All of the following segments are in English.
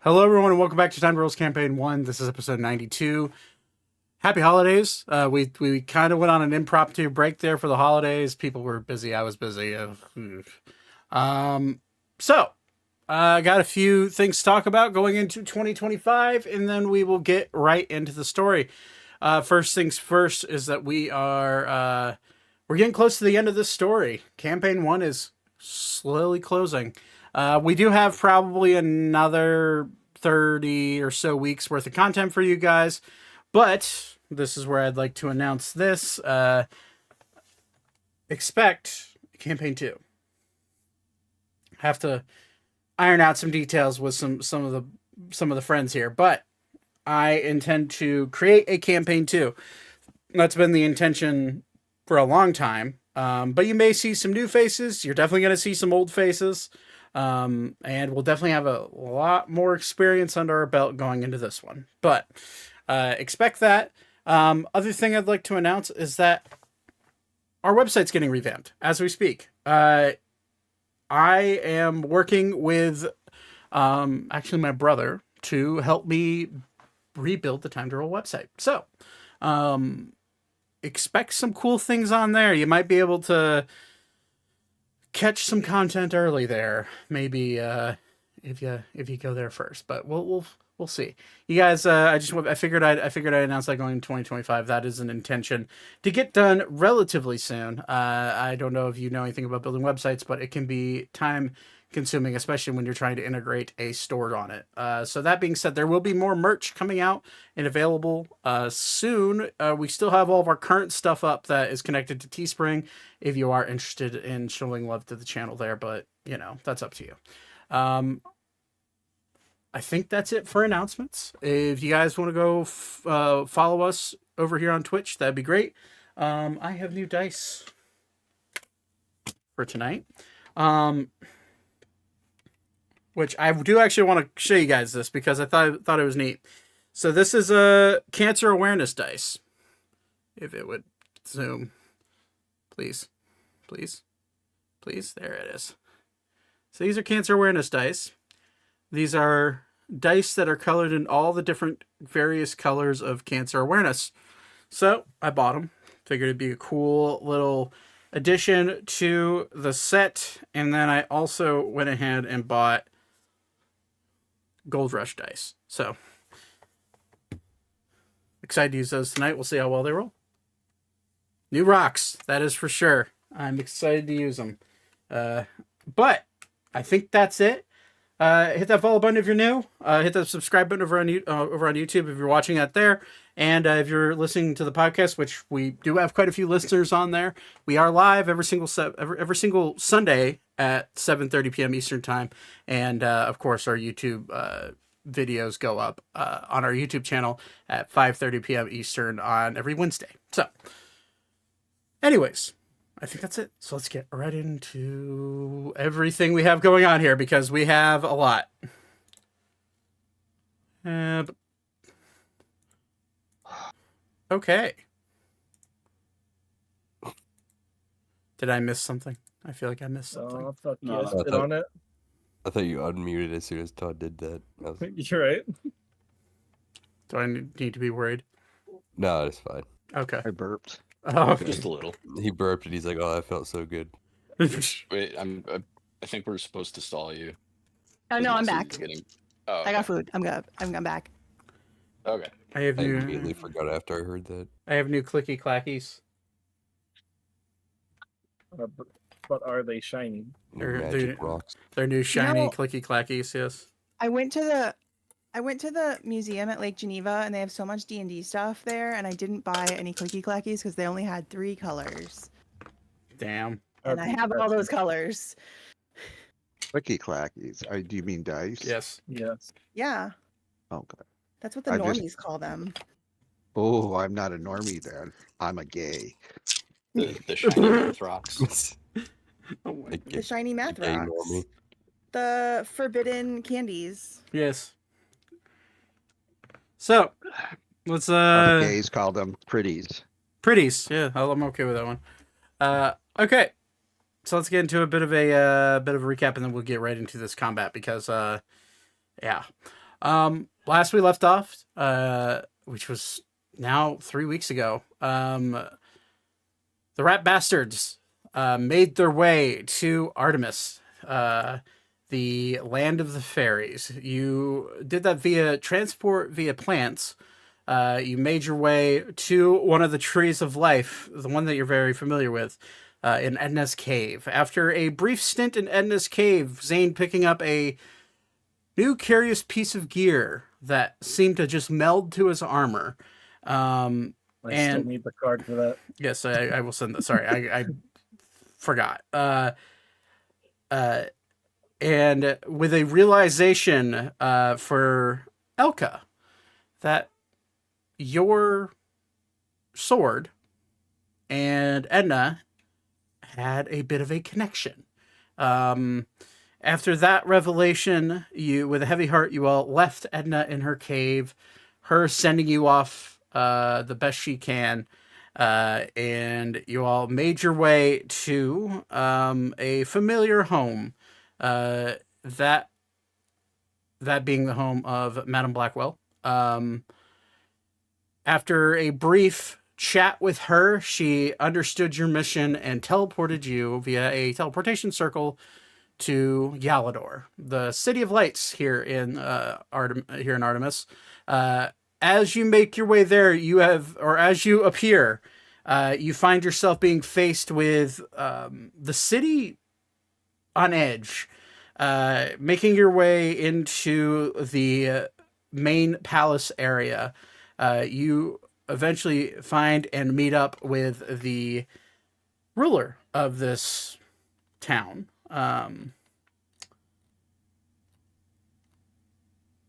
Hello, everyone, and welcome back to TimeToRole's Campaign 1. This is episode 92. Happy holidays. We kind of went on an impromptu break there for the holidays. People were busy. I was busy. Got a few things to talk about going into 2025, and then we will get right into the story. First things first is that we're getting close to the end of this story. Campaign 1 is slowly closing. We do have probably another 30 or so weeks worth of content for you guys, but this is where I'd like to announce this. Expect Campaign 2. Have to iron out some details with some of the friends here, but I intend to create a Campaign 2. That's been the intention for a long time. But you may see some new faces. You're definitely going to see some old faces. And we'll definitely have a lot more experience under our belt going into this one. But expect that. Other thing I'd like to announce is that our website's getting revamped as we speak. I am working with actually my brother to help me rebuild the TimeToRole website. So expect some cool things on there. You might be able to catch some content early there, maybe if you go there first. But we'll see. You guys, I figured I'd announce that going in 2025. That is an intention to get done relatively soon. I don't know if you know anything about building websites, but it can be time consuming, especially when you're trying to integrate a store on it. So that being said, there will be more merch coming out and available soon. We still have all of our current stuff up that is connected to Teespring if you are interested in showing love to the channel there, but you know, that's up to you. I think that's it for announcements. If you guys want to go follow us over here on Twitch, that'd be great. I have new dice for tonight. Which I do actually want to show you guys this because I thought it was neat. So this is a cancer awareness dice. If it would zoom, please. There it is. So these are cancer awareness dice. These are dice that are colored in all the different various colors of cancer awareness. So I bought them. Figured it'd be a cool little addition to the set. And then I also went ahead and bought Gold Rush dice. So excited to use those tonight. We'll see how well they roll. New rocks, that is for sure. I'm excited to use them. But I think that's it. Hit that follow button if you're new. Hit the subscribe button over on YouTube if you're watching that there. And if you're listening to the podcast, which we do have quite a few listeners on there, we are live every single Sunday at 7:30 p.m. Eastern time. And of course, our YouTube videos go up on our YouTube channel at 5:30 p.m. Eastern on every Wednesday. So, anyways, I think that's it. So let's get right into everything we have going on here because we have a lot. Okay. Did I miss something? I feel like I missed something. Oh, fuck yes, sit on it. I thought you unmuted as soon as Todd did that. You're right. Do I need to be worried? No, it's fine. Okay. I burped. Oh, okay. Just a little. He burped and he's like, "Oh, that felt so good." Wait, I think we're supposed to stall you. Oh no, I'm back. Oh, okay. I got food. I'm back. Okay. I have I new. immediately forgot after I heard that. I have new clicky clackies. But are they shiny? They're- Magic rocks. They're new shiny know- clicky clackies. Yes. I went to the museum at Lake Geneva, and they have so much D&D stuff there, and I didn't buy any clicky clackies because they only had 3 colors, Damn. and I have all those colors. Clicky clackies. Do you mean dice? Yes. Yes. Yeah, Okay. that's what the I just- normies call them. Oh, I'm not a normie then. I'm a gay. The shiny earth rocks. Oh my. The shiny math Gay rocks, normie. the forbidden candies. Yes. So, let's Other gays call them pretties. pretties. Yeah, I'm okay with that one. Okay. So let's get into a bit of a recap, and then we'll get right into this combat because yeah. Last we left off, which was now 3 weeks ago, the rat bastards made their way to Artemis, the land of the fairies. You did that via transport via plants. You made your way to one of the trees of life, the one that you're very familiar with, in Edna's cave. After a brief stint in Edna's cave, Zane picking up a new curious piece of gear that seemed to just meld to his armor. I still And- need the card for that. Yes, I will send that. Sorry, I forgot. And with a realization for Elka that your sword and Edna had a bit of a connection. After that revelation, you, with a heavy heart, you all left Edna in her cave, her sending you off the best she can. And you all made your way to a familiar home, that being the home of Madame Blackwell. After a brief chat with her, she understood your mission and teleported you via a teleportation circle to Y'alenor, the City of Lights here in Artemis. As you make your way there, as you appear, you find yourself being faced with the city on edge, making your way into the main palace area. You eventually find and meet up with the ruler of this town,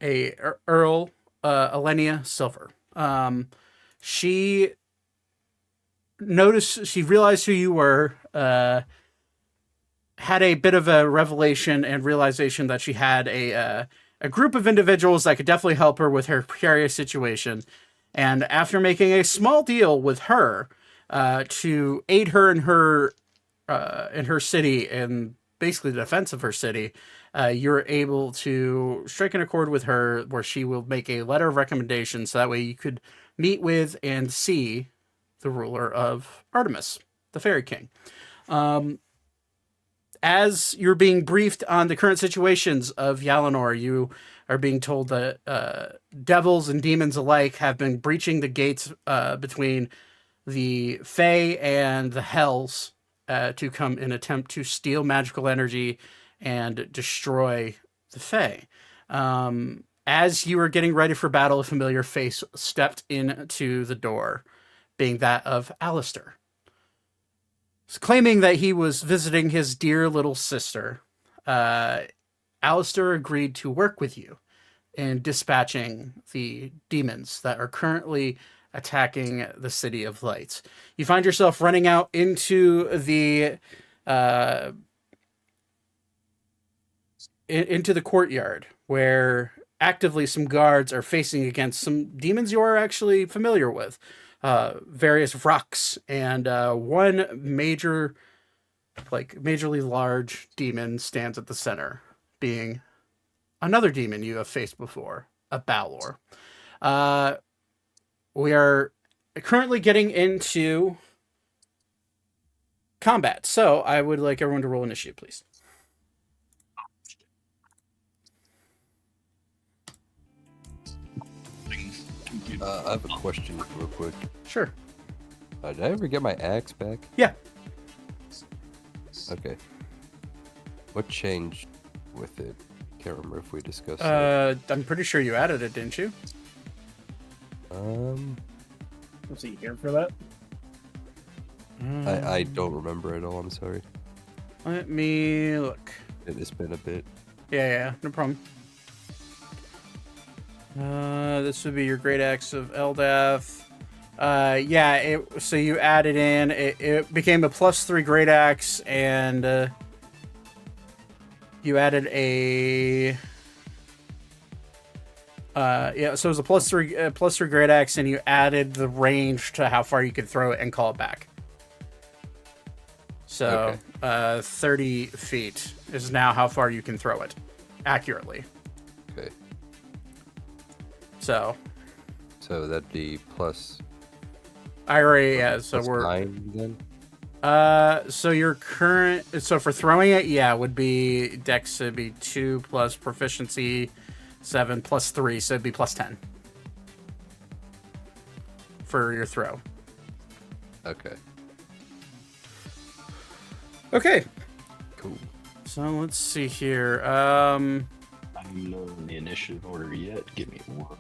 Earl Alenia Silver. She realized who you were, had a bit of a revelation and realization that she had a group of individuals that could definitely help her with her precarious situation. And after making a small deal with her to aid her in her city and basically the defense of her city, you're able to strike an accord with her where she will make a letter of recommendation so that way you could meet with and see the ruler of Artemis, the Fairy King. As you're being briefed on the current situations of Y'alenor, you are being told that devils and demons alike have been breaching the gates between the Fae and the Hells to come and attempt to steal magical energy and destroy the Fae. As you were getting ready for battle, a familiar face stepped into the door, being that of Alistair. Claiming that he was visiting his dear little sister, Alistair agreed to work with you in dispatching the demons that are currently attacking the City of Lights. You find yourself running out into the courtyard, where actively some guards are facing against some demons you are actually familiar with. Various rocks, and one majorly large demon stands at the center, being another demon you have faced before, a Balor. We are currently getting into combat, so I would like everyone to roll initiative, please. I have a question real quick. Sure. Did I ever get my axe back? Yeah. Okay. What changed with it? Can't remember if we discussed it. I'm pretty sure you added it, didn't you? Was he here for that? I don't remember at all. I'm sorry. Let me look. It's been a bit. Yeah, no problem. This would be your Great Axe of Eldath. So you added in, it became a +3 Great Axe, and you added a so it was a +3 Great Axe, and you added the range to how far you could throw it and call it back. So 30 feet is now how far you can throw it accurately. Okay. So So that'd be plus, I already so plus we're 9 then? so your current so for throwing it, yeah, would be Dex would be 2 plus proficiency 7 plus 3, so it'd be plus 10 for your throw. Okay, Okay. cool. So let's see here. I'm not in the initiative order yet. Give me one.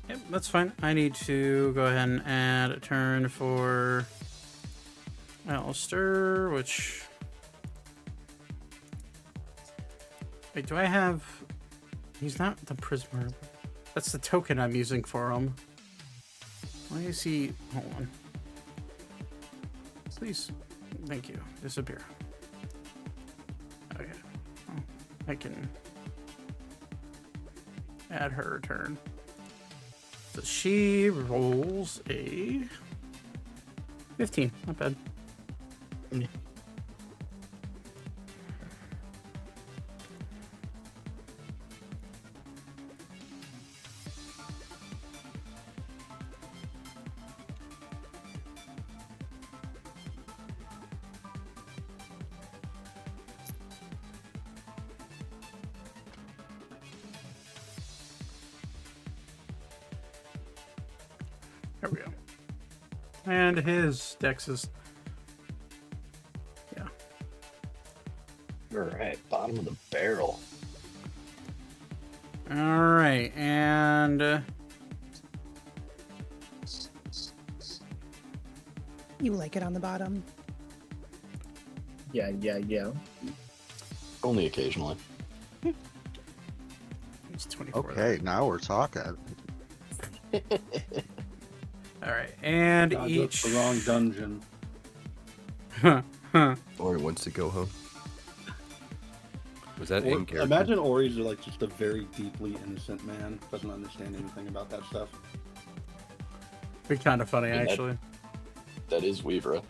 Yep, that's fine. I need to go ahead and add a turn for Alistair, which... Wait, do I have... He's not the prisoner. That's the token I'm using for him. Why is he... Hold on. Please. Thank you. Disappear. Okay. Oh, I can add her turn. So she rolls a 15. Not bad. There we go. And his dex is... Yeah. All right, bottom of the barrel. Alright, and... You like it on the bottom. Yeah. Only occasionally. It's 24. Okay, now we're talking. Alright, and Dodge up each... the wrong dungeon. Ori wants to go home. Was that in character? Imagine Ori's like just a very deeply innocent man, doesn't understand anything about that stuff. Be kind of funny, Yeah, that- actually. That is Weavra.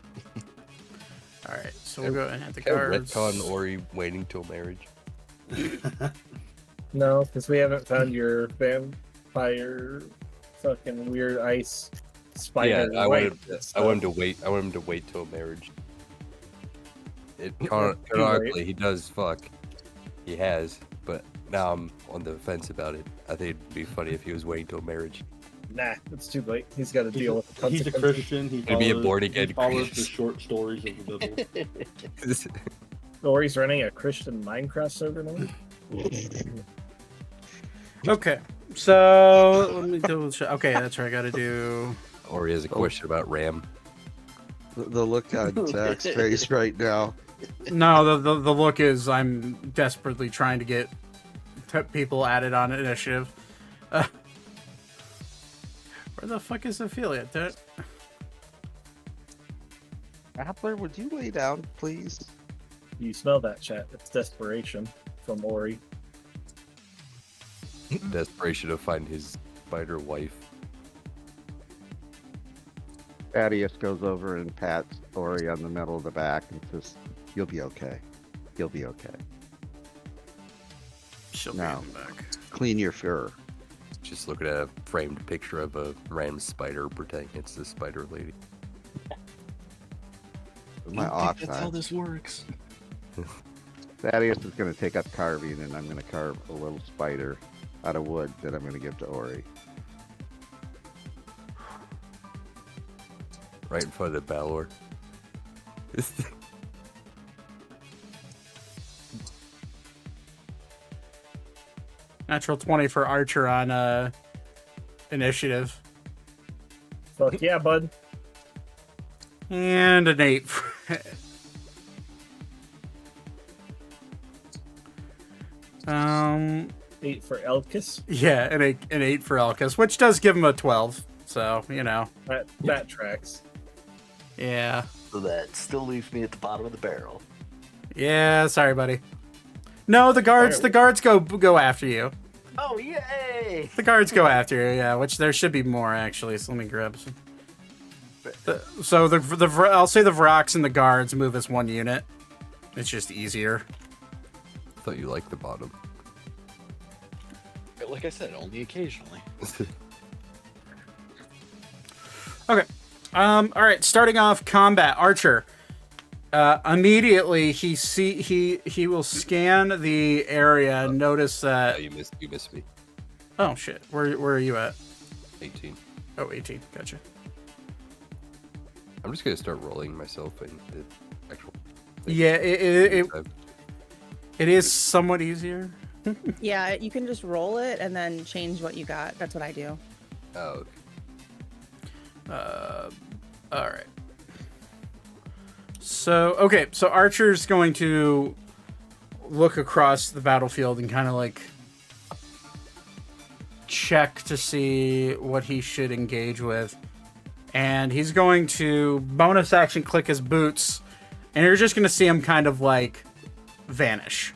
Alright, so we'll go ahead and hit the Can I cards. retcon Ori waiting till marriage? No, because we haven't found your vampire fucking weird ice spider. Yeah, I wife wanted, and I stuff. want him to wait. I want him to wait till marriage. Canonically, he does fuck. He has, but now I'm on the fence about it. I think it'd be funny if he was waiting till marriage. Nah, it's too late. He's got to deal with the He's a consequences. Christian. He Gonna be a follows, born-again he follows the Christian. short stories of the Bible. Ori's running a Christian Minecraft server now. Okay, so let me double check. Okay, that's right. I gotta do. Ori has a question about RAM. The look on Zach's face right now. No, the look is I'm desperately trying to get people added on initiative. Where the fuck is Ophelia? Appler, would you lay down, please? You smell that, chat? It's desperation from Ori. Desperation to find his spider wife. Thaddeus goes over and pats Ori on the middle of the back and says, "You'll be okay. You'll be okay. She'll No. be in the back. Clean your fur." Just looking at a framed picture of a ram spider pretending it's the spider lady. My I off think that's how time. this works. Thaddeus is going to take up carving, and I'm going to carve a little spider out of wood that I'm going to give to Ori. Right in front of the Balor. Natural 20 for Archer on initiative. Fuck yeah, bud. And an 8 for... Um, 8 for Elkis. yeah, an 8 for Elkis, which does give him a 12. So, you know, That tracks. yeah. So that still leaves me at the bottom of the barrel. Yeah, sorry, buddy. No, the guards go after you. Oh, yay! The guards go after you, yeah, which there should be more, actually, so let me grab some. I'll say the Vrox and the guards move as one unit. It's just easier. I thought you liked the bottom. I like I said, only occasionally. Okay. All right. Starting off combat, Archer. Immediately he will scan the area and notice Oh, that. you missed me. Oh shit. Where are you at? 18. Oh, 18. Gotcha. I'm just gonna start rolling myself in the actual. Yeah, it is somewhat easier. Yeah, you can just roll it and then change what you got. That's what I do. Oh, okay. All right. So Archer's going to look across the battlefield and kind of like check to see what he should engage with. And he's going to bonus action click his boots, and you're just going to see him kind of like vanish.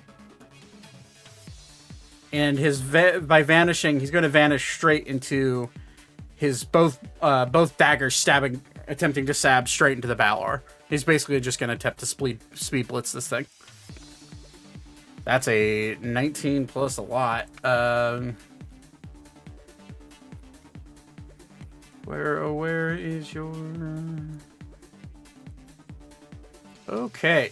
And by vanishing, he's going to vanish straight into his both daggers attempting to stab straight into the Balor. He's basically just going to attempt to speed blitz this thing. That's a 19 plus a lot. Where is your... Okay.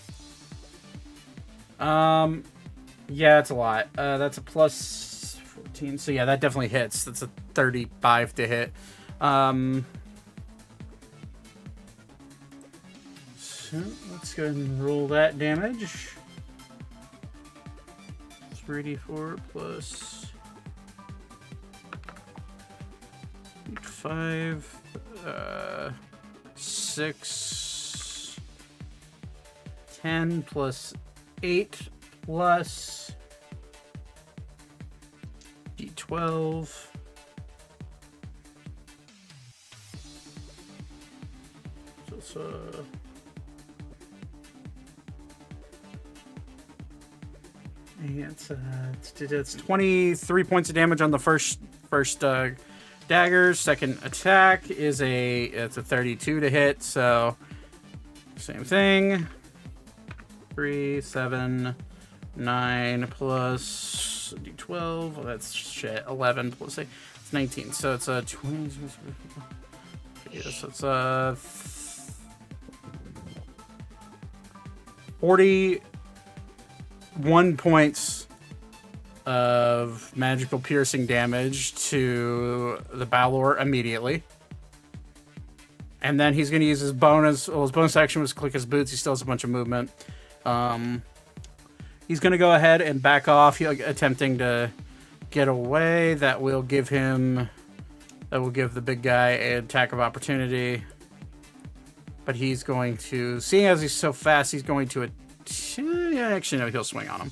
Yeah, it's a lot. That's a plus 14. So yeah, that definitely hits. That's a 35 to hit. So let's go ahead and roll that damage. 3d4 plus 5, 6, 10 plus 8 plus d12. So it's 23 points of damage on the first dagger. Second attack is it's a 32 to hit, so same thing. 3, 7, 9 plus d12. Well, that's shit. 11 plus 8. It's 19. So it's a 20. Yeah, so it's a 41 points of magical piercing damage to the Balor immediately. And then he's going to use his bonus. Well, his bonus action was click his boots. He still has a bunch of movement. He's going to go ahead and back off, attempting to get away. That will give the big guy an attack of opportunity. But he's going to, seeing as he's so fast, he's going to, actually no, he'll swing on him.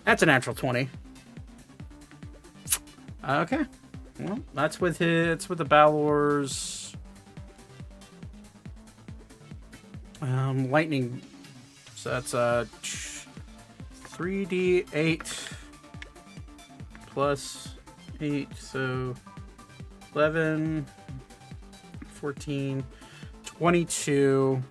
That's a natural 20. Okay. Well, that's with the Balor's lightning. So that's 3d8 plus 8, so 11, 14, 22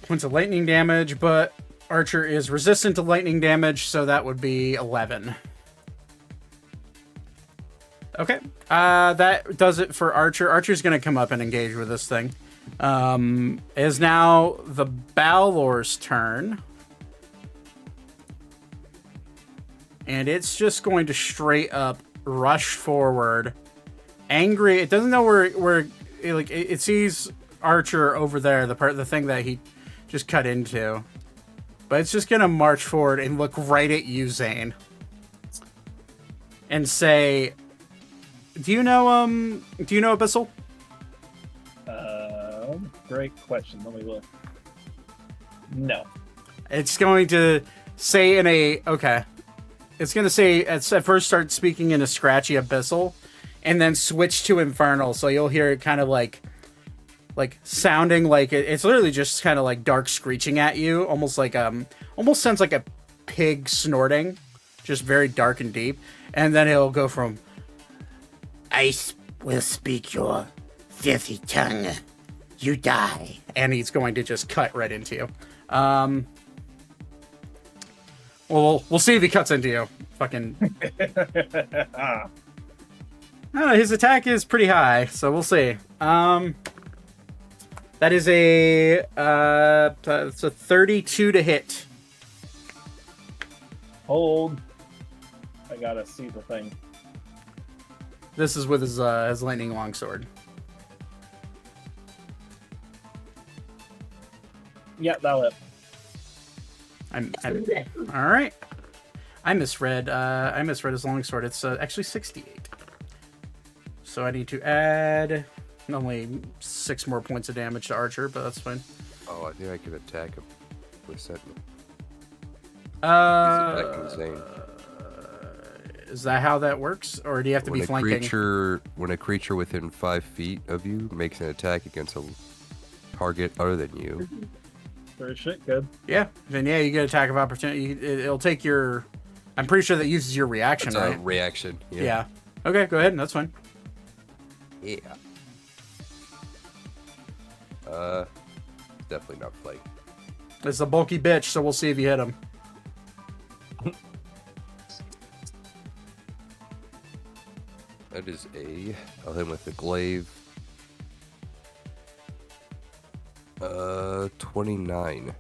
points of lightning damage, but Archer is resistant to lightning damage, so that would be 11. Okay, that does it for Archer. Archer's going to come up and engage with this thing. Is now the Balor's turn. And it's just going to straight up rush forward. Angry. It doesn't know where it sees Archer over there, the thing that he just cut into. But it's just going to march forward and look right at you, Zane. And say, do you know Abyssal? Great question. Let me look. No. It's going to say It's going to say, at first start speaking in a scratchy Abyssal, and then switch to Infernal, so you'll hear it kind of like sounding like it's literally just kind of like dark screeching at you, almost sounds like a pig snorting, just very dark and deep. And then it'll go from, I will speak your filthy tongue, you die, and he's going to just cut right into you. Well, we'll see if he cuts into you. Fucking. Ah, I don't know, his attack is pretty high, so we'll see. That is it's a 32 to hit. hold. I gotta see the thing. This is with his lightning longsword. Yeah, that'll hit. All right. I misread his longsword. It's actually 68. So I need to add only 6 more points of damage to Archer, but that's fine. Oh, I think I can attack him with Sentinel. Uh, He's attacking is that how that works, or do you have to be flanking? When a creature within 5 feet of you makes an attack against a target other than you, Very shit, good. Yeah, then yeah, you get attack of opportunity. It'll take your. I'm pretty sure that uses your reaction, it's a right? reaction. Yeah. Okay, go ahead. That's fine. Yeah. Definitely not fight. It's a bulky bitch, so we'll see if you hit him. That is I'll hit him with the glaive. 29.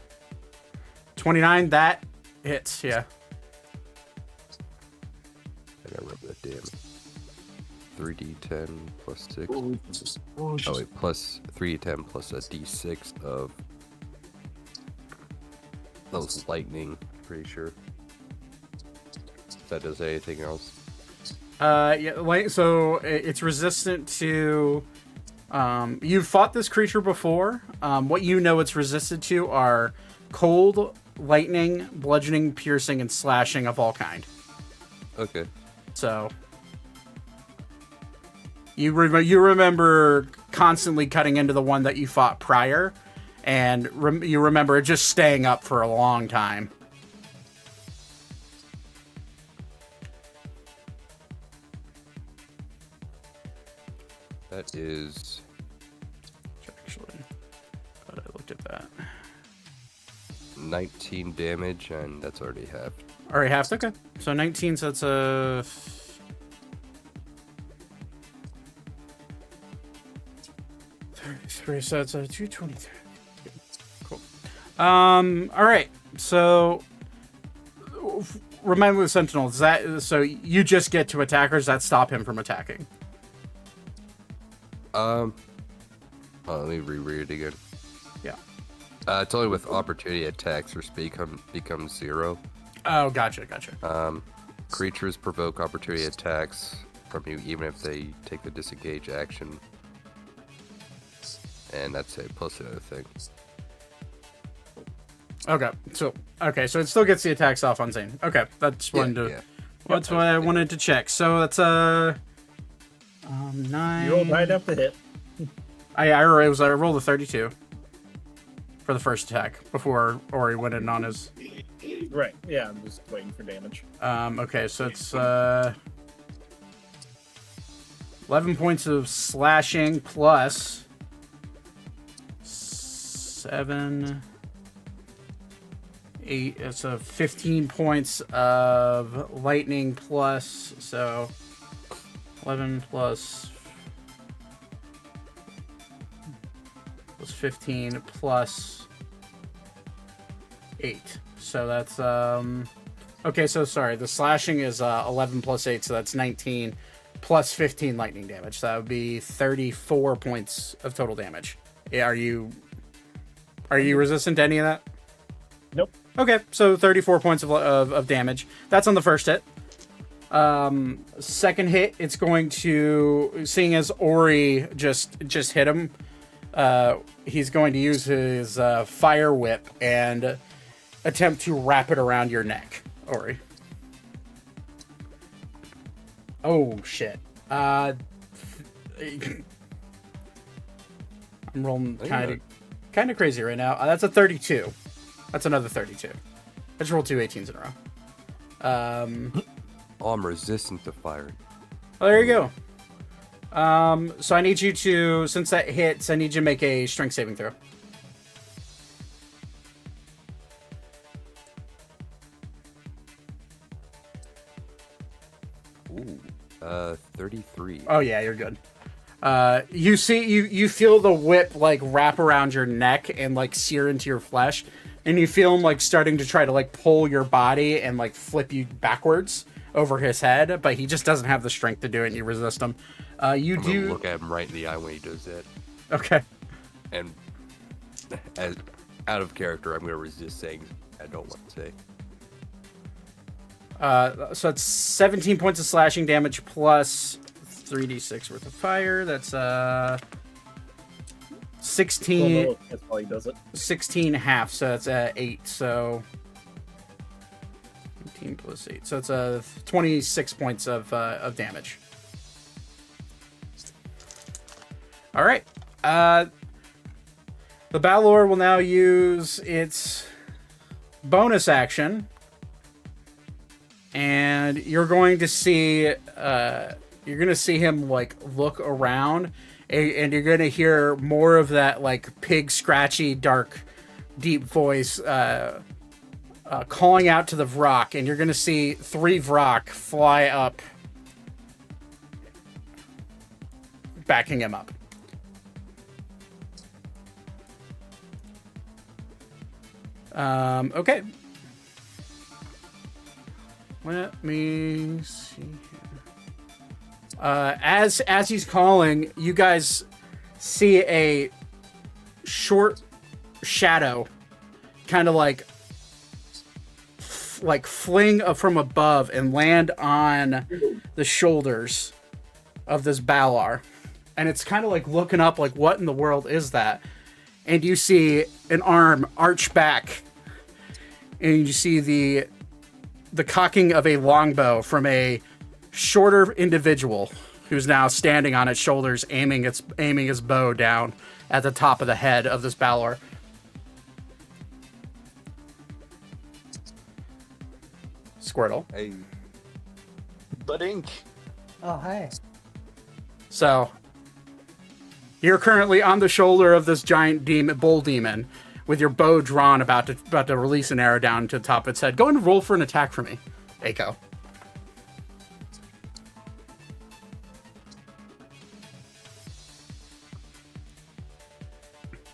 29. That hits. Yeah. I gotta remember that damn. 3d10 plus 6. Oh wait, plus 3d10 plus a d6 of those lightning, pretty sure. If that does anything else. Yeah, so it's resistant to. You've fought this creature before. What you know it's resistant to are cold, lightning, bludgeoning, piercing, and slashing of all kind. Okay. So you remember constantly cutting into the one that you fought prior, and you remember it just staying up for a long time. That is Actually, but I looked at that. 19 damage, and that's already half. Already half. Okay, so 19. So that's a. So it's a 223. Cool. All right. So remind me with Sentinel. Is that so? You just get to attack, or does that stop him from attacking? Let me reread it again. Yeah. It's only with opportunity attacks or speed becomes 0. Oh, gotcha. Creatures provoke opportunity attacks from you even if they take the disengage action. And that's a plus the other thing. Okay, so it still gets the attacks off on Zane. Okay, that's Yeah, one to. yeah. That's what I wanted to check. So that's 9. You rolled high enough to hit. I rolled a 32 for the first attack before Ori went in on his. Right. Yeah, I'm just waiting for damage. Okay, so it's 11 points of slashing plus 7, 8. It's a 15 points of lightning plus, so 11 plus 15 plus 8. So that's okay, so sorry, the slashing is 11 plus 8, so that's 19 plus 15 lightning damage. So that would be 34 points of total damage. Yeah, are you resistant to any of that? Nope. Okay, so 34 points of damage. That's on the first hit. Second hit, it's going to, seeing as Ori just hit him, he's going to use his fire whip and attempt to wrap it around your neck, Ori. Oh shit. I'm rolling kind of crazy right now. That's a 32. That's another 32. I just rolled 2 18s in a row. Oh, I'm resistant to fire. Well, there you go. So I need you to, since that hits, I need you to make a strength saving throw. Ooh, 33. Oh yeah, you're good. You feel the whip like wrap around your neck and like sear into your flesh, and you feel him like starting to try to like pull your body and like flip you backwards over his head, but he just doesn't have the strength to do it, and you resist him. I'm gonna look at him right in the eye when he does that, Okay. and as out of character, I'm gonna resist saying I don't want to say. So it's 17 points of slashing damage plus 3d6 worth of fire. That's 16. Well, no, that's why he does it. 16 half, so that's 8. So 18 plus 8, so it's 26 points of damage. All right. The Balor will now use its bonus action, and you're going to see him like look around, and you're going to hear more of that like pig scratchy dark deep voice calling out to the Vrock, and you're going to see 3 Vrock fly up backing him up. Okay. Let me see here. As he's calling, you guys see a short shadow kind of like fling from above and land on the shoulders of this Balor. And it's kind of like looking up like, what in the world is that? And you see an arm arch back, and you see the cocking of a longbow from a shorter individual who's now standing on its shoulders, aiming his bow down at the top of the head of this Balor. Squirtle. Hey, Budink. Oh, hi. So you're currently on the shoulder of this giant bull demon with your bow drawn, about to release an arrow down to the top of its head. Go and roll for an attack for me, Aiko.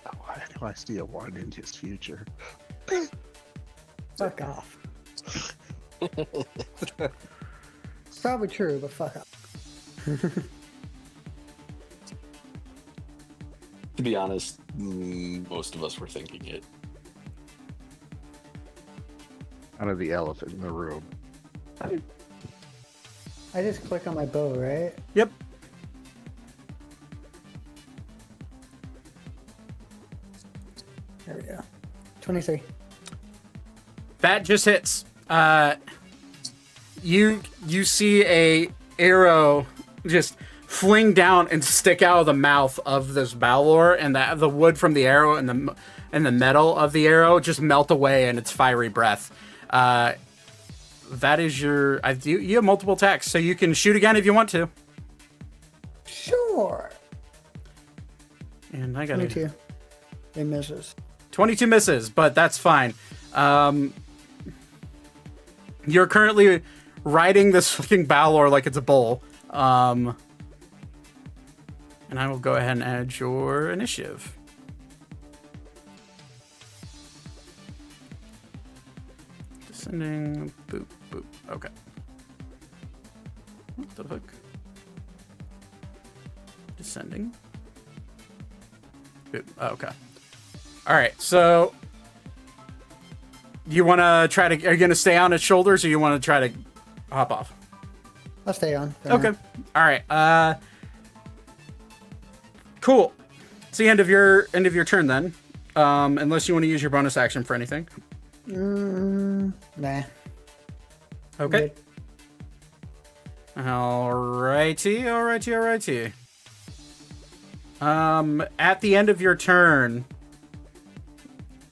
Why do I see a 1 in his future? Fuck off. It's probably true, but fuck off. To be honest, most of us were thinking it. Out of the elephant in the room. I just click on my bow, right? Yep. There we go. 23. That just hits. You see a arrow just fling down and stick out of the mouth of this Balor, and the wood from the arrow and the metal of the arrow just melt away in its fiery breath. That is your. You have multiple attacks, so you can shoot again if you want to. Sure. And I got 22. It misses. 22 misses, but that's fine. You're currently riding this fucking Balor like it's a bull. And I will go ahead and add your initiative. Descending. Boop, boop. Okay. What the fuck? Descending. Boop. Oh, okay. All right, so you want to try to? Are you going to stay on its shoulders, or you want to try to hop off? I'll stay on. for Okay. now. All right. Cool. It's the end of your turn then. Unless you want to use your bonus action for anything. Nah. Okay. Good. Alrighty. At the end of your turn,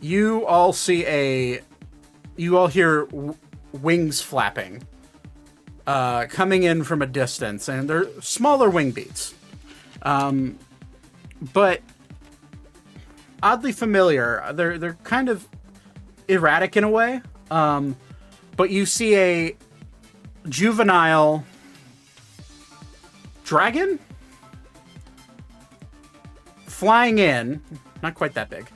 you all hear wings flapping, coming in from a distance, and they're smaller wing beats, but oddly familiar. They're kind of erratic in a way, but you see a juvenile dragon flying in, not quite that big,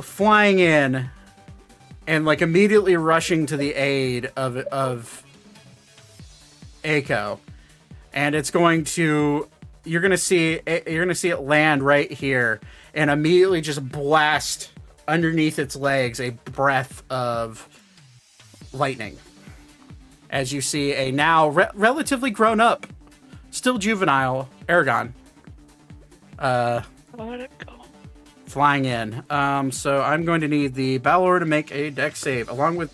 flying in and like immediately rushing to the aid of Eiko, and it's going to, you're gonna see it land right here and immediately just blast underneath its legs a breath of lightning. As you see a now relatively grown up, still juvenile Aragon Let it go. flying in. So I'm going to need the Balor to make a dex save, along with,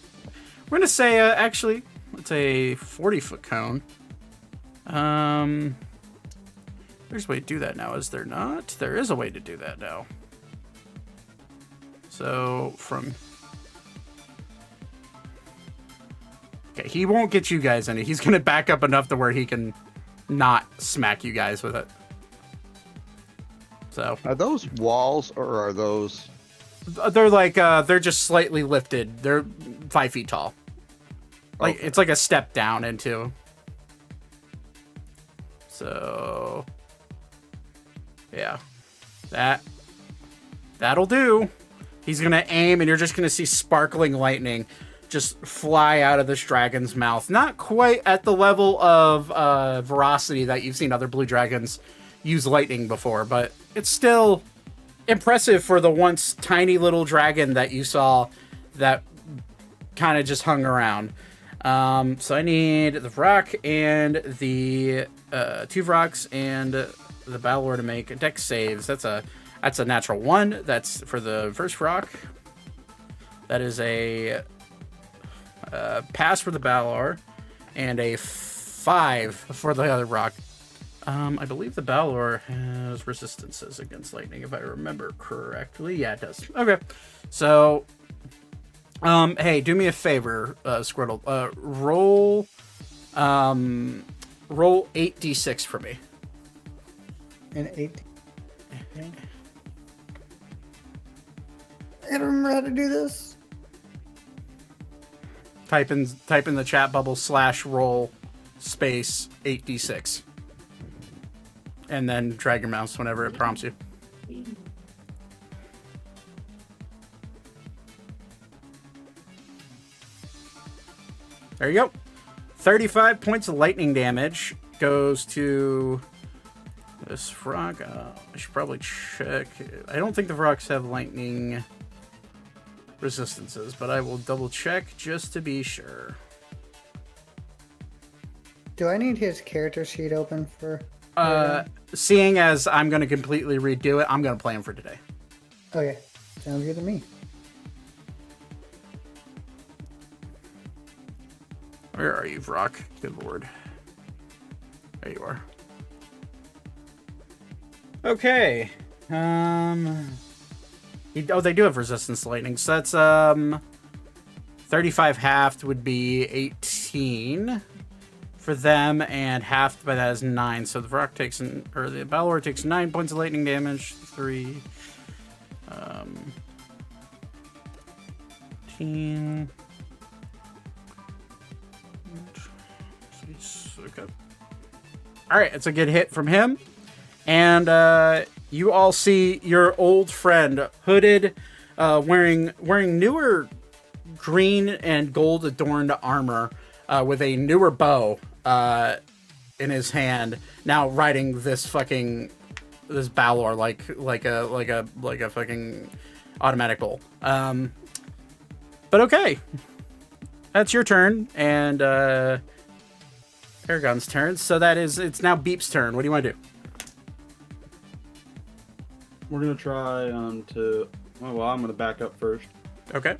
we're going to say, actually, it's a 40-foot cone. There's a way to do that now, is there not? There is a way to do that now. So from... Okay, he won't get you guys any. He's going to back up enough to where he can not smack you guys with it. So Are those walls or are those? they're like they're just slightly lifted. They're 5 feet tall. Like Okay. it's like a step down into. So yeah, that'll do. He's gonna aim, and you're just gonna see sparkling lightning just fly out of this dragon's mouth. Not quite at the level of veracity that you've seen other blue dragons use lightning before, but it's still impressive for the once tiny little dragon that you saw that kind of just hung around. So I need the Vrock and the 2 Vrocks and the Balor to make dex saves. That's a natural 1. That's for the first Vrock. That is a pass for the Balor and a 5 for the other Vrock. I believe the Balor has resistances against lightning, if I remember correctly. Yeah, it does. Okay. So, hey, do me a favor, Squirtle. Roll 8d6 for me. And 8. I don't remember how to do this. Type in the chat bubble /roll space 8d6. And then drag your mouse whenever it prompts you. There you go. 35 points of lightning damage goes to this frog. I should probably check. I don't think the frogs have lightning resistances, but I will double check just to be sure. Do I need his character sheet open for? Seeing as I'm going to completely redo it, I'm going to play him for today. Okay, sounds good to me. Where are you, Vrock? Good lord. There you are. Okay. They do have resistance to lightning, so that's 35 halved would be 18 for them, and halved by that is 9. So the Vrock takes the Balor takes 9 points of lightning damage. 3 18. Okay. All right, it's a good hit from him, and you all see your old friend hooded, wearing newer green and gold adorned armor, with a newer bow in his hand, now riding this Balor like a fucking automatic bull. But okay, that's your turn, and Aragon's turn. So it's now Beep's turn. What do you want to do? We're gonna try I'm gonna back up first. Okay.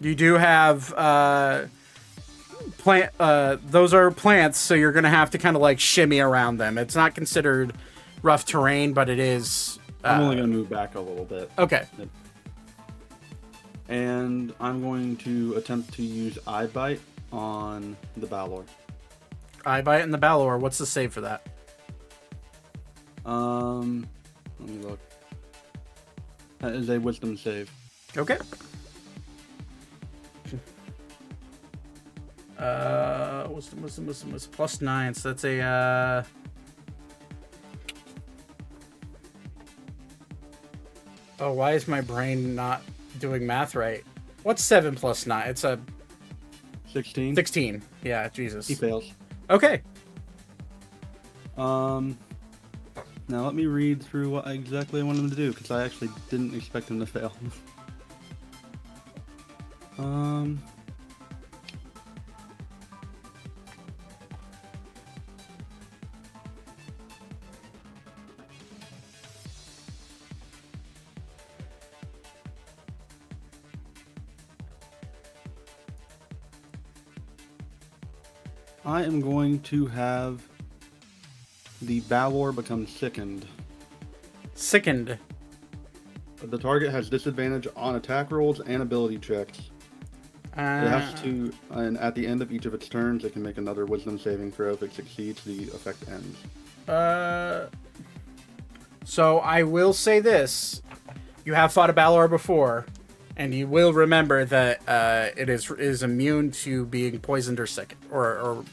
You do have plant. Those are plants, so you're gonna have to kind of like shimmy around them. It's not considered rough terrain, but it is. I'm only gonna move back a little bit. Okay. And I'm going to attempt to use Eye Bite on the Balor. Eye Bite and the Balor. What's the save for that? Let me look. That is a Wisdom save. Okay. Wisdom, plus 9. So that's a oh, why is my brain not doing math right? What's 7 plus 9? It's a 16. 16. Yeah, Jesus. He fails. Okay. Now let me read through what exactly I want him to do, because I actually didn't expect him to fail. I am going to have the Balor become sickened. Sickened. The target has disadvantage on attack rolls and ability checks. It has to, and at the end of each of its turns, it can make another Wisdom saving throw. If it succeeds, the effect ends. So I will say this: you have fought a Balor before, and you will remember that it is immune to being poisoned or sick or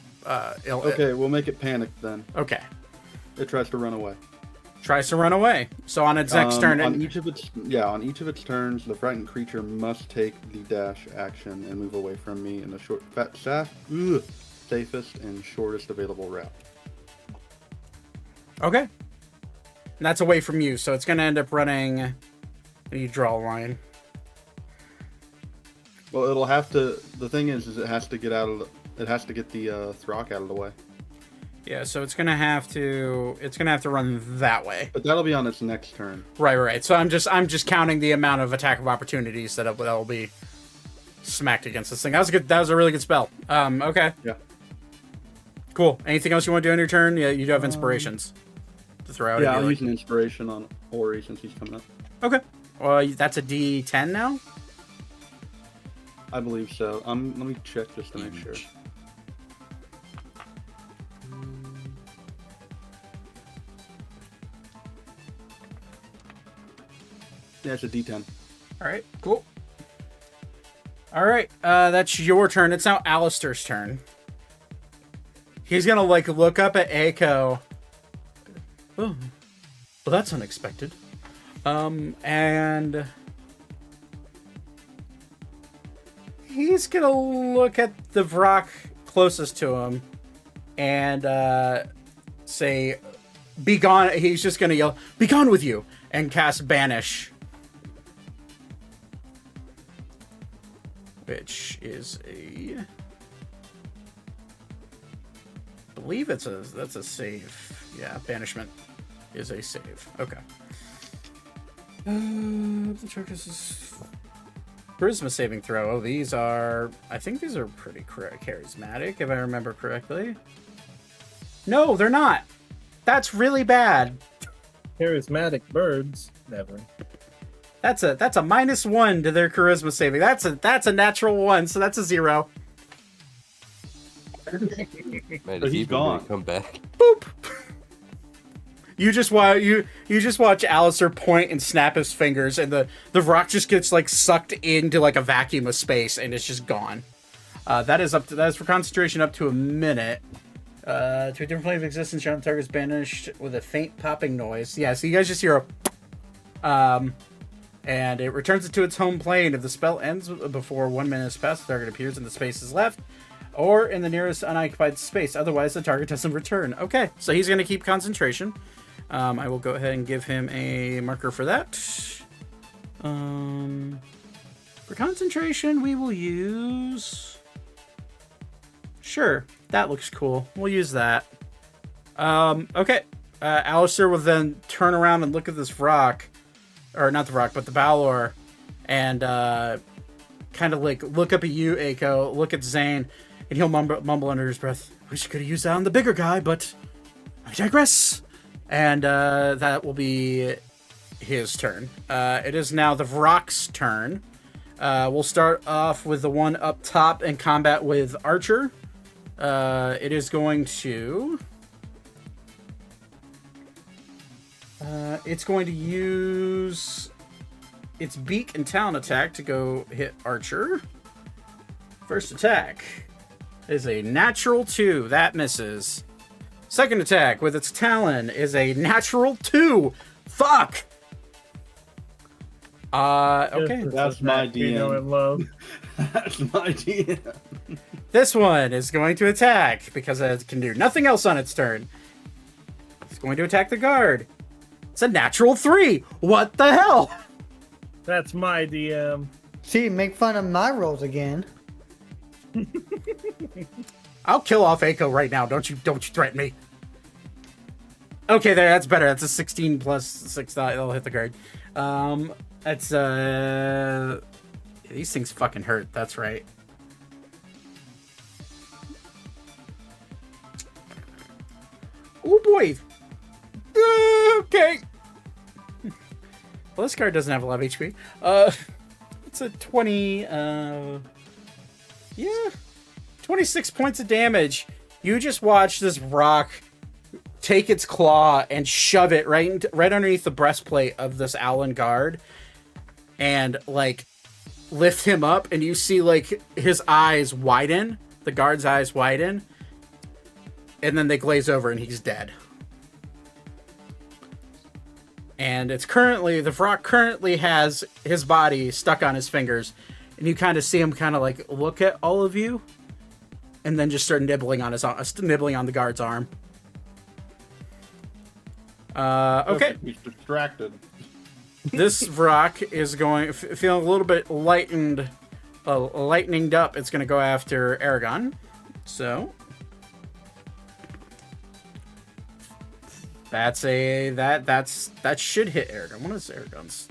ill. Okay, we'll make it panic then. Okay. It tries to run away. Tries to run away. So on its next turn, on each of its turns, the frightened creature must take the dash action and move away from me in the safest and shortest available route. Okay. And that's away from you, so it's going to end up running. You draw a line. Well, it'll have to. The thing is it has to get out of. It has to get the Throck out of the way. Yeah, so it's gonna have to run that way. But that'll be on its next turn. Right. So I'm just counting the amount of attack of opportunities that will be smacked against this thing. That was a really good spell. Okay. Yeah. Cool. Anything else you want to do on your turn? Yeah, you do have inspirations to throw out. Yeah, I'll use an inspiration on Ori since he's coming up. Okay. Well, that's a D10 now. I believe so. Let me check just to make sure. Yeah, it's a D10. All right, cool. All right, that's your turn. It's now Alistair's turn. He's gonna look up at Echo. Oh, well, that's unexpected. And he's gonna look at the Vrock closest to him and say, "Be gone!" He's just gonna yell, "Be gone with you!" and cast Banish. Which is I believe that's a save. Yeah, banishment is a save. Okay. The trick is charisma saving throw. Oh, I think these are pretty charismatic, if I remember correctly. No, they're not. That's really bad. Charismatic birds, never. That's a -1 to their charisma saving. That's a natural 1, so that's a 0. Man, But he's gone. Come back. Boop. You just watch Alistair point and snap his fingers, and the rock just gets sucked into a vacuum of space, and it's just gone. That is for concentration up to a minute. To a different plane of existence, your target is banished with a faint popping noise. Yeah, so you guys just hear a and it returns it to its home plane. If the spell ends before 1 minute has passed, the target appears in the spaces left or in the nearest unoccupied space. Otherwise, the target doesn't return. Okay, so he's going to keep concentration. I will go ahead and give him a marker for that. For concentration, we will use... Sure, that looks cool. We'll use that. Okay. Alistair will then turn around and look at this rock. Or not the rock, but the Balor. And kind of look up at you, Eiko. Look at Zane. And he'll mumble under his breath, "Wish I could have used that on the bigger guy, but I digress." And that will be his turn. It is now the Vrock's turn. We'll start off with the one up top in combat with Archer. It is going to... it's going to use its beak and talon attack to go hit Archer. First attack. is a natural 2. That misses. Second attack with its talon is a natural 2. Fuck! Okay. That's my You know DM. and love. That's my DM. This one is going to attack because it can do nothing else on its turn. It's going to attack the guard. It's a natural 3. What the hell? That's my DM. See, make fun of my rolls again. I'll kill off Eiko right now. Don't you threaten me. Okay, there. That's better. That's a 16 plus 6. That'll hit the guard. That's these things fucking hurt. That's right. Oh boy. Okay. Well, this card doesn't have a lot of HP. It's a 20. Yeah, 26 points of damage. You just watch this rock take its claw and shove it right underneath the breastplate of this Owlin guard, and like lift him up, and you see like his eyes widen, the guard's eyes widen, and then they glaze over, and he's dead. And it's currently, the rock currently has his body stuck on his fingers, and you kind of see him kind of like look at all of you, and then just start nibbling on nibbling on the guard's arm. Okay. He's distracted. This rock is going, feeling a little bit lightened up. It's going to go after Aragon. So that should hit Aragon. What is Aragon's?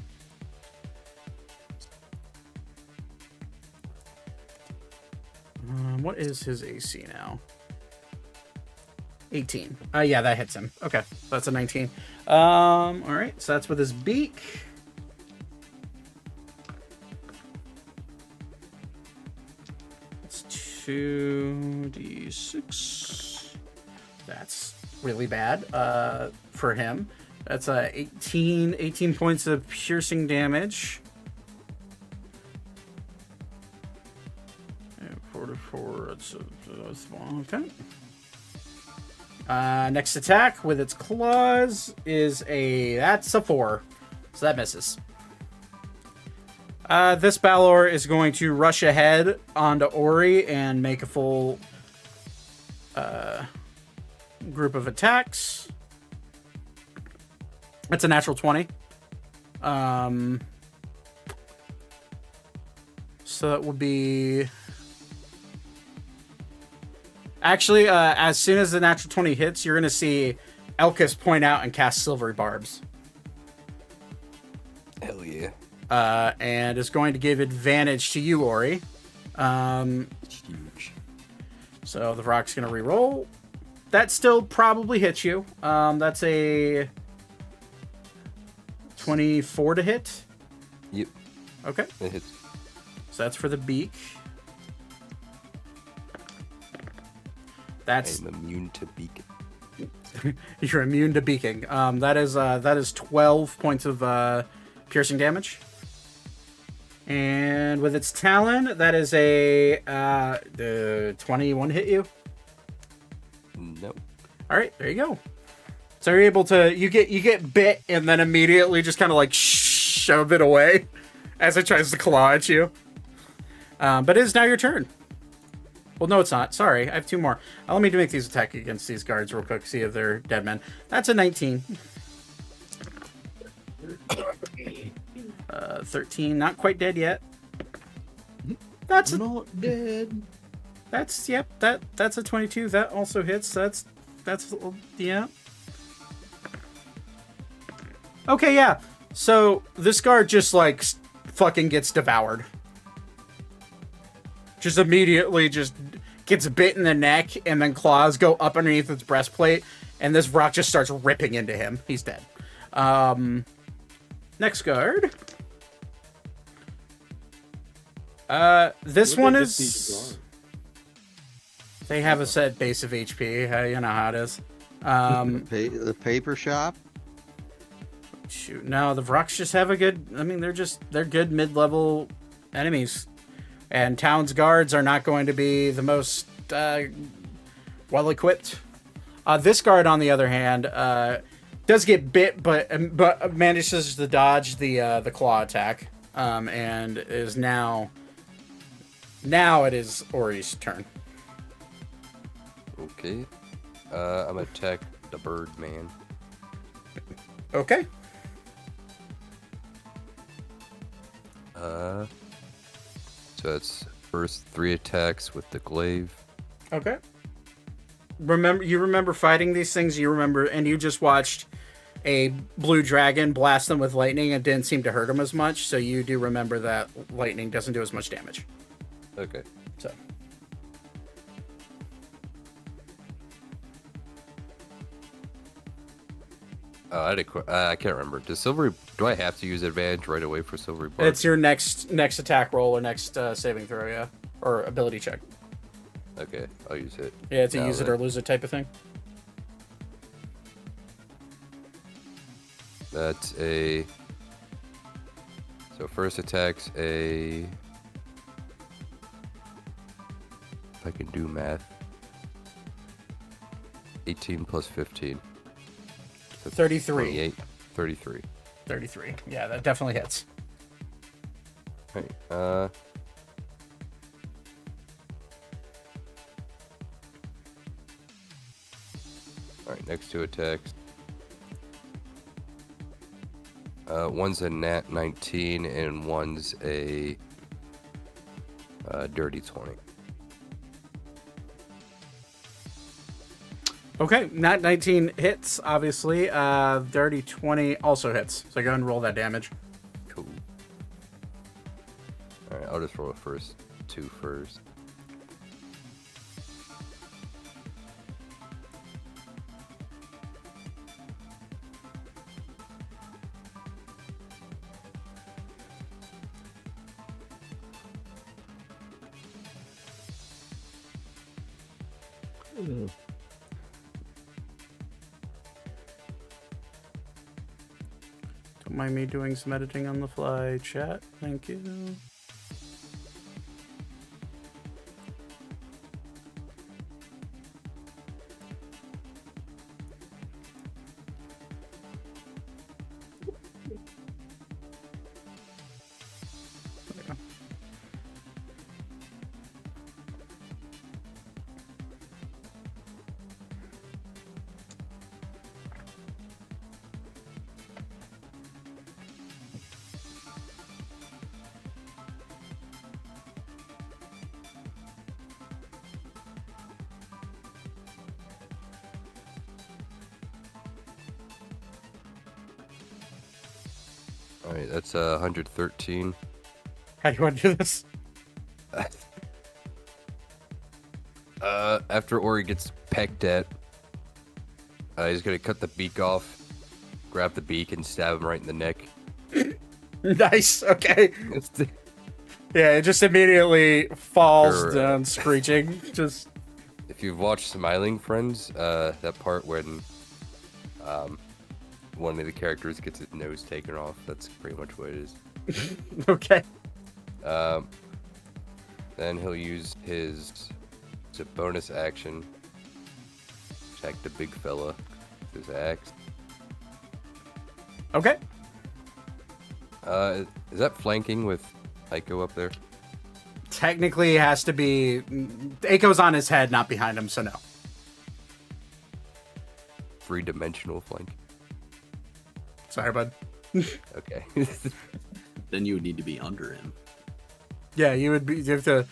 What is his AC now? 18. Yeah, that hits him. Okay, so that's a 19. All right, so that's with his beak. It's 2d6. That's really bad for him. That's 18 points of piercing damage. 44. That's okay. Next attack with its claws is that's a 4. So that misses. This Balor is going to rush ahead onto Ori and make a full group of attacks. That's a natural 20. So that would be... Actually, as soon as the natural 20 hits, you're going to see Elkis point out and cast Silvery Barbs. Hell yeah. And is going to give advantage to you, Ori. It's huge. So the rock's going to reroll. That still probably hits you. That's a 24 to hit. Yep. Okay. It hits. So that's for the beak. That's I'm immune to beacon. You're immune to beaking. That is 12 points of piercing damage. And with its talon, that is a 21 hit you. No. All right, there you go. So you're able to you get bit and then immediately just kind of like shove it away as it tries to claw at you. But it is now your turn. Well, no, it's not. Sorry, I have 2 more. Let me make these attack against these guards real quick. See if they're dead men. That's a 19. 13. Not quite dead yet. That's Not dead. That's a 22. That also hits. That's yeah. Okay, yeah. So this guard just like fucking gets devoured. Just immediately just gets bit in the neck, and then claws go up underneath its breastplate, and this rock just starts ripping into him. He's dead. Next guard. This one is... They have a set base of HP. You know how it is. The paper shop? Shoot, no, the Vrooks just have a good... I mean, they're good mid-level enemies. And Town's guards are not going to be the most well equipped. This guard, on the other hand, does get bit, but manages to dodge the claw attack, and is now it is Ori's turn. Okay. I'm gonna attack the bird man. Okay. So it's first 3 attacks with the glaive. Okay. Remember fighting these things. You remember, and you just watched a blue dragon blast them with lightning. It didn't seem to hurt them as much, so you do remember that lightning doesn't do as much damage. Okay. So. I can't remember. Do I have to use advantage right away for silvery bark? It's your next attack roll or next saving throw, yeah, or ability check. Okay, I'll use it. Yeah, it's a Now use it then. or lose it type of thing. That's a... So first attack's a... If I can do math. 18 plus 15. So 33. 28. 33. 33. Yeah, that definitely hits. Right. Alright, next 2 attacks. One's a nat 19 and one's a dirty 20. Okay, nat 19 hits, obviously. Dirty 20 also hits. So go ahead and roll that damage. Cool. Alright, I'll just roll the first 2 first. Don't mind me doing some editing on the fly, chat. Thank you. Alright, that's 113. How do you want to do this? After Ori gets pecked at, he's gonna cut the beak off, grab the beak, and stab him right in the neck. Nice. Okay. Yeah, it just immediately falls Sure. down screeching. Just If you've watched Smiling Friends, that part when one of the characters gets his nose taken off, that's pretty much what it is. okay. Then he'll use his a bonus action. Attack the big fella with his axe. Okay. Is that flanking with Aiko up there? Technically, it has to be. Aiko's on his head, not behind him, so no. 3-dimensional flank. Sorry, bud. Okay. Then you would need to be under him. Yeah, you would be. You have to.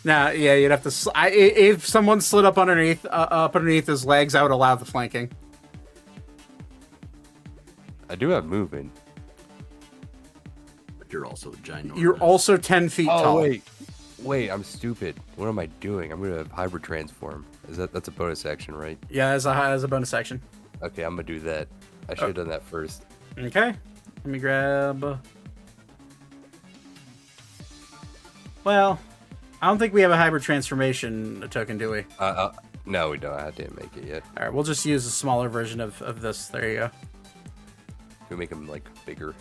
Nah, yeah, you'd have to. If someone slid up underneath his legs, I would allow the flanking. I do have movement. But you're also ginormous. You're also 10 feet tall. Wait, I'm stupid. What am I doing? I'm gonna hybrid transform. That's a bonus action, right? Yeah, as a bonus action. Okay, I'm gonna do that. I should have done that first. Okay. Let me grab. Well, I don't think we have a hybrid transformation token, do we? No, we don't. I didn't make it yet. All right, we'll just use a smaller version of this. There you go. We make him like bigger.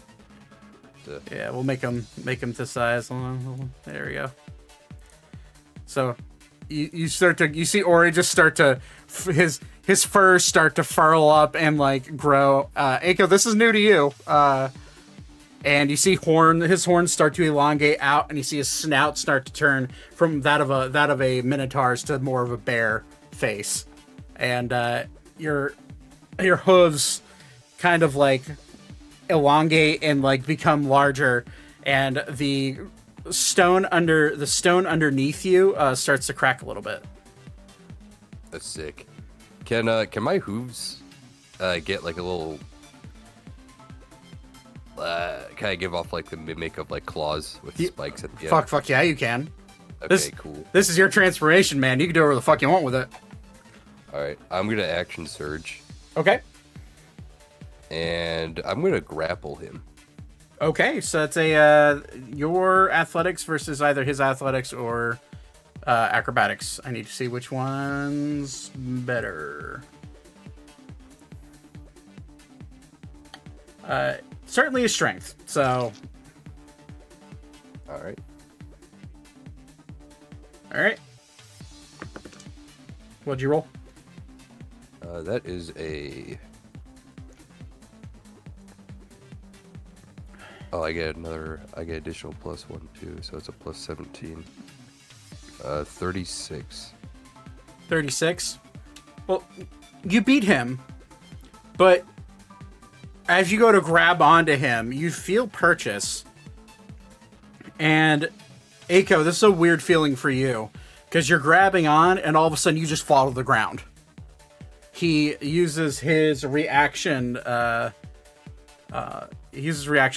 Yeah, we'll make him this size. There we go. So, you see Ori just start to his fur start to furl up and like grow. Aiko, this is new to you. And you see his horns start to elongate out, and you see his snout start to turn from that of a minotaur's to more of a bear face, and your hooves kind of like elongate and like become larger, and the stone underneath you starts to crack a little bit. That's sick. Can my hooves get like a little? Can I give off like the mimic of like claws with spikes at the end? Fuck yeah, you can. Okay, cool. This is your transformation, man. You can do whatever the fuck you want with it. All right, I'm gonna action surge. Okay. And I'm gonna grapple him. Okay, so it's a your athletics versus either his athletics or acrobatics. I need to see which one's better. Certainly his strength. So. All right. All right. What'd you roll? That is a. Oh, I get additional +1 too, so it's a +17. 36. 36. Well, you beat him, but as you go to grab onto him, you feel purchase. And Aiko, this is a weird feeling for you, because you're grabbing on, and all of a sudden you just fall to the ground. He uses his reaction.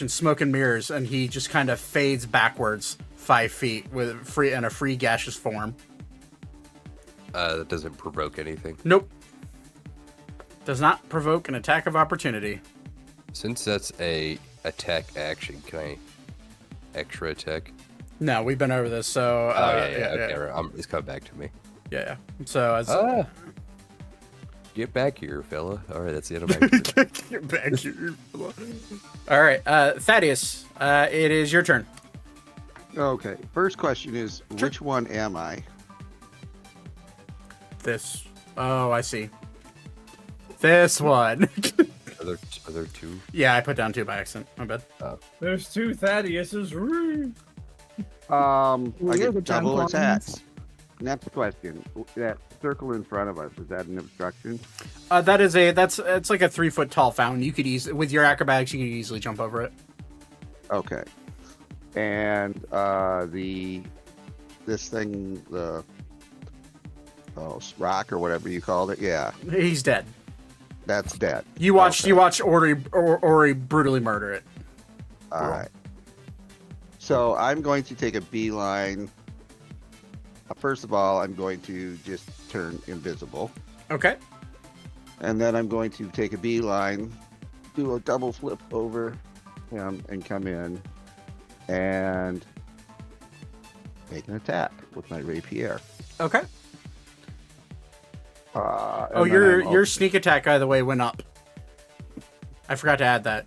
Smoke and mirrors, and he just kind of fades backwards 5 feet in a free gaseous form. That doesn't provoke anything. Nope. Does not provoke an attack of opportunity. Since that's a attack action, can I extra attack? No, we've been over this, so... Okay, right. It's coming back to me. Yeah. So, as... Get back here, fella. All right, that's the end of my turn. Get back here, fella. All right, Thaddeus, it is your turn. Okay. First question is, which one am I? This. Oh, I see. This one. Are there two? Yeah, I put down 2 by accident. My bad. There's 2 Thaddeus's. I get double attacks. Next question. That circle in front of us, is that an obstruction? It's like a 3 foot tall fountain. You could with your acrobatics, you could easily jump over it. Okay. And this thing, the rock or whatever you called it, yeah. He's dead. That's dead. You watched Ori brutally murder it. All right. So I'm going to take a beeline. First of all, I'm going to just turn invisible. Okay. And then I'm going to take a beeline, do a double flip over him, and come in and make an attack with my rapier. Okay. Your sneak attack, by the way, went up. I forgot to add that.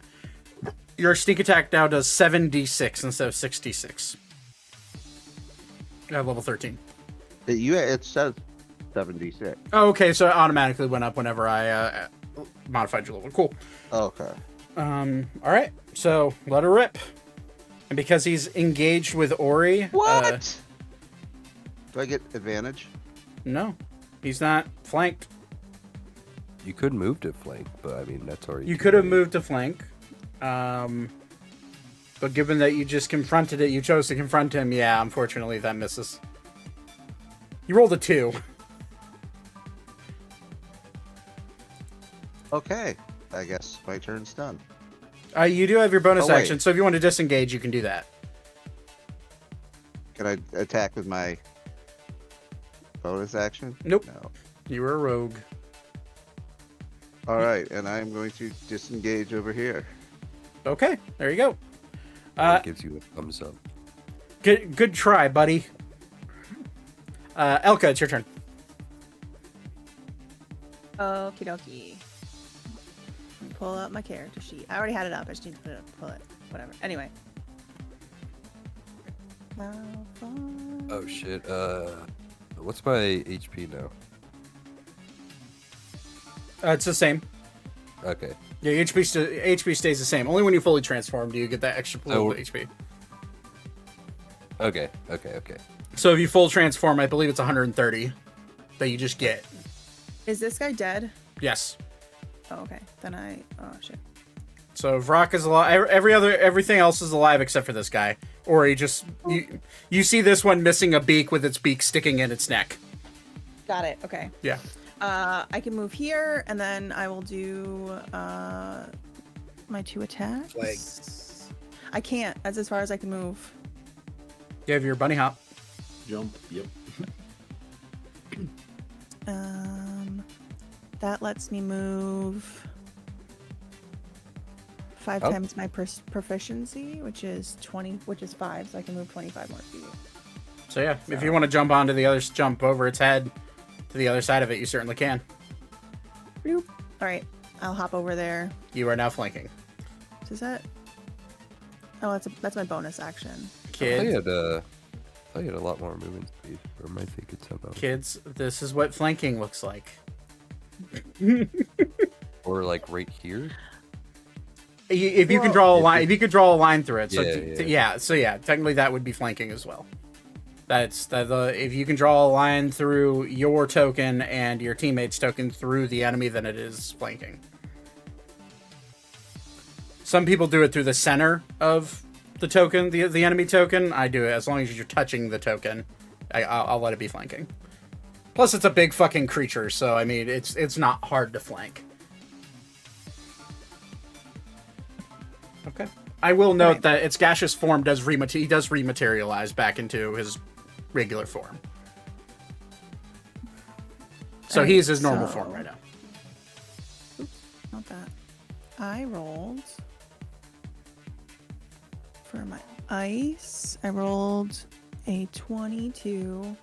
Your sneak attack now does 7d6 instead of 6d6. At level 13. It says 76. Oh, okay, so it automatically went up whenever I modified your level. Cool. Okay. All right, so let her rip. And because he's engaged with Ori... What? Do I get advantage? No, he's not flanked. You could move to flank, but I mean, that's already... You could have moved to flank. But given that you just confronted it, you chose to confront him, yeah, unfortunately that misses. You rolled a 2. Okay. I guess my turn's done. You do have your bonus wait. action, so if you want to disengage, you can do that. Can I attack with my bonus action? Nope. No. You were a rogue. All right, and I'm going to disengage over here. Okay, there you go. That gives you a thumbs up. Good try, buddy. Elka, it's your turn. Okie dokie. Pull up my character sheet. I already had it up. I just need to pull it. Whatever. Anyway. Oh shit. What's my HP now? It's the same. Okay. Yeah, HP stays the same. Only when you fully transform do you get that extra pool of HP. Okay. So if you full transform, I believe it's 130 that you just get. Is this guy dead? Yes. Oh, okay. Then oh shit. So Vrock is alive. Everything else is alive except for this guy. Or he just you see this one missing a beak with its beak sticking in its neck. Got it. Okay. Yeah. I can move here, and then I will do my 2 attacks. Legs. I can't. That's as far as I can move. You have your bunny hop. Jump. Yep. That lets me move 5 Oh. times my proficiency, which is 20, which is 5, so I can move 25 more feet. So yeah, if you want to jump onto the other, jump over its head to the other side of it, you certainly can. Bloop. All right, I'll hop over there. You are now flanking. Is that? Oh, that's my bonus action. I Kids, had a lot more movement speed, or am I thinking somehow? kids, this is what flanking looks like. Or like right here? If you can draw a line, if you could draw a line through it, so Yeah. so technically that would be flanking as well. That's if you can draw a line through your token and your teammate's token through the enemy, then it is flanking. Some people do it through the center of the token, the enemy token. I do it as long as you're touching the token. I'll let it be flanking. Plus, it's a big fucking creature, so I mean, it's not hard to flank. Okay. I will note that its gaseous form does rematerialize back into his regular form. So he's his normal form right now. Oops, not that. I rolled for my ice. I rolled a 22.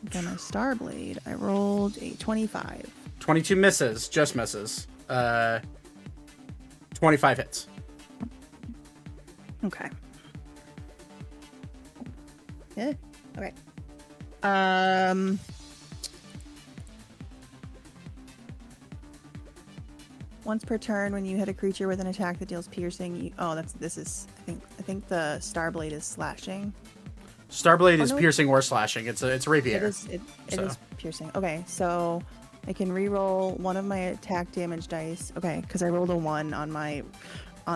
Then my Starblade, I rolled a 25. 22 misses, just misses. 25 hits. Okay. Yeah. Okay. Once per turn, when you hit a creature with an attack that deals piercing, I think the Starblade is slashing. Starblade is piercing or slashing. It's rapier. It is piercing. Okay, so I can re-roll one of my attack damage dice. Okay, because I rolled a 1 on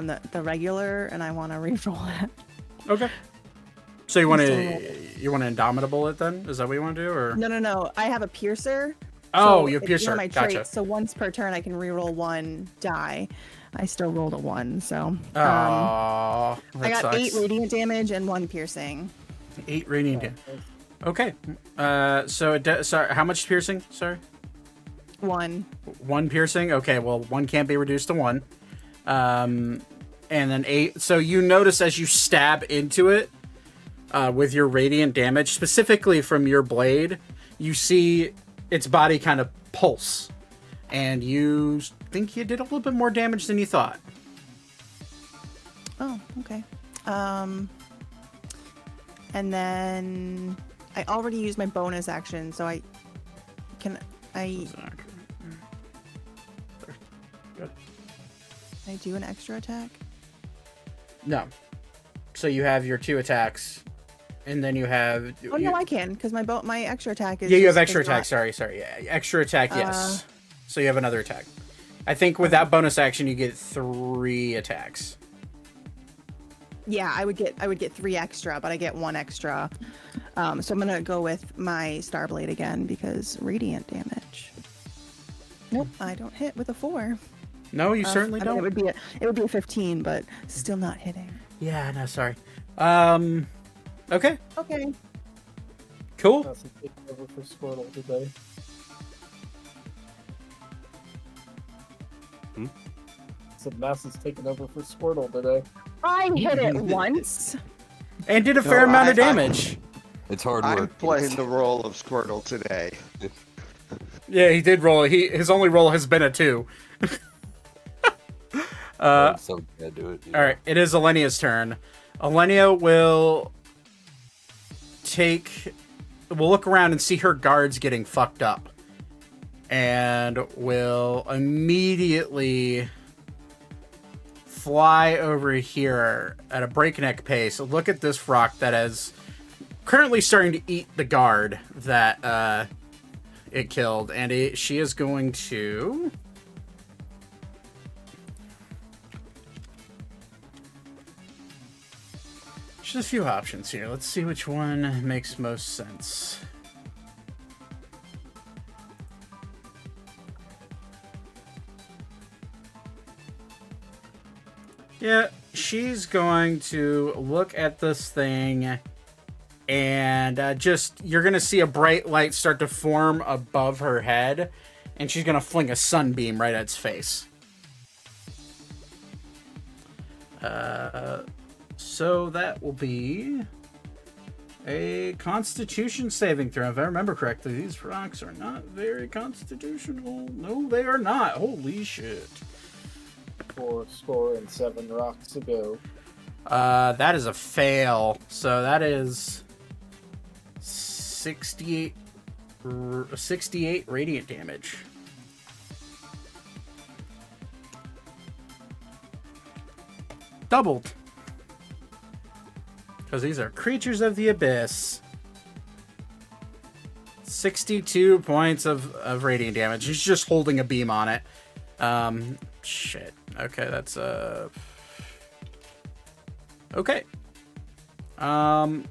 the regular, and I want to re-roll that. Okay. So you want to Indomitable it then? Is that what you want to do, or No. I have a piercer. Oh, so you have piercer. One of my Gotcha. traits, so once per turn, I can re-roll 1 die. I still rolled a 1, so I got 8 radiant damage and 1 piercing. 8 radiant damage. Okay. Sorry, how much piercing? Sorry. 1. 1 piercing. Okay. Well, 1 can't be reduced to 1. And then 8. So you notice as you stab into it with your radiant damage, specifically from your blade, you see its body kind of pulse, and you think you did a little bit more damage than you thought. Oh, okay. And then I already used my bonus action, so can I do an extra attack? No. So you have your 2 attacks, and then you have. Oh no, I can, because my extra attack is. Yeah, you have extra attack. Sorry. Yeah, extra attack. Yes. So you have another attack. I think with that bonus action, you get 3 attacks. Yeah, I would get 3 extra, but I get 1 extra. So I'm gonna go with my Starblade again because radiant damage. Nope, I don't hit with a 4. No, you certainly I mean, don't. it would be a 15, but still not hitting. Yeah, no, sorry. Okay. Okay. Cool. That's taking over for Squirtle today. So Mass is taking over for Squirtle today. I hit it once. And did a fair amount of damage. It's hard I'm work. playing the role of Squirtle today. Yeah, he did roll. His only roll has been a 2. So bad do it. All right, it is Alenia's turn. Alenia will take. will look around and see her guards getting fucked up, and will immediately fly over here at a breakneck pace. Look at this rock that is currently starting to eat the guard that it killed, and she is going to... There's a few options here. Let's see which one makes most sense. Yeah, she's going to look at this thing and you're going to see a bright light start to form above her head, and she's going to fling a sunbeam right at its face. So that will be a Constitution saving throw. If I remember correctly, these rocks are not very constitutional. No, they are not. Holy shit. 4 score and 7 rocks to go. That is a fail. So that is 68 radiant damage. Doubled. Because these are creatures of the abyss. 62 points of radiant damage. He's just holding a beam on it. Shit. Okay, that's okay. That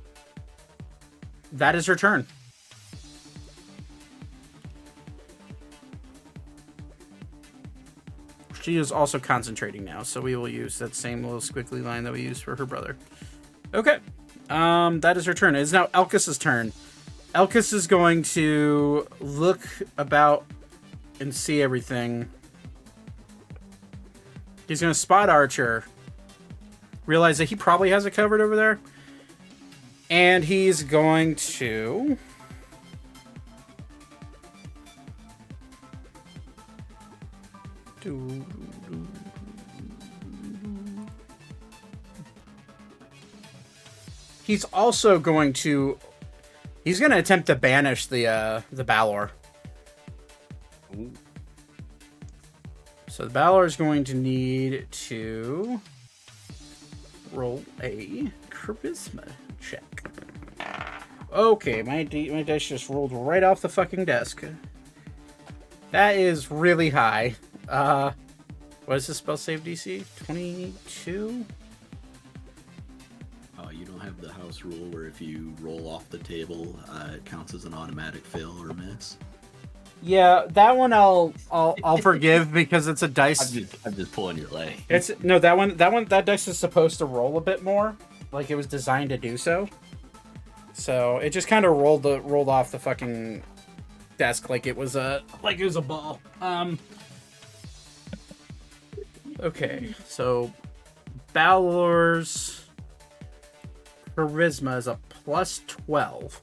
is her turn. She is also concentrating now, so we will use that same little squiggly line that we used for her brother. Okay. That is her turn. It is now Elkis's turn. Elkis is going to look about and see everything. He's going to spot Archer. Realize that he probably has it covered over there. And he's going to... He's also going to... He's going to attempt to banish the Balor. Ooh. So the Balor is going to need to roll a charisma check. Okay, my dice just rolled right off the fucking desk. That is really high. What is the spell save DC? 22? You don't have the house rule where if you roll off the table, it counts as an automatic fail or miss. Yeah, that one I'll forgive because it's a dice. I'm just pulling your leg. That dice is supposed to roll a bit more, like it was designed to do so. So it just kind of rolled off the fucking desk like it was a ball. Okay, so Balor's charisma is a plus 12.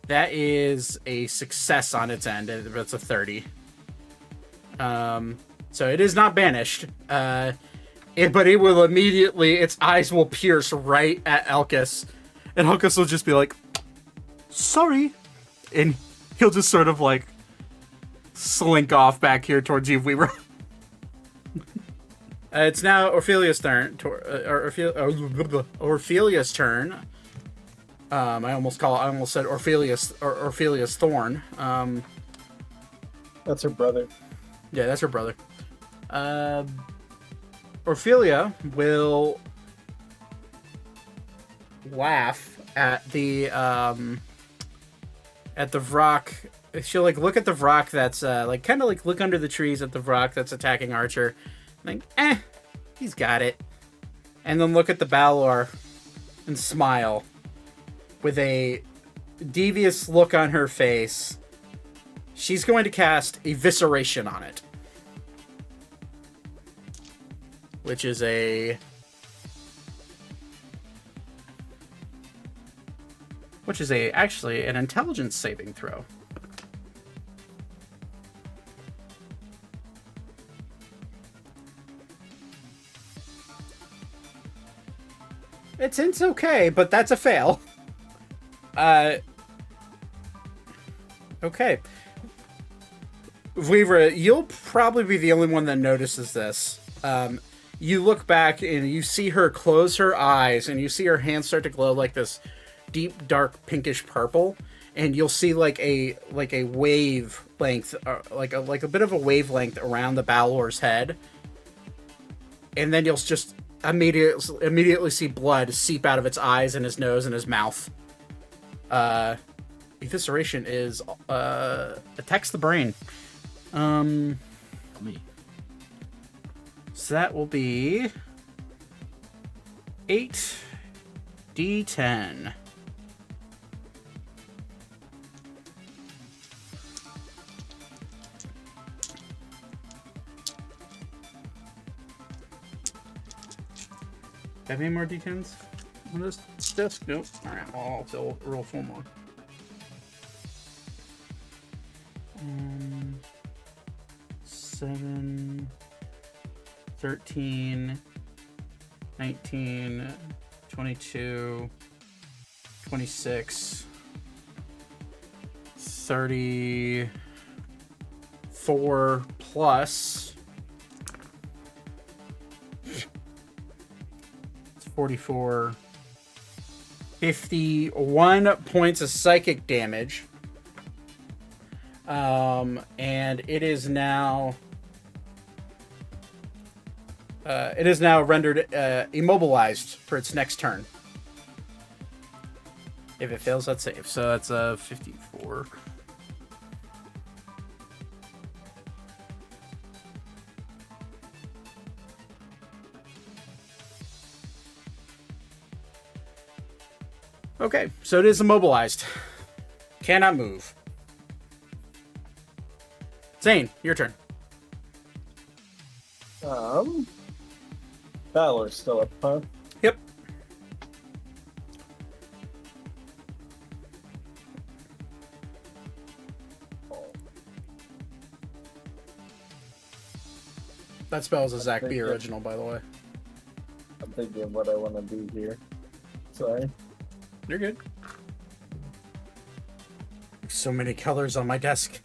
That is a success on its end. It's a 30. So it is not banished. But it will immediately, its eyes will pierce right at Elkis. And Elkis will just be like, sorry. And he'll just sort of like slink off back here towards you, Weaver. It's now Orphelia's turn. Orphelia's turn. I almost said Orphelia's Thorn. That's her brother. Yeah, that's her brother. Orphelia will laugh at the rock. She'll like look at the rock that's kind of like look under the trees at the rock that's attacking Archer. Like, he's got it. And then look at the Balor and smile with a devious look on her face. She's going to cast Evisceration on it. Which is actually an intelligence saving throw. It's okay, but that's a fail. Okay. Vlivra, you'll probably be the only one that notices this. You look back and you see her close her eyes, and you see her hands start to glow like this deep, dark, pinkish purple. And you'll see like a wavelength, like a bit of a wavelength around the Balor's head. And then you'll just immediately see blood seep out of its eyes and his nose and his mouth. Evisceration is attacks the brain. Me. So that will be 8d10. Have any more d10s on this disc? Nope. Alright, well, I'll roll 4 more. 7, 13, 19, 22, 26, 34 plus 44, 51 points of psychic damage. And it is now rendered immobilized for its next turn. If it fails that save. So that's a 54. Okay, so it is immobilized. Cannot move. Zane, your turn. Valor's still up, huh? Yep. That spell is a Zach B original, by the way. I'm thinking what I want to do here. Sorry. You're good. So many colors on my desk.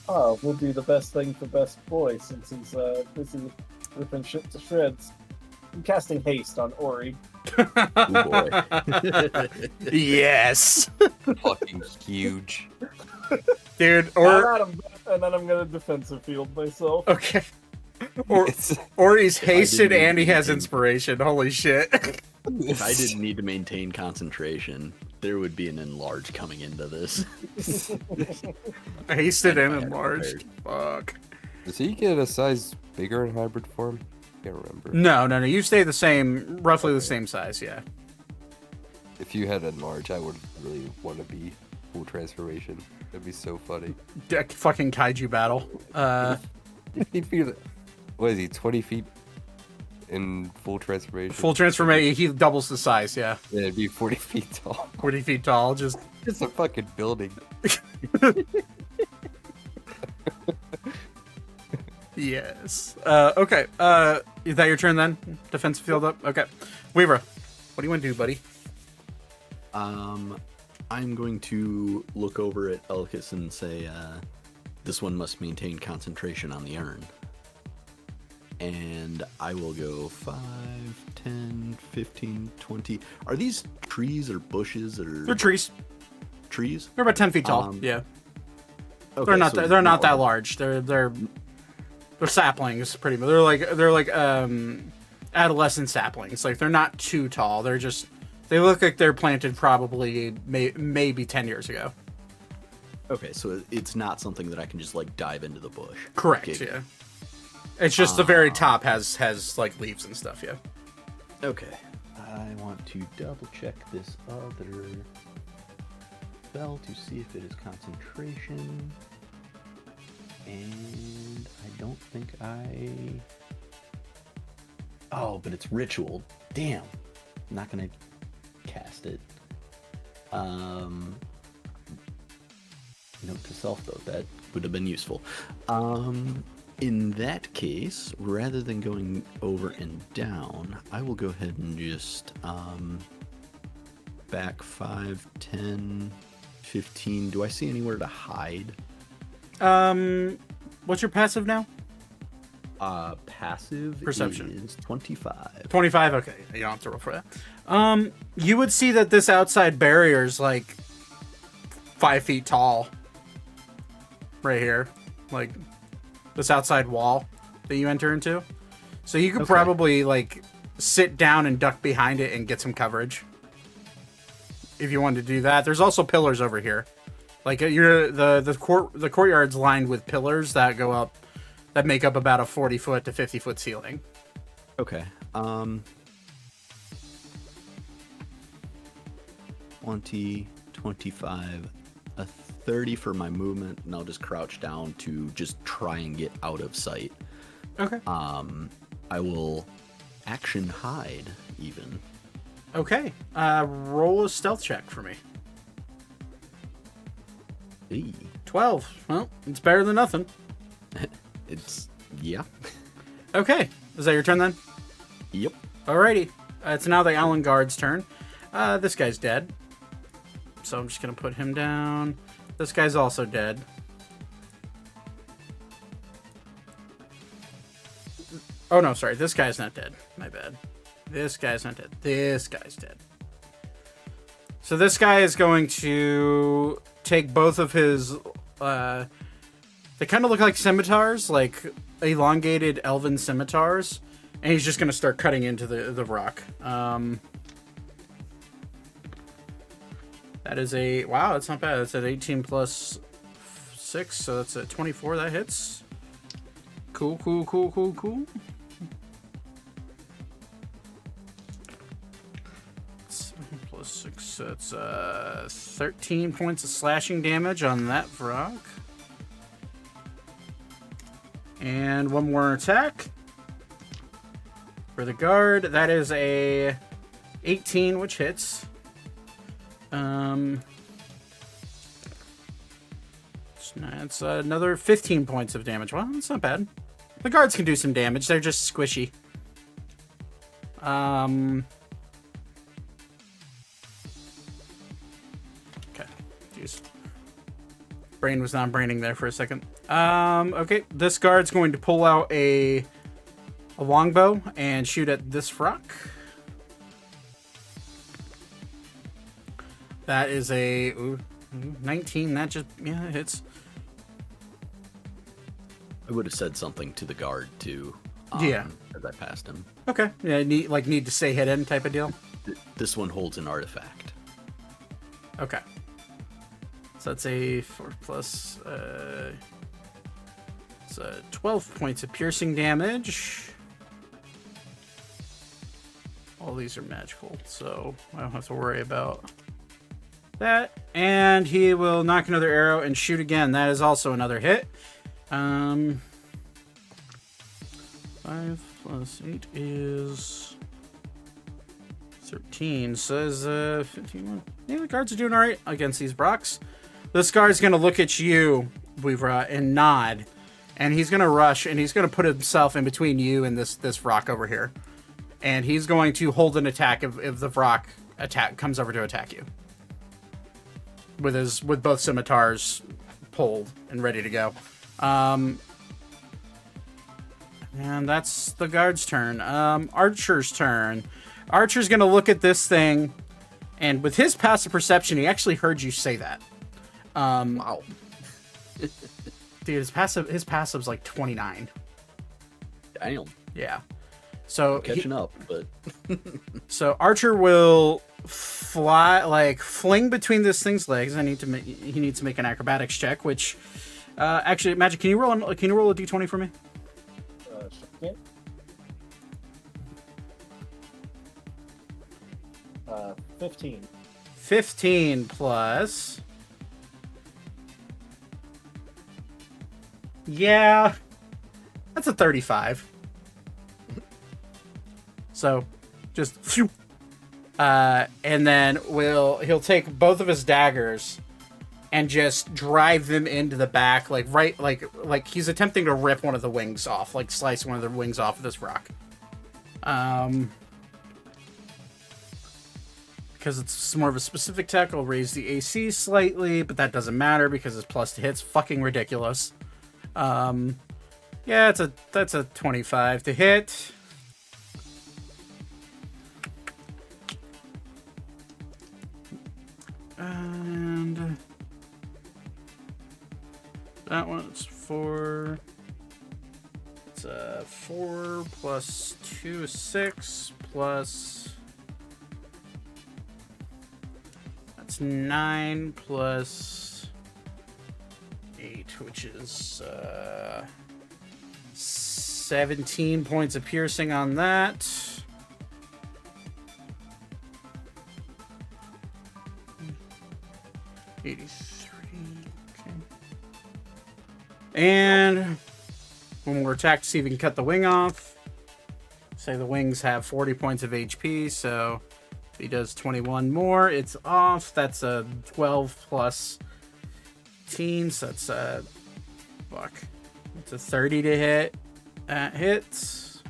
Oh, we'll do the best thing for best boy since he's busy ripping shit to shreds. I'm casting haste on Ori. Oh boy. Yes. Fucking huge. Dude, And then I'm gonna defensive field myself. Okay. Or he's hasted and he has inspiration. Holy shit. If I didn't need to maintain concentration, there would be an enlarge coming into this. Hasted and enlarged. Fuck. Does he get a size bigger in hybrid form? Can't remember. No. You stay the same, roughly the same size, yeah. If you had enlarge, I would really want to be full transformation. That'd be so funny. Fucking kaiju battle. 50 feet. What is he? 20 feet in full transformation. Full transformation. He doubles the size. Yeah. Yeah, it'd be 40 feet tall. 40 feet tall. Just It's a fucking building. yes. Okay. Is that your turn then? Defensive field up. Okay. Weaver, what do you want to do, buddy? I'm going to look over at Elkis and say, this one must maintain concentration on the urn. And I will go 5, 10, 15, 20. Are these trees or bushes or? They're trees. Trees? They're about 10 feet tall. Yeah. Okay, They're not. so They're not that large. They're saplings, pretty much. They're like adolescent saplings. Like they're not too tall. They look like they're planted probably maybe 10 years ago. Okay, so it's not something that I can just like dive into the bush. Correct. Okay. Yeah. It's just the very top has like leaves and stuff. Yeah. Okay. I want to double check this other spell to see if it is concentration. And I don't think Oh, but it's ritual. Damn. I'm not gonna cast it. Note to self though, that would have been useful. In that case, rather than going over and down, I will go ahead and just back 5, 10, 15. Do I see anywhere to hide? What's your passive now? Passive Perception is 25. 25. Okay, you don't have to roll for that. You would see that this outside barrier is like 5 feet tall. Right here, like this outside wall that you enter into. So you could probably like sit down and duck behind it and get some coverage. If you wanted to do that, there's also pillars over here. Like the courtyard's lined with pillars that go up, that make up about a 40-foot to 50-foot ceiling. Okay. 20, 25, a 30 for my movement, and I'll just crouch down to just try and get out of sight. Okay. I will action hide even. Okay. Roll a stealth check for me. Hey. 12. Well, it's better than nothing. It's, yeah. Okay. Is that your turn then? Yep. Alrighty. It's now the Allen Guard's turn. This guy's dead. So I'm just going to put him down. This guy's also dead. Oh, no, sorry. This guy's not dead. My bad. This guy's not dead. This guy's dead. So this guy is going to take both of his... they kind of look like scimitars, like elongated elven scimitars. And he's just going to start cutting into the rock. That is a... Wow, that's not bad. That's an 18 plus 6, so that's a 24. That hits. Cool, cool, cool, cool, cool. 7 plus 6, that's 13 points of slashing damage on that rock. And one more attack. For the guard, that is a 18, which hits. It's another 15 points of damage. Well, that's not bad. The guards can do some damage. They're just squishy. Okay. Jeez. Brain was not braining there for a second. Okay. This guard's going to pull out a longbow and shoot at this rock. That is a 19. That just, yeah, it hits. I would have said something to the guard too. Yeah. As I passed him. Okay. Yeah, need to say hit in type of deal. This one holds an artifact. Okay. So that's a 4 plus. It's 12 points of piercing damage. All these are magical, so I don't have to worry about that. And he will knock another arrow and shoot again. That is also another hit. 5 plus 8 is 13. Says 15. Yeah, the guards are doing all right against these rocks. This guard's going to look at you, Weaver, and nod. And he's going to rush, and he's going to put himself in between you and this rock over here. And he's going to hold an attack if the rock comes over to attack you. With both scimitars pulled and ready to go. And that's the guard's turn. Archer's turn. Archer's going to look at this thing, and with his passive perception, he actually heard you say that. Wow. Dude, his passive's like 29. Damn. Yeah. So Catching up, but so Archer will fling between this thing's legs. He needs to make an acrobatics check, which actually, Magic, can you roll a d20 for me? Sure. 15. 15 plus. Yeah, that's a 35. So, just phew. And then he'll take both of his daggers and just drive them into the back, like he's attempting to rip one of the wings off, like slice one of the wings off of this rock. because it's more of a specific tech, I'll raise the AC slightly, but that doesn't matter because it's plus to hits. Fucking ridiculous. Yeah, that's a 25 to hit. And that one's 4. It's 4 plus 2 is 6 plus. That's 9 plus 8, which is 17 points of piercing on that. $83. Okay. And when we're attacked, see if we can cut the wing off. Say the wings have 40 points of HP, so if he does 21 more, it's off. That's a 12 plus 18, so that's a fuck. It's a 30 to hit. That hits.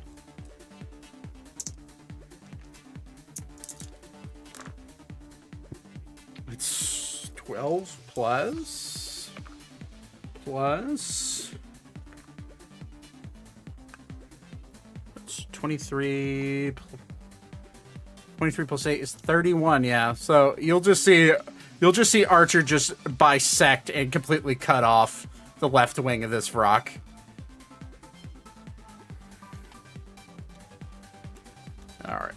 It's 12 plus 23 plus 8 is 31. Yeah, so you'll just see Archer just bisect and completely cut off the left wing of this rock. All right.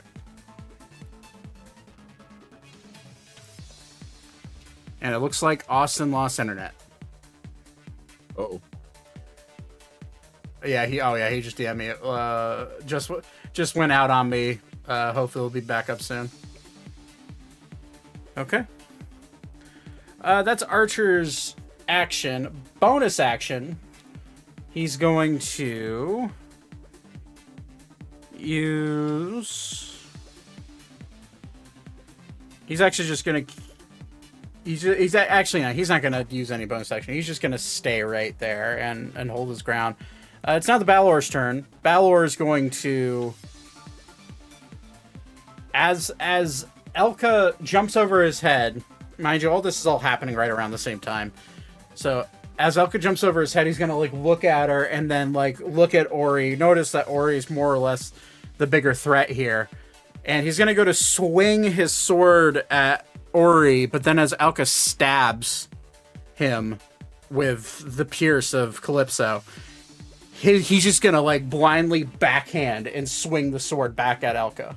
And it looks like Austin lost internet. Oh. Yeah, he just DM'd me. Just went out on me. Hopefully it'll be back up soon. Okay. That's Archer's action. Bonus action. He's going to use. He's actually just gonna. He's actually not. He's not gonna use any bonus action. He's just gonna stay right there and hold his ground. It's now the Balor's turn. Balor is going to, as Elka jumps over his head. Mind you, all this is all happening right around the same time. So as Elka jumps over his head, he's gonna like look at her and then like look at Ori. Notice that Ori is more or less the bigger threat here, and he's gonna go to swing his sword at Ori, but then as Elka stabs him with the pierce of Calypso, he's just gonna like blindly backhand and swing the sword back at Elka.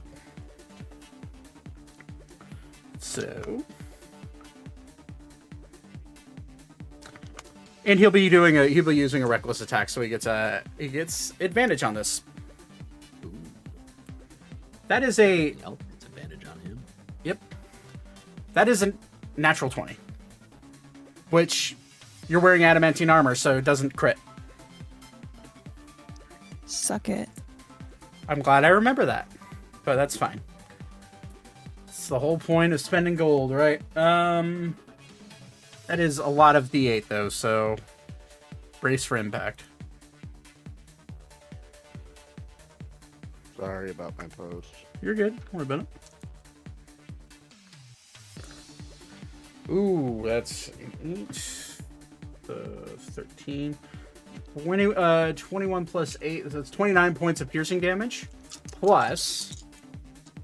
So, and he'll be using a reckless attack, so he gets advantage on this. Ooh. That is a It's advantage on him. Yep. That is a natural 20. Which, you're wearing adamantine armor, so it doesn't crit. Suck it. I'm glad I remember that. But that's fine. It's the whole point of spending gold, right? That is a lot of D8, though, so brace for impact. Sorry about my post. You're good. Don't worry about it. Ooh, that's 8, 13, 20, 21 plus 8, that's 29 points of piercing damage. Plus...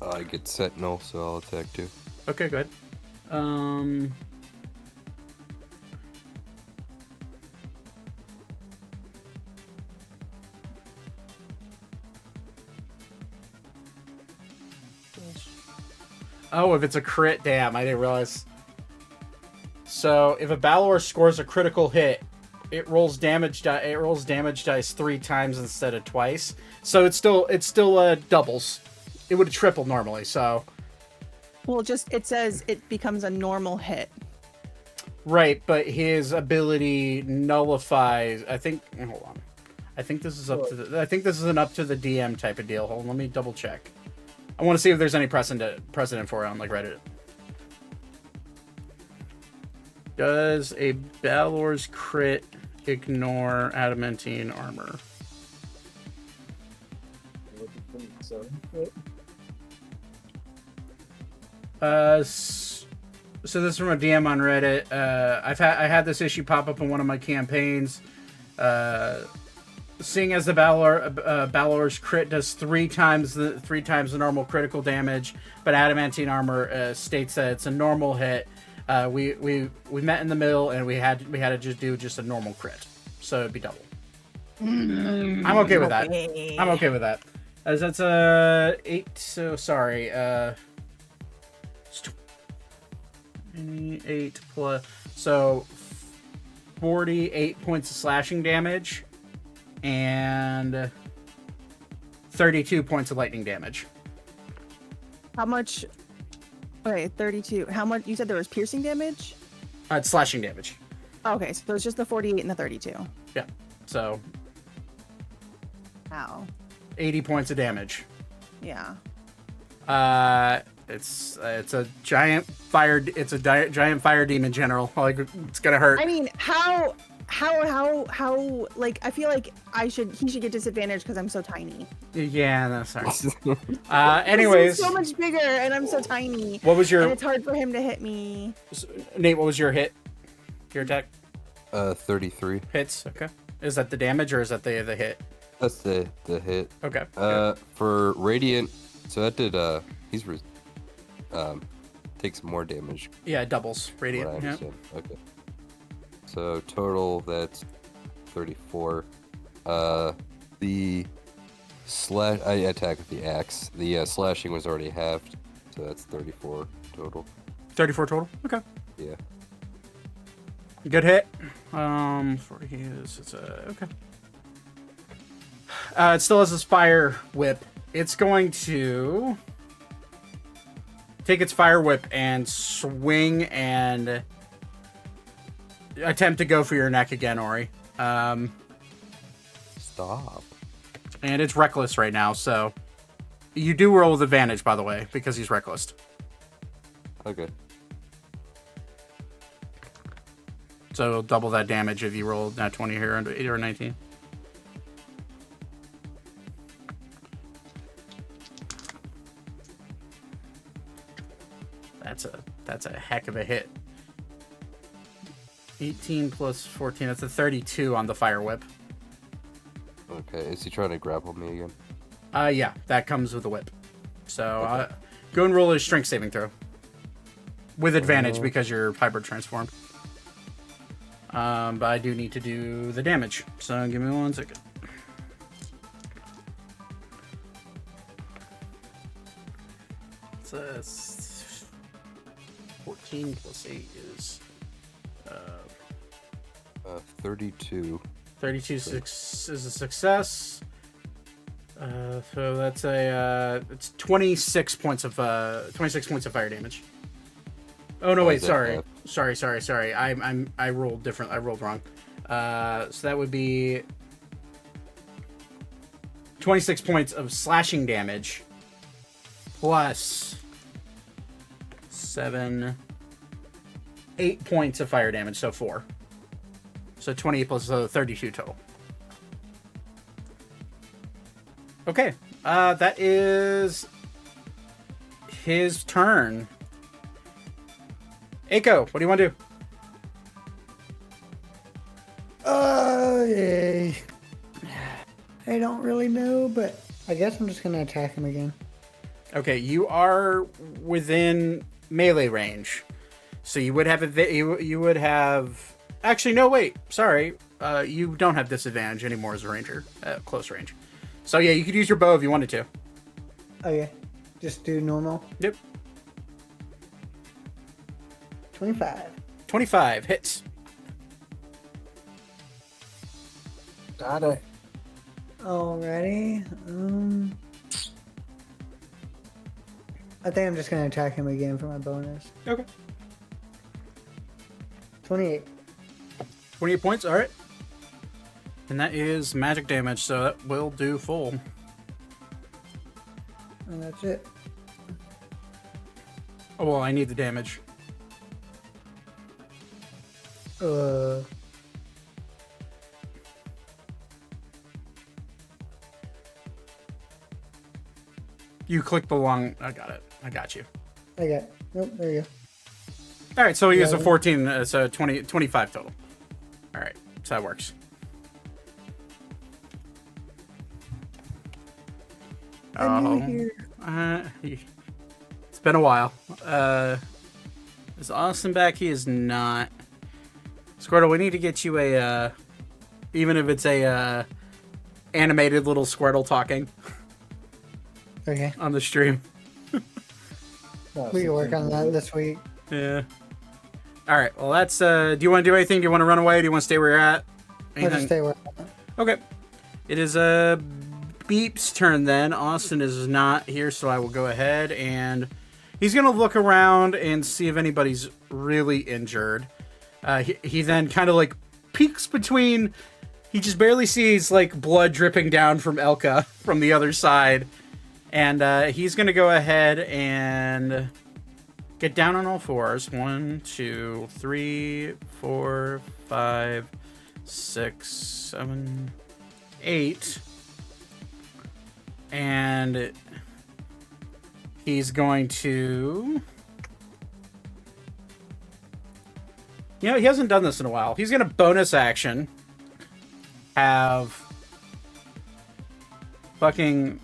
I get Sentinel, so I'll attack too. Okay, good. Oh, if it's a crit, damn, I didn't realize. So, if a Balor scores a critical hit, it rolls damage dice 3 times instead of twice. So it's still doubles. It would triple normally, so. Well, it says it becomes a normal hit. Right, but his ability nullifies. I think. Hold on. I think this is up to the. I think this is an up to the DM type of deal. Hold on, let me double check. I want to see if there's any precedent for it on like Reddit. Does a Balor's crit ignore adamantine armor? So this is from a DM on Reddit. I had this issue pop up in one of my campaigns. Seeing as the Balor's crit does three times the normal critical damage, but adamantine armor states that it's a normal hit. We met in the middle and we had to just do a normal crit, so it'd be double. I'm okay with that. I'm okay with that. As that's 8. So sorry. 8 plus, so 48 points of slashing damage and 32 points of lightning damage. How much? Okay, 32. How much? You said there was piercing damage? It's slashing damage. Okay, so it's just the 48 and the 32. Yeah. So Ow. 80 points of damage. Yeah. It's a giant fire. It's a giant fire demon general. Like, it's gonna hurt. I mean, how? Like, I feel like he should get disadvantage because I'm so tiny. Yeah, no, sorry. Anyways, He's so much bigger, and I'm so tiny. What was your? And it's hard for him to hit me. Nate, what was your hit? Your attack? 33. Hits. Okay. Is that the damage or is that the hit? That's the hit. Okay. For radiant, so that did takes more damage. Yeah, it doubles radiant. What I Yeah. understand. Okay. So total, that's 34. The slash, I attack with the axe. The slashing was already halved, so that's 34 total. 34 total. Okay. Yeah. Good hit. 40 is okay. It still has this fire whip. It's going to take its fire whip and swing and attempt to go for your neck again, Ori. Stop. And it's reckless right now, so you do roll with advantage, by the way, because he's reckless. Okay. So it'll double that damage if you roll that 20 here under 8 or 19. That's a heck of a hit. 18 plus 14, that's a 32 on the fire whip. Okay, is he trying to grapple me again? Yeah, that comes with a whip. So go and roll a strength saving throw. With advantage because you're hybrid transformed. But I do need to do the damage. So give me 1 second. So that's 14 plus 8 is 32. 32 is a success. So that's it's 26 points of fire damage. Oh no, wait, sorry. I rolled different. I rolled wrong. So that would be 26 points of slashing damage plus 8 points of fire damage, so 4. So 28 plus 32 total. Okay, that is his turn. Aiko, what do you want to do? Yeah. I don't really know, but I guess I'm just gonna attack him again. Okay, you are within melee range, so you would have you would have. Actually, no, wait. Sorry, you don't have disadvantage anymore as a ranger at close range. So yeah, you could use your bow if you wanted to. Oh yeah, just do normal. Yep. 25. 25 hits. Got it. Alrighty. I think I'm just gonna attack him again for my bonus. Okay. 28. 28 points. All right. And that is magic damage, so that will do full. And that's it. Oh well, I need the damage. You click the long. I got it. I got you. I got. Nope. There you go. All right, so he is a Yeah. 14, so 20, 25 total. All right, so that works. I'm new here. It's been a while. Is Austin back? He is not. Squirtle, we need to get you a, even if it's a animated little Squirtle talking Okay. on the stream. We can work on that this week. Yeah. All right. Well, that's. Do you want to do anything? Do you want to run away? Do you want to stay where you're at? I'll just stay where. Okay. It is Beep's turn then. Austin is not here, so I will go ahead and he's gonna look around and see if anybody's really injured. He then kind of like peeks between. He just barely sees like blood dripping down from Elka from the other side. And he's going to go ahead and get down on all fours. 1, 2, 3, 4, 5, 6, 7, 8. And he's going to... You know, he hasn't done this in a while. He's going to bonus action. Have... Fucking...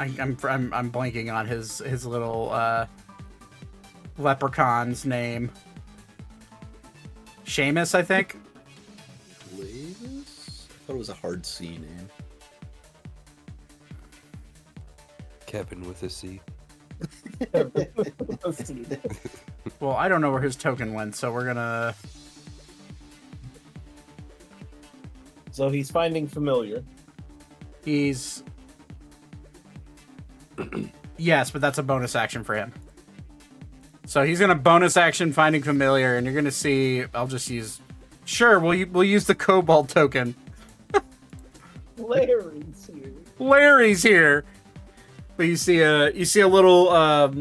I'm blanking on his little leprechaun's name. Seamus, I think. Lae'zel? I thought it was a hard C name. Kevin with a C. Well, I don't know where his token went, so we're gonna... So he's finding familiar. He's... Yes, but that's a bonus action for him. So he's gonna bonus action finding familiar, and you're gonna see. I'll just use. Sure, we'll use the kobold token. Larry's here. Larry's here. But you see a little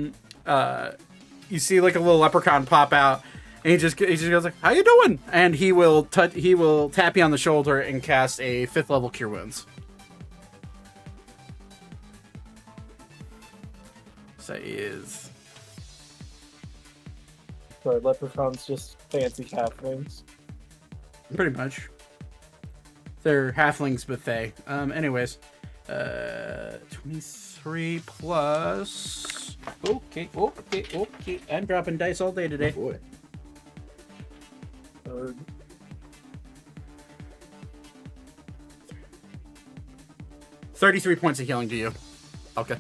you see like a little leprechaun pop out, and he just goes like, "How you doing?" And he will tap you on the shoulder and cast a 5th level Cure Wounds. So he is. So leprechauns just fancy halflings. Pretty much. They're halflings buffet. Anyways. 23 plus... Okay. I'm dropping dice all day today. Boy. 33 points of healing to you. Okay.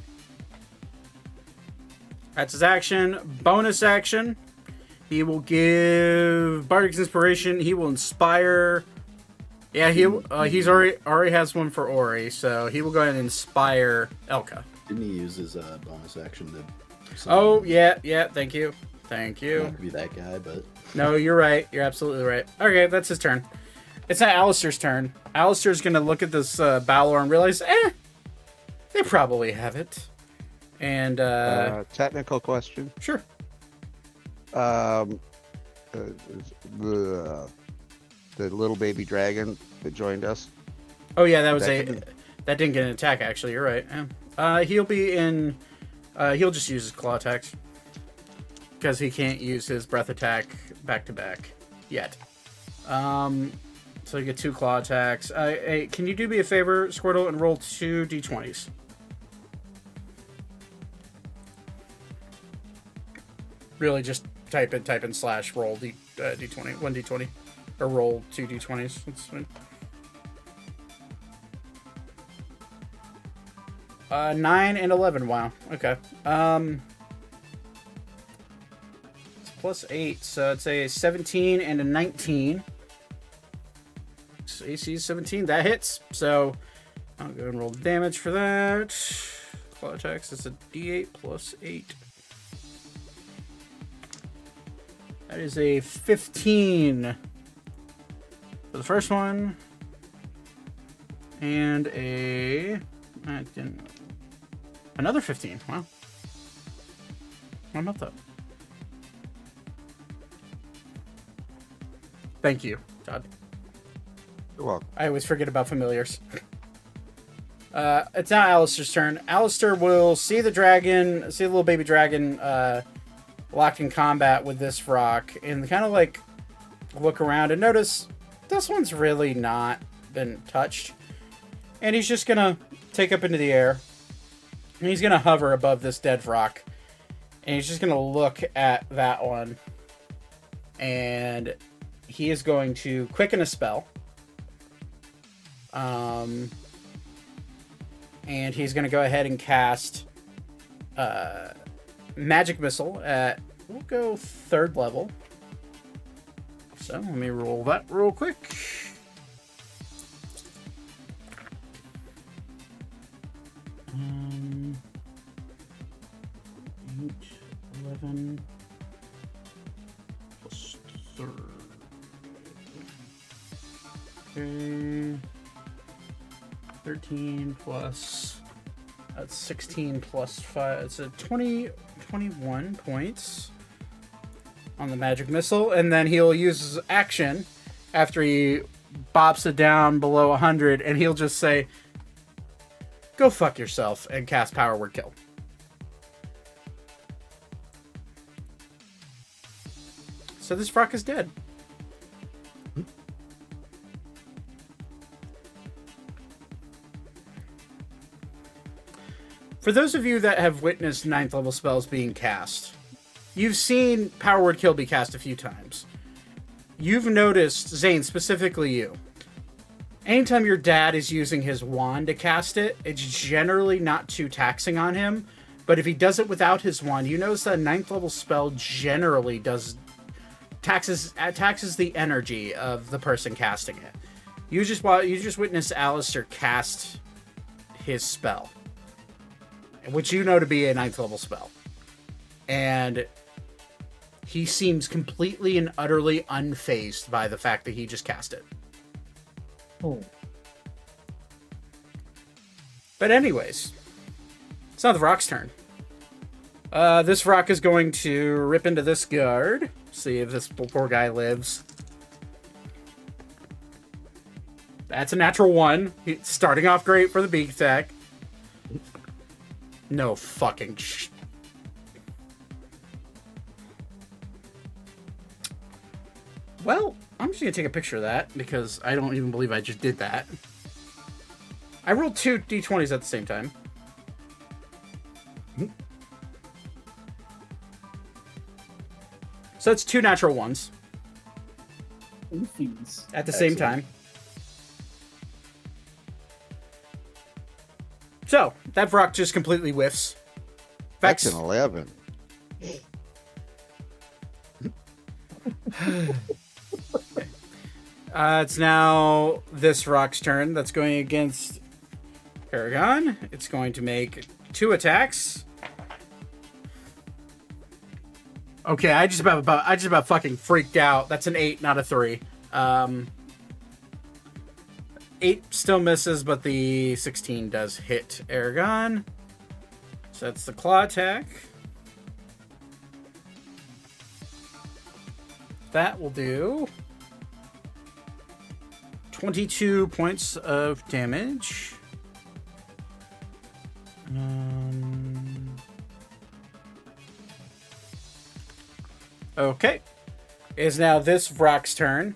That's his action. Bonus action. He will give Bardic's Inspiration. He will inspire. Yeah, he's already has one for Ori, so he will go ahead and inspire Elka. Didn't he use his bonus action to... Oh, yeah. Thank you. Not to be that guy, but... No, you're right. You're absolutely right. Okay, that's his turn. It's not Alistair's turn. Alistair's going to look at this Balor and realize, they probably have it. And, technical question. Sure. The little baby dragon that joined us. Oh, yeah, that didn't get an attack, actually. You're right. Yeah. He'll be in, he'll just use his claw attacks. Because he can't use his breath attack back-to-back yet. So you get 2 claw attacks. Hey, can you do me a favor, Squirtle, and roll 2 d20s? Really, just type in slash roll d20, 1 d20, or roll 2 d20s. That's fine. 9 and 11. Wow. Okay. It's plus 8, so it's a 17 and a 19. So AC is 17. That hits. So I'll go and roll the damage for that. Claw attacks. It's a d8 plus 8. That is a 15 for the first one. And another 15. Wow. How about that? Thank you, Todd. You're welcome. I always forget about familiars. It's now Alistair's turn. Alistair will see the dragon, see the little baby dragon locked in combat with this rock, and kind of like look around and notice this one's really not been touched. And he's just gonna take up into the air, and he's gonna hover above this dead rock, and he's just gonna look at that one, and he is going to quicken a spell. And he's going to go ahead and cast Magic Missile at, we'll go 3rd level. So let me roll that real quick. Um, 8, 11, plus 3rd. Okay. 13 plus, that's 16 plus 5, it's a 21 points on the magic missile, and then he'll use his action after he bops it down below 100, and he'll just say, go fuck yourself, and cast Power Word Kill. So this rock is dead. For those of you that have witnessed 9th level spells being cast, you've seen Power Word Kill be cast a few times. You've noticed, Zane, specifically you, anytime your dad is using his wand to cast it, it's generally not too taxing on him. But if he does it without his wand, you notice that a 9th level spell generally taxes the energy of the person casting it. You just witnessed Alistair cast his spell, which you know to be a 9th level spell. And he seems completely and utterly unfazed by the fact that he just cast it. Oh. But anyways, it's now the rock's turn. This rock is going to rip into this guard. See if this poor guy lives. That's a natural 1. He's starting off great for the beak attack. No fucking Well, I'm just gonna take a picture of that because I don't even believe I just did that. I rolled 2 d20s at the same time. So that's 2 natural 1s. Oofies. At the same time. So, that rock just completely whiffs. That's an 11. It's now this rock's turn. That's going against Paragon. It's going to make 2 attacks. Okay, I just about fucking freaked out. That's an 8, not a 3. 8 still misses, but the 16 does hit Aragon. So that's the claw attack. That will do 22 points of damage. Okay. It is now this rock's turn.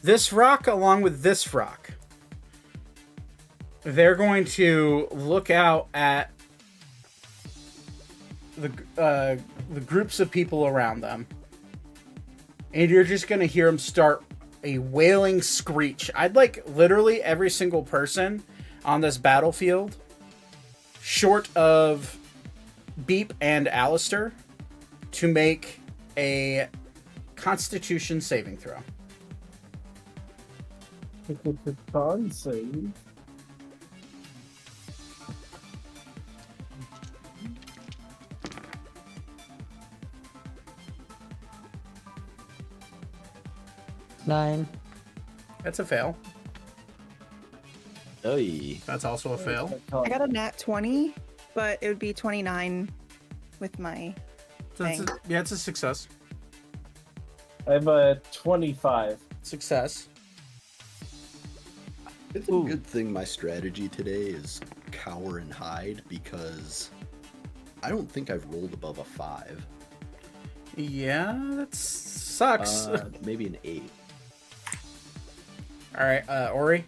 This rock, along with this rock, they're going to look out at the groups of people around them. And you're just going to hear them start a wailing screech. I'd like literally every single person on this battlefield, short of Beep and Alistair, to make a Constitution saving throw. It's a con save. Nine. That's a fail. Oy. That's also a fail. I got a nat 20, but it would be 29 with my So it's thing. it's a success. I have a 25. Success. It's a good thing my strategy today is cower and hide because I don't think I've rolled above a 5. Yeah, that sucks. Maybe an 8. All right, Ori.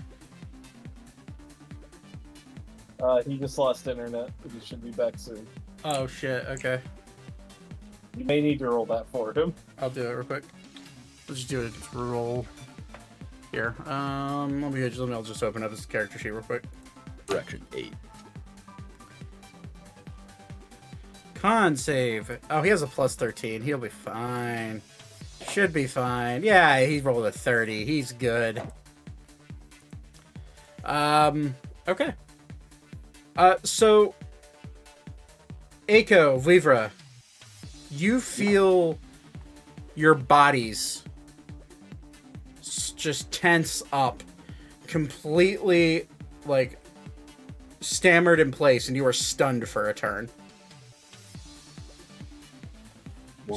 He just lost internet, but he should be back soon. Oh shit. Okay, You may need to roll that for him. I'll do it real quick. Let's just do it. Just roll here. I'll just open up this character sheet real quick. Correction, 8. Con save. Oh, he has a plus 13. He'll be fine. Should be fine. Yeah, he rolled a 30. He's good. Okay. So, Aiko, Vivra, you feel your bodies just tense up, completely, like, stammered in place, and you are stunned for a turn.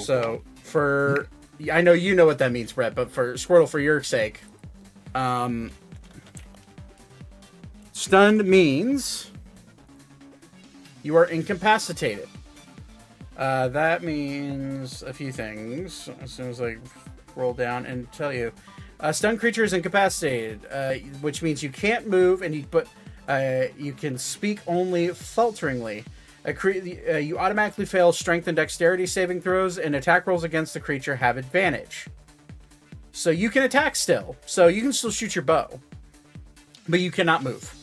So, for... I know you know what that means, Brett, but for Squirtle, for your sake, stunned means you are incapacitated. That means a few things. As soon as I roll down and tell you. A stunned creature is incapacitated, which means you can't move, and you can speak only falteringly. You automatically fail strength and dexterity saving throws, and attack rolls against the creature have advantage. So you can attack still. So you can still shoot your bow, but you cannot move.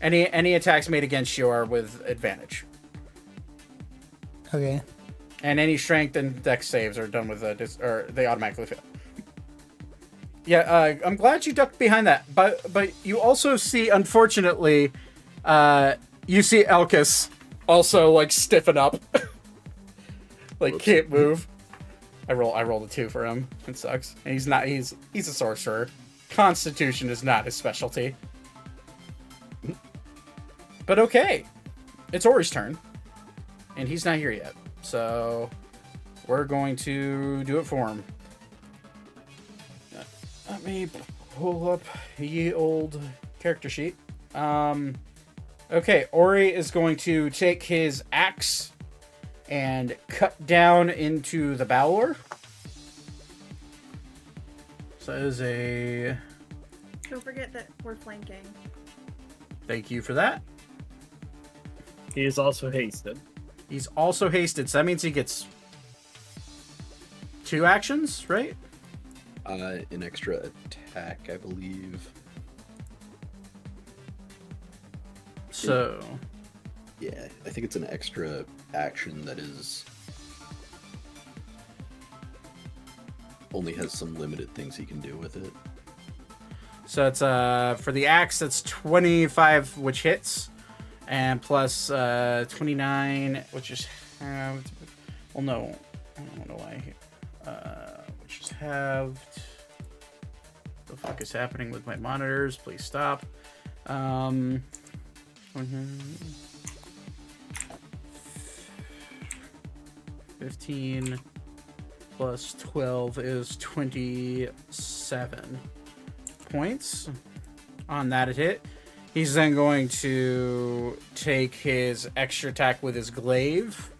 Any attacks made against you are with advantage. Okay. And any strength and dex saves are done with or they automatically fail. Yeah, I'm glad you ducked behind that. But you also see, unfortunately, you see Elkis also like stiffen up, like can't move. I rolled a 2 for him. It sucks. And he's a sorcerer. Constitution is not his specialty. But okay, it's Ori's turn, and he's not here yet. So we're going to do it for him. Let me pull up ye old character sheet. Okay, Ori is going to take his axe and cut down into the Balor. So that is a... Don't forget that we're flanking. Thank you for that. He is also hasted. He's also hasted, so that means he gets 2 actions, right? An extra attack, I believe. So... Yeah, I think it's an extra action that is... only has some limited things he can do with it. So it's for the axe, that's 25, which hits, and plus 29, which is halved. Well, no, I don't know why. Which is halved. What the fuck is happening with my monitors? Please stop. 15 plus 12 is 27 points on that hit. He's then going to take his extra attack with his glaive.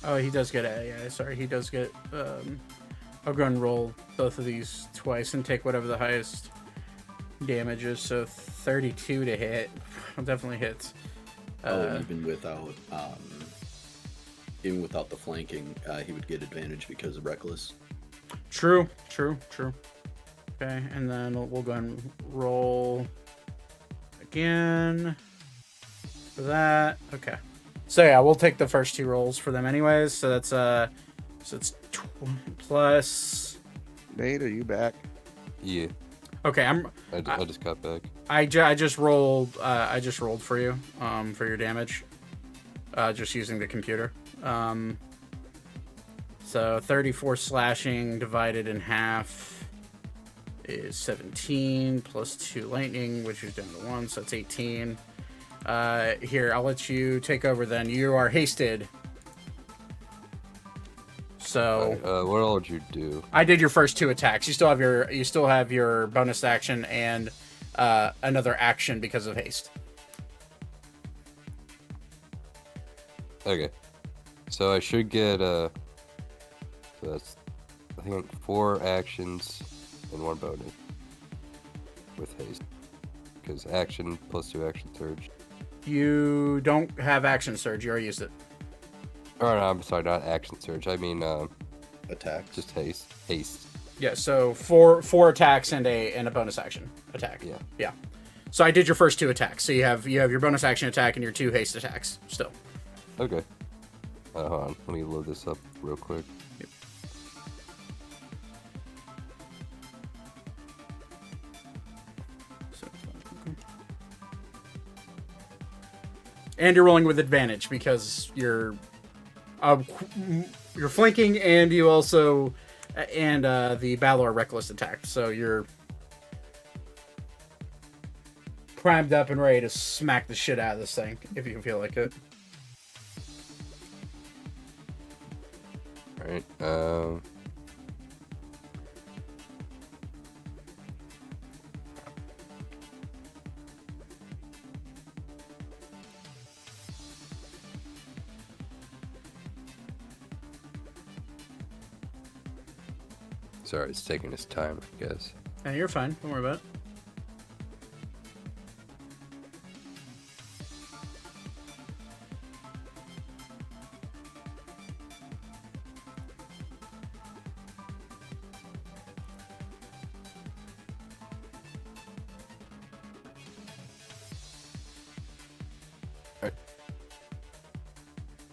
Oh, he does get he does get I'll go and roll both of these twice and take whatever the highest damage is. So 32 to hit. Definitely hits. Even without the flanking, he would get advantage because of reckless. True. Okay, and then we'll go and roll again for that. Okay. So yeah, we'll take the first 2 rolls for them anyways. So that's it's plus. Nate, are you back? Yeah. Okay, I just got back. I just rolled for you for your damage. Just using the computer. So 34 slashing divided in half is 17 plus 2 lightning, which is down to 1, so that's 18. Here, I'll let you take over then. You are hasted. So what all did you do? I did your first 2 attacks. You still have your bonus action and another action because of haste. Okay. So I should get so that's I think 4 actions and 1 bonus with haste. Because action plus 2 action surge. You don't have action surge. You already used it. Oh no, I'm sorry, not action surge. I mean Attacks. just haste. Haste. Yeah, so four attacks and a bonus action attack. Yeah. Yeah. So I did your first 2 attacks. So you have your bonus action attack and your 2 haste attacks still. Okay. Hold on, let me load this up real quick. Yep. And you're rolling with advantage because you're flanking, and you also the Balor reckless attack. So you're primed up and ready to smack the shit out of this thing if you feel like it. All right. Sorry, it's taking its time, I guess. And you're fine. Don't worry about it.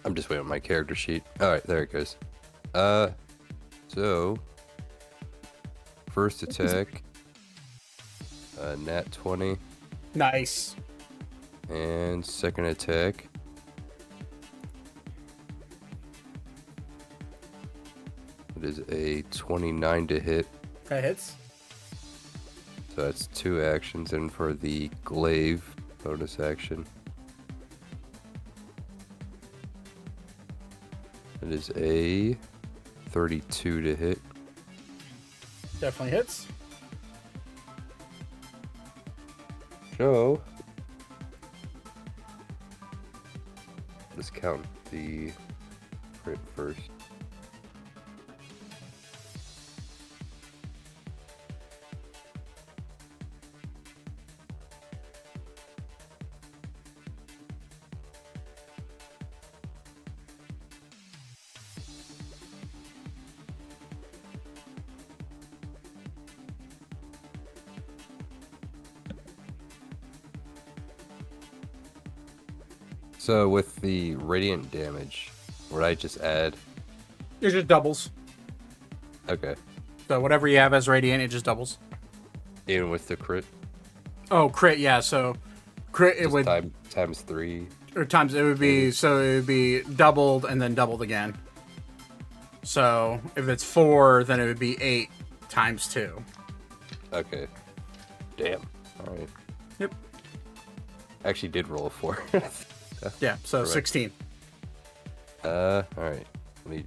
I'm just waiting on my character sheet. Alright, there it goes. So first attack, nat 20, Nice. and second attack, it is a 29 to hit, That hits. so that's 2 actions, and for the glaive bonus action, it is a 32 to hit. Definitely hits. So let's count the crit first. So with the radiant damage, would I just add? It just doubles. Okay. So whatever you have as radiant, it just doubles. Even with the crit? Oh, crit, yeah. So crit, it Just would times 3. or times it would be so it would be doubled and then doubled again. So if it's 4, then it would be 8 times 2. Okay. Damn. All right. Yep. Actually, did roll a 4. Yeah. So Correct. 16. All right. Let me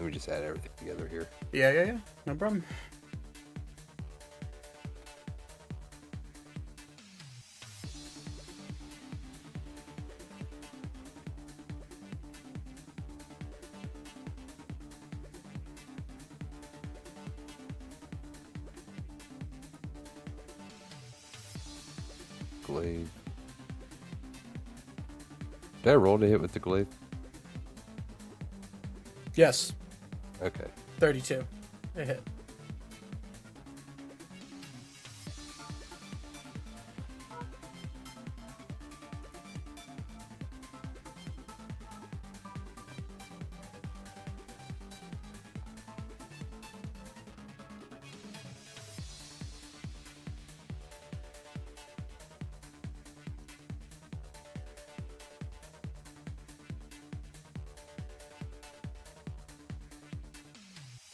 just add everything together here. Yeah. No problem. Glaive. Did I roll to hit with the glaive? Yes. Okay. 32. It hit.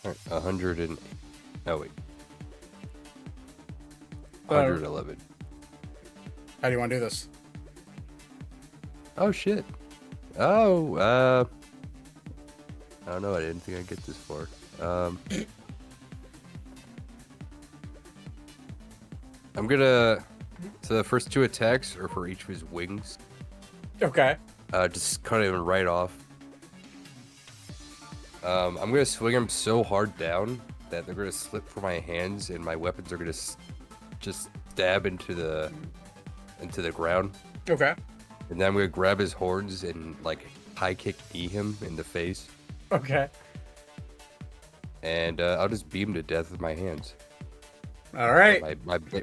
All right. 100 and... Oh, wait. Uh, 111. How do you want to do this? Oh, shit. Oh, I don't know. I didn't think I'd get this far. I'm gonna. So the first 2 attacks are for each of his wings. Okay. Just cut him right off. I'm gonna swing him so hard down that they're gonna slip from my hands, and my weapons are gonna just stab into the ground. Okay. And then I'm gonna grab his horns and like high kick knee him in the face. Okay. And I'll just beat him to death with my hands. All right.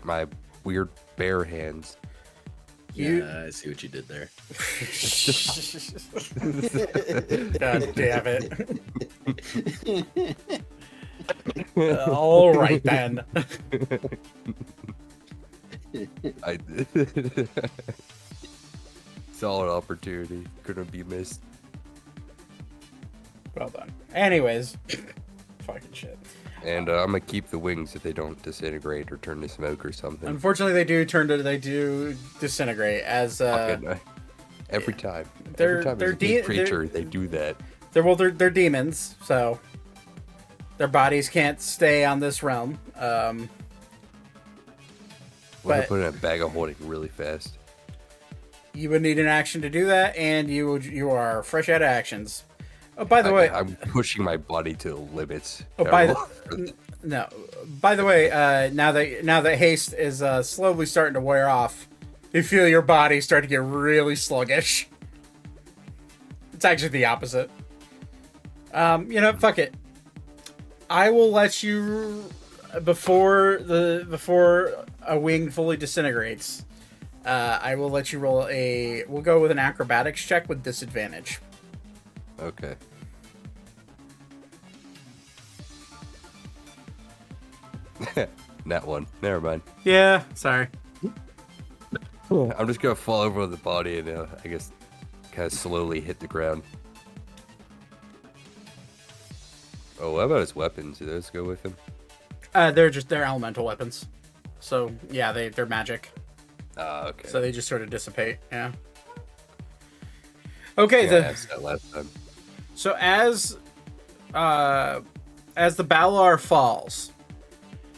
My weird bear hands. Yeah, I see what you did there. God damn it. All right then. I solid opportunity. Couldn't be missed. Well done. Anyways, fucking shit. And I'm gonna keep the wings if they don't disintegrate or turn to smoke or something. Unfortunately, they do disintegrate as Every time. They're- Every time they're there's a big de- creature, they do that. they're demons, so their bodies can't stay on this realm. We're gonna But- put in a bag of holding really fast. You would need an action to do that, and you are fresh out of actions. Oh, by the way, I'm pushing my body to the limits. oh, by the no, by the way, now that haste is slowly starting to wear off, you feel your body start to get really sluggish. It's actually the opposite. Fuck it. I will let you before a wing fully disintegrates. I will let you roll we'll go with an acrobatics check with disadvantage. Okay. That one. Never mind. Yeah, sorry. I'm just gonna fall over on the body and I guess kind of slowly hit the ground. Oh, what about his weapons? Do those go with him? They're elemental weapons. So yeah, they're magic. Okay. So they just sort of dissipate. Yeah. Okay. Yeah, I asked that last time. So as the Balar falls,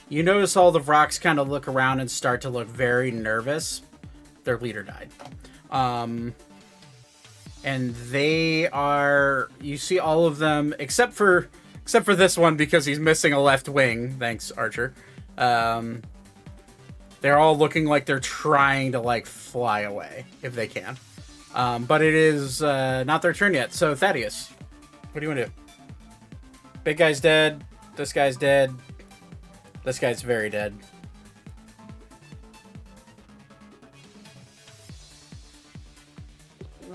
you notice all the rocks kind of look around and start to look very nervous. Their leader died. And you see all of them except for this one because he's missing a left wing. Thanks, Archer. They're all looking like they're trying to like fly away if they can. But it is not their turn yet. So Thaddeus, what do you want to do? Big guy's dead. This guy's dead. This guy's very dead.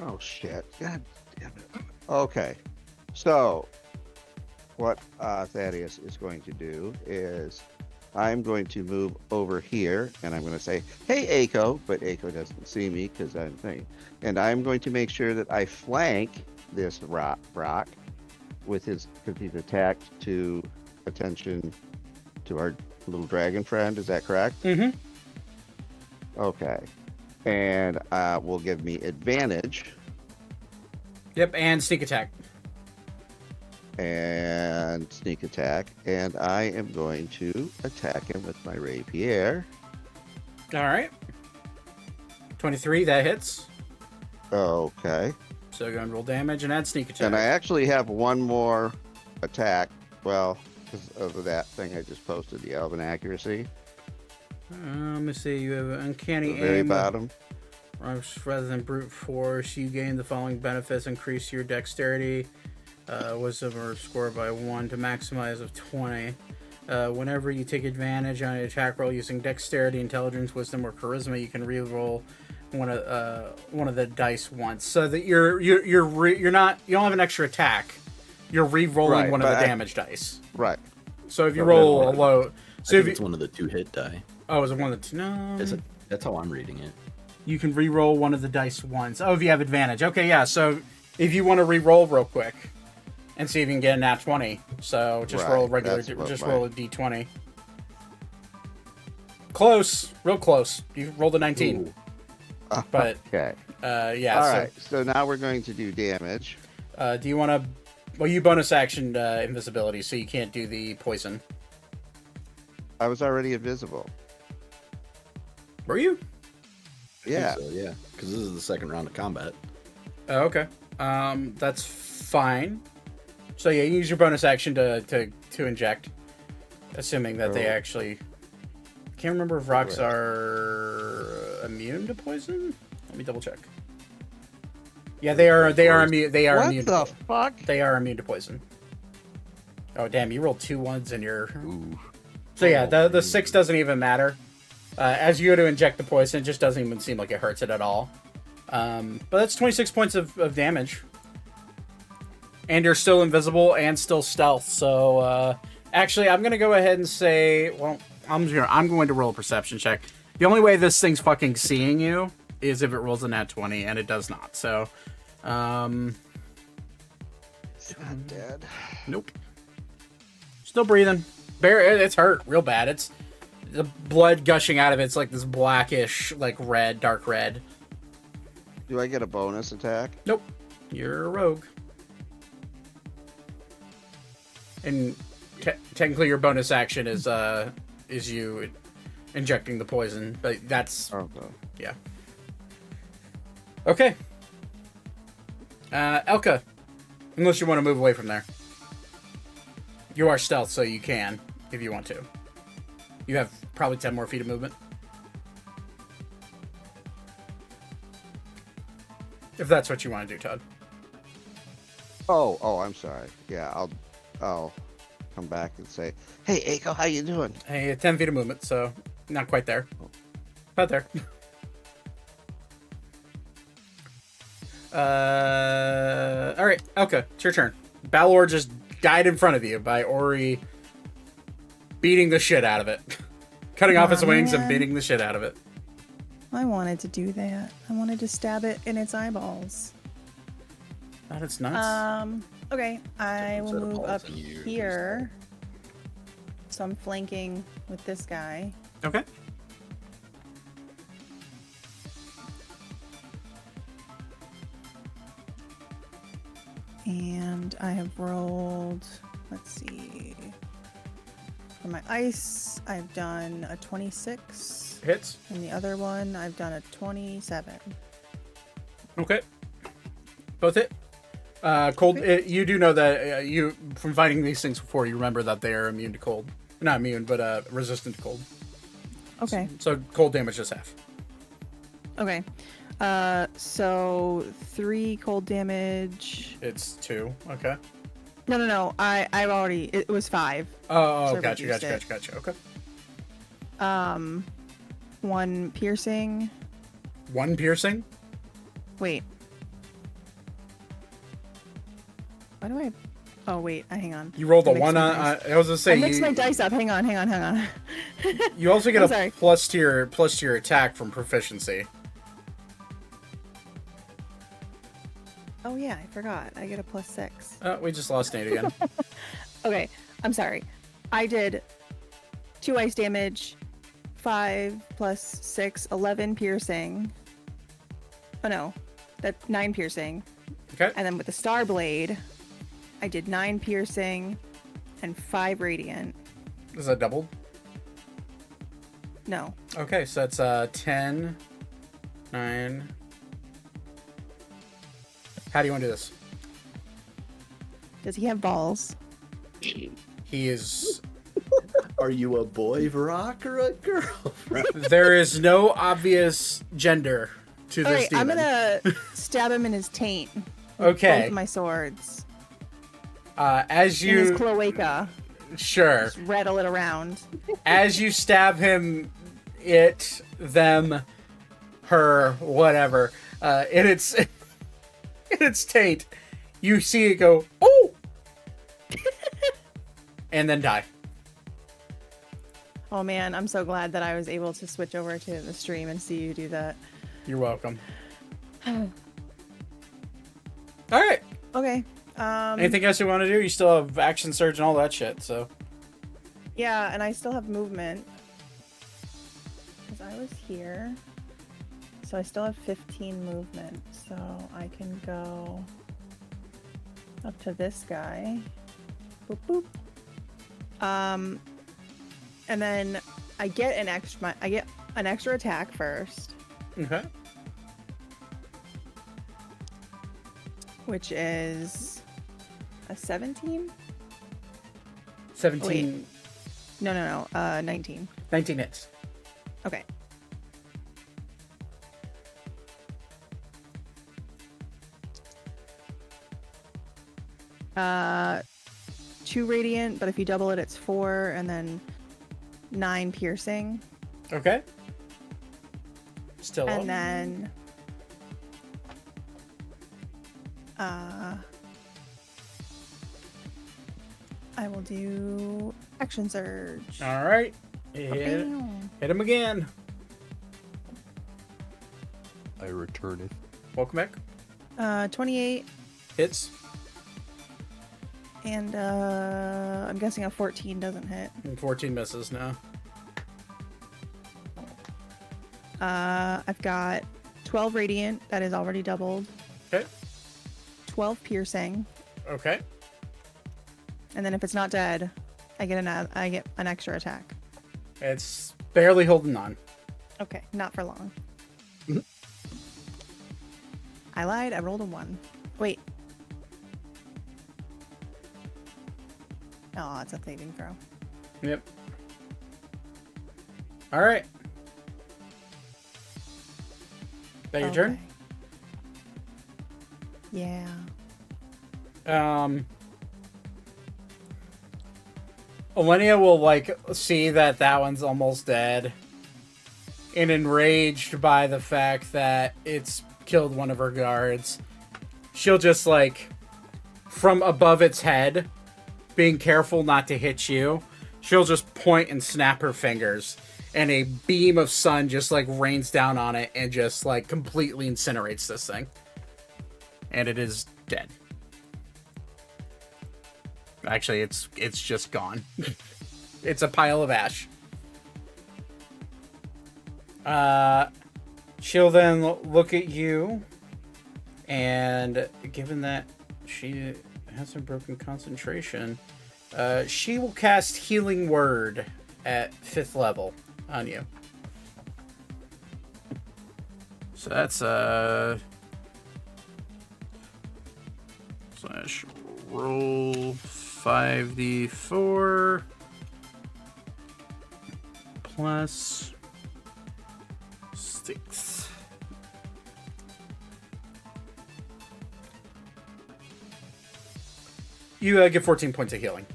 Oh shit! God damn it. Okay, so what Thaddeus is going to do is I'm going to move over here and I'm going to say, "Hey, Aiko," but Aiko doesn't see me because I'm thinking, and I'm going to make sure that I flank this rock with his because he's attacked to attention to our little dragon friend. Is that correct? Mm-hmm. Okay, and will give me advantage. Yep, and sneak attack. And sneak attack, and I am going to attack him with my rapier. All right. 23, that hits. Okay. So go and roll damage and add sneak attack. And I actually have one more attack. Well, because of that thing I just posted, the Elven accuracy. Let me see. You have an uncanny The very aim. bottom. Rather than brute force, you gain the following benefits: increase your dexterity, wisdom, or score by 1 to maximize of 20. Whenever you take advantage on an attack roll using dexterity, intelligence, wisdom, or charisma, you can re-roll one of the dice once, so that you don't have an extra attack. You're re-rolling Right, one of the but damage dice. Right. So if you So roll a then- low, I so think if you, it's one of the 2-hit die. oh, is it one of the two? No. That's how I'm reading it. You can re-roll one of the dice once. Oh, if you have advantage. Okay, yeah. So if you want to re-roll real quick and see if you can get a nat 20, so just Right, roll a regular. that's what Just my- roll a d20. Close, real close. You rolled a 19, Ooh. but Okay. yeah. All so right. So now we're going to do damage. do you want to Well, you bonus action invisibility, so you can't do the poison. I was already invisible. Were you? Yeah. So, yeah, because this is the second round of combat. Oh, okay. That's fine. So yeah, you use your bonus action to inject, assuming that they actually. Can't remember if rocks are immune to poison. Let me double check. Yeah, they are. They are immune. They are What immune. the to fuck? They are immune to poison. Oh damn! You rolled 2 1s in your. Ooh. So yeah, the 6 doesn't even matter. As you go to inject the poison, it just doesn't even seem like it hurts it at all. But that's 26 points of damage. And you're still invisible and still stealth. So actually, I'm gonna go ahead and say, well, I'm going to roll a perception check. The only way this thing's fucking seeing you is if it rolls a nat 20, and it does not. So, It's not dead. nope. Still breathing. It's hurt real bad. It's the blood gushing out of it. It's like this blackish, like red, dark red. Do I get a bonus attack? Nope. You're a rogue. And technically, your bonus action is you injecting the poison, but that's Okay. yeah. Okay. Elka, unless you want to move away from there, you are stealth, so you can if you want to. You have probably 10 more feet of movement. If that's what you want to do, Todd. Oh, I'm sorry. Yeah, I'll come back and say, "Hey, Aiko, how you doing?" Hey, 10 feet of movement, so not quite there. About there. All right, Elka, it's your turn. Balor just died in front of you by Ori beating the shit out of it. Cutting off its wings and beating the shit out of it. I wanted to do that. I wanted to stab it in its eyeballs. That is nuts. Okay, I Different will set of move balls up than you, here. So I'm flanking with this guy. Okay. And I have rolled, let's see. For my ice, I've done a 26. Hits. And the other one, I've done a 27. Okay. Both hit. Cold. You do know that you from fighting these things before. You remember that they are immune to cold. Not immune, but resistant to cold. Okay. So cold damage is half. Okay. So 3 cold damage. It's 2. Okay. No. I've already. It was 5. Oh, So I gotcha. reduced it. Okay. 1 piercing. 1 piercing. Wait. Why do I? Oh wait, hang on. You rolled a I mixed 1 my on. dice. I was gonna say I mixed you. my dice up. Hang on. You also get I'm a sorry. plus to your attack from proficiency. Oh yeah, I forgot. I get a +6. We just lost Nate again. Okay, I'm sorry. I did 2 ice damage, 5 + 6, 11 piercing. Oh no, that's 9 piercing. Okay. And then with the star blade, I did 9 piercing and 5 radiant. Is that doubled? No. Okay, so that's 10, 9. How do you want to do this? Does he have balls? He is. Are you a boy Varrock or a girl? There is no obvious gender to All this right, demon. I'm gonna stab him in his taint. With Okay. both of my swords. As In his you cloaca. sure, Just rattle it around. as you stab him, it, them, her, whatever, in its in its taint, you see it go, oh, and then die. Oh man, I'm so glad that I was able to switch over to the stream and see you do that. You're welcome. All right. Okay. Anything else you want to do? You still have action surge and all that shit. So Yeah, and I still have movement. Because I was here. So I still have 15 movement. So I can go Up to this guy. Boop, boop. And then I get an extra attack first, Okay. which is a 17. 17. No. 19. 19 hits. Okay. Uh, 2 radiant, but if you double it, it's 4, and then 9 piercing, Okay. Still and up. then I will do action surge. All right. Hit him again. I return it. Welcome back. 28, Hits. and I'm guessing a 14 doesn't hit. And 14 misses now. I've got 12 radiant, that is already doubled. Okay. 12 piercing, Okay. and then if it's not dead, I get an extra attack. It's barely holding on. Okay, not for long. I lied. I rolled a 1. Wait. Oh, it's a saving throw. Yep. All right. That your turn? Yeah. Alenia will like see that one's almost dead, and enraged by the fact that it's killed one of her guards, she'll just like from above its head, being careful not to hit you, she'll just point and snap her fingers, and a beam of sun just like rains down on it and just like completely incinerates this thing, and it is dead. Actually, it's just gone. It's a pile of ash. She'll then look at you, and given that she has some broken concentration, she will cast Healing Word at 5th level on you. So that's slash roll 5d4 plus 6. You get 14 points of healing.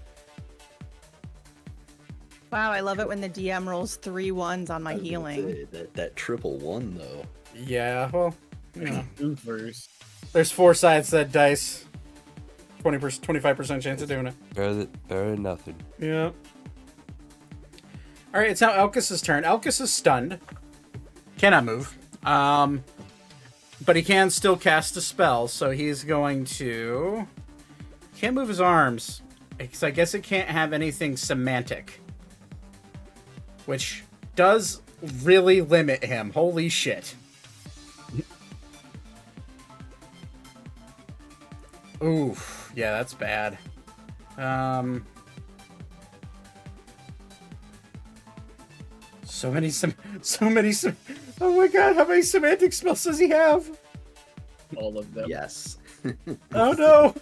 Wow, I love it when the DM rolls 3 1s on my I was gonna healing. say, that triple 1 though. Yeah, well, you know, Oofers. there's 4 sides to that dice. 20%, 25% chance of doing it. Better than nothing. Yeah. All right, it's now Elkis's turn. Elkis is stunned. Cannot move. But he can still cast a spell, so he's going to... Can't move his arms, because I guess it can't have anything semantic. Which does really limit him. Holy shit. Oof. Yeah, that's bad. So many. Oh my god, how many semantic spells does he have? All of them. Yes. Oh no.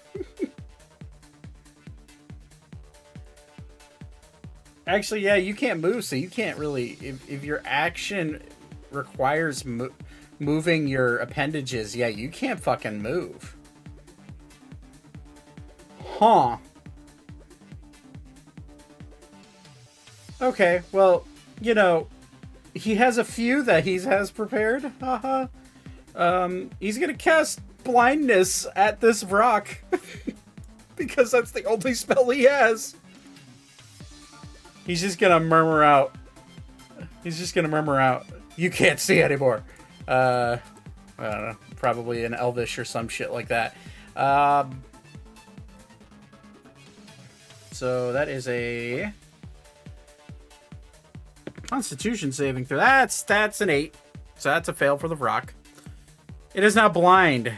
Actually, yeah, you can't move, so you can't really. If your action requires moving your appendages, yeah, you can't fucking move. Huh. Okay, well, you know, he has a few that he has prepared. Haha. He's gonna cast blindness at this rock. Because that's the only spell he has. He's just gonna murmur out. You can't see anymore. I don't know. Probably in Elvish or some shit like that. So that is a Constitution saving throw. That's an 8. So that's a fail for the rock. It is now blind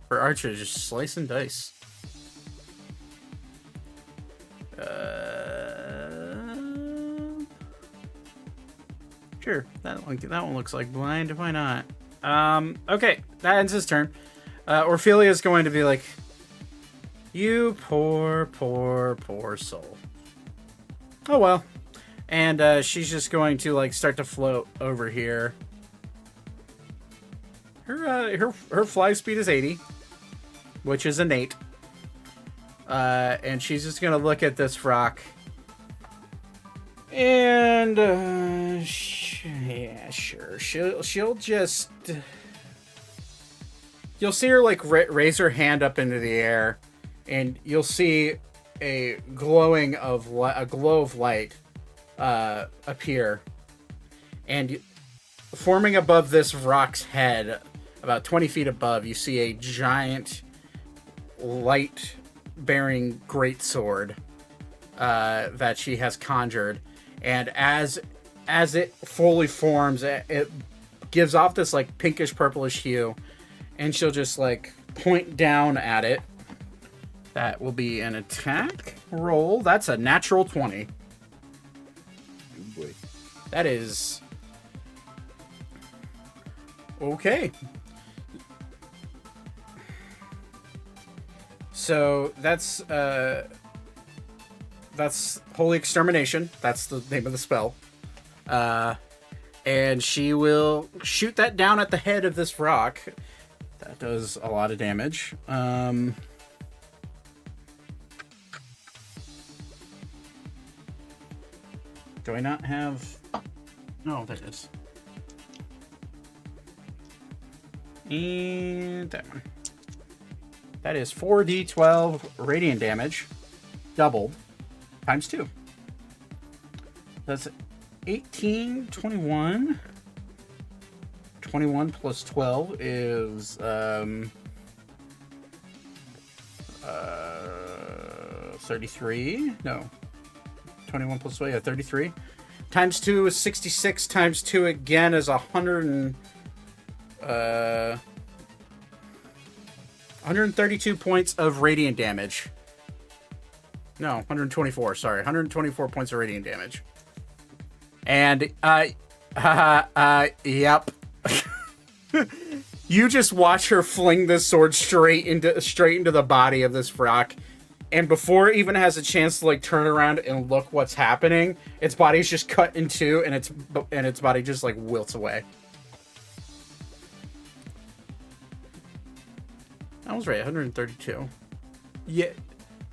for Archer, just slicing dice. Sure, that one looks like blind. Why not? Okay, that ends his turn. Orphelia is going to be like, you poor soul. Oh well. And she's just going to like start to float over here. Her fly speed is 80, which is innate. And she's just gonna look at this rock. And yeah, sure. She'll just. You'll see her like raise her hand up into the air, and you'll see a glow of light appear, and forming above this rock's head, about 20 feet above, you see a giant light-bearing greatsword that she has conjured, and as it fully forms, it gives off this like pinkish purplish hue. And she'll just, like, point down at it. That will be an attack roll. That's a natural 20. Oh boy. That is... Okay. So, that's Holy Extermination. That's the name of the spell. And she will shoot that down at the head of this rock. That does a lot of damage. Do I not have... No, there it is. And that one. That is 4d12 radiant damage. Doubled. Times 2. That's 18, 21... 21 plus 12 is 33. No. 21 plus 12, yeah, 33. Times 2 is 66. Times 2 again is 132 points of radiant damage. No, 124, sorry. 124 points of radiant damage. And, yep. You just watch her fling this sword straight into the body of this rock, and before it even has a chance to like turn around and look what's happening, its body's just cut in two, and its body just like wilts away. I was right, 132. Yeah,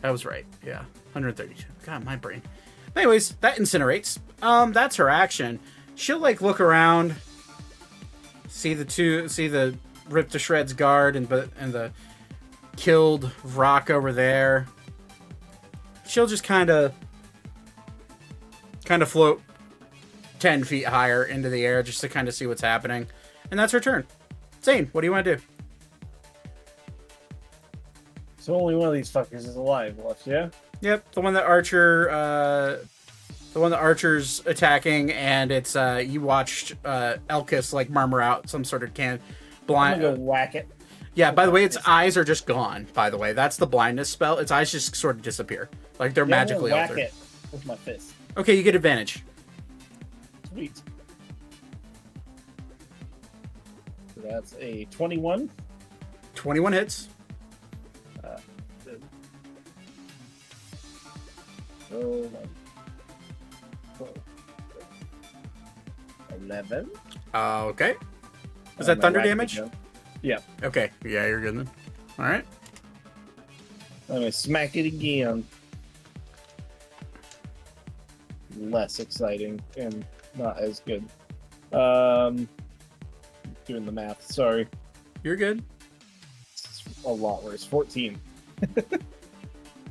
that was right. Yeah, 132. God, my brain. Anyways, that incinerates. That's her action. She'll like look around. See the ripped to shreds guard and the killed rock over there. She'll just kind of float 10 feet higher into the air just to kind of see what's happening. And that's her turn. Zane, what do you want to do? So only one of these fuckers is alive left, yeah? Yep, the one that Archer's attacking, and it's you watched Elkis like murmur out some sort of blind. I'm gonna go whack it. Yeah, by the way, its eyes are just gone. By the way, that's the blindness spell. Its eyes just sort of disappear, like they're magically whack altered. it with my fist. Okay, you get advantage. Sweet. So that's a 21. 21 hits. So 11. Okay. Is that thunder damage? Yeah. Okay. Yeah, you're good then. All right. I'm gonna smack it again. Less exciting and not as good. Doing the math. Sorry. You're good. It's a lot worse. 14.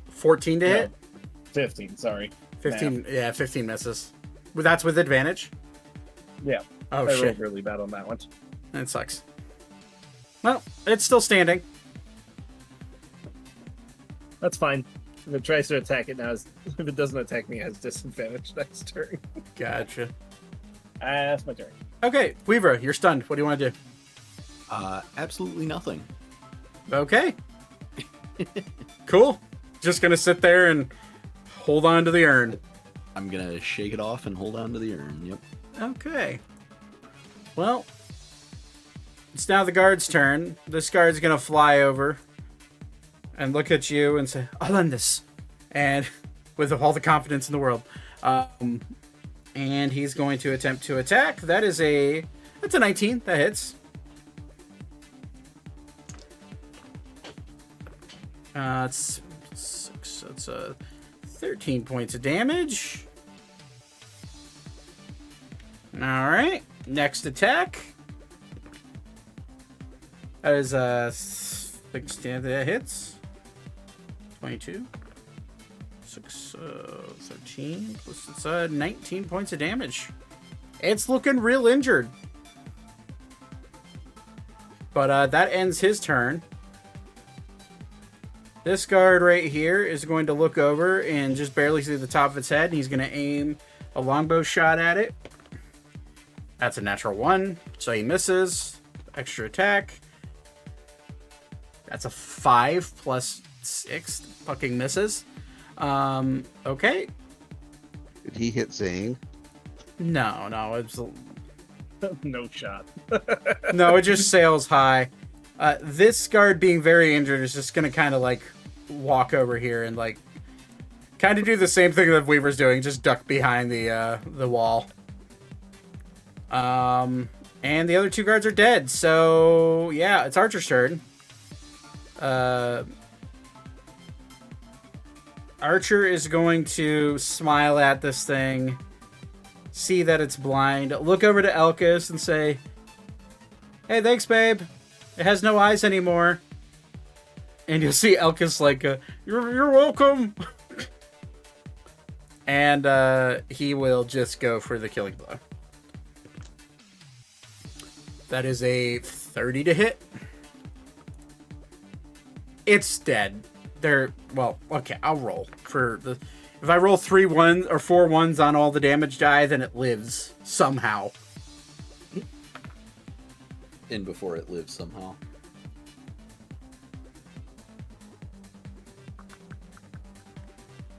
14 to hit? 15, sorry. 15, yeah, 15 misses. Well, that's with advantage? Yeah. Oh, I shit. rolled really bad on that one. That sucks. Well, it's still standing. That's fine. If it tries to attack it now, if it doesn't attack me, it has disadvantage next turn. Gotcha. That's my turn. Okay, Weaver, you're stunned. What do you want to do? Absolutely nothing. Okay. Cool. Just gonna sit there and hold on to the urn. I'm gonna shake it off and hold on to the urn. Yep. Okay. Well, it's now the guard's turn. This guard's gonna fly over and look at you and say, "I'll end this," and with all the confidence in the world. And he's going to attempt to attack. That's a 19. That hits. It's 6. That's 13 points of damage. All right. Next attack. That is 16. That hits. 22. 6, 13. Plus it's 19 points of damage. It's looking real injured. But that ends his turn. This guard right here is going to look over and just barely see the top of its head. And he's going to aim a longbow shot at it. That's a natural 1. So he misses. Extra attack. That's a 5 plus 6. Fucking misses. Okay. Did he hit Zane? No, it's No shot. no, it just sails high. This guard being very injured is just gonna kind of like walk over here and like kind of do the same thing that Weaver's doing, just duck behind the wall. And the other 2 guards are dead, so yeah, it's Archer's turn. Archer is going to smile at this thing, see that it's blind, look over to Elkis and say, "Hey, thanks, babe. It has no eyes anymore." And you'll see Elkis like, you're welcome. And he will just go for the killing blow. That is a 30 to hit. It's dead. Well, okay, I'll roll for the. If I roll 3 1s or 4 1s on all the damage die, then it lives somehow. And before it lives somehow.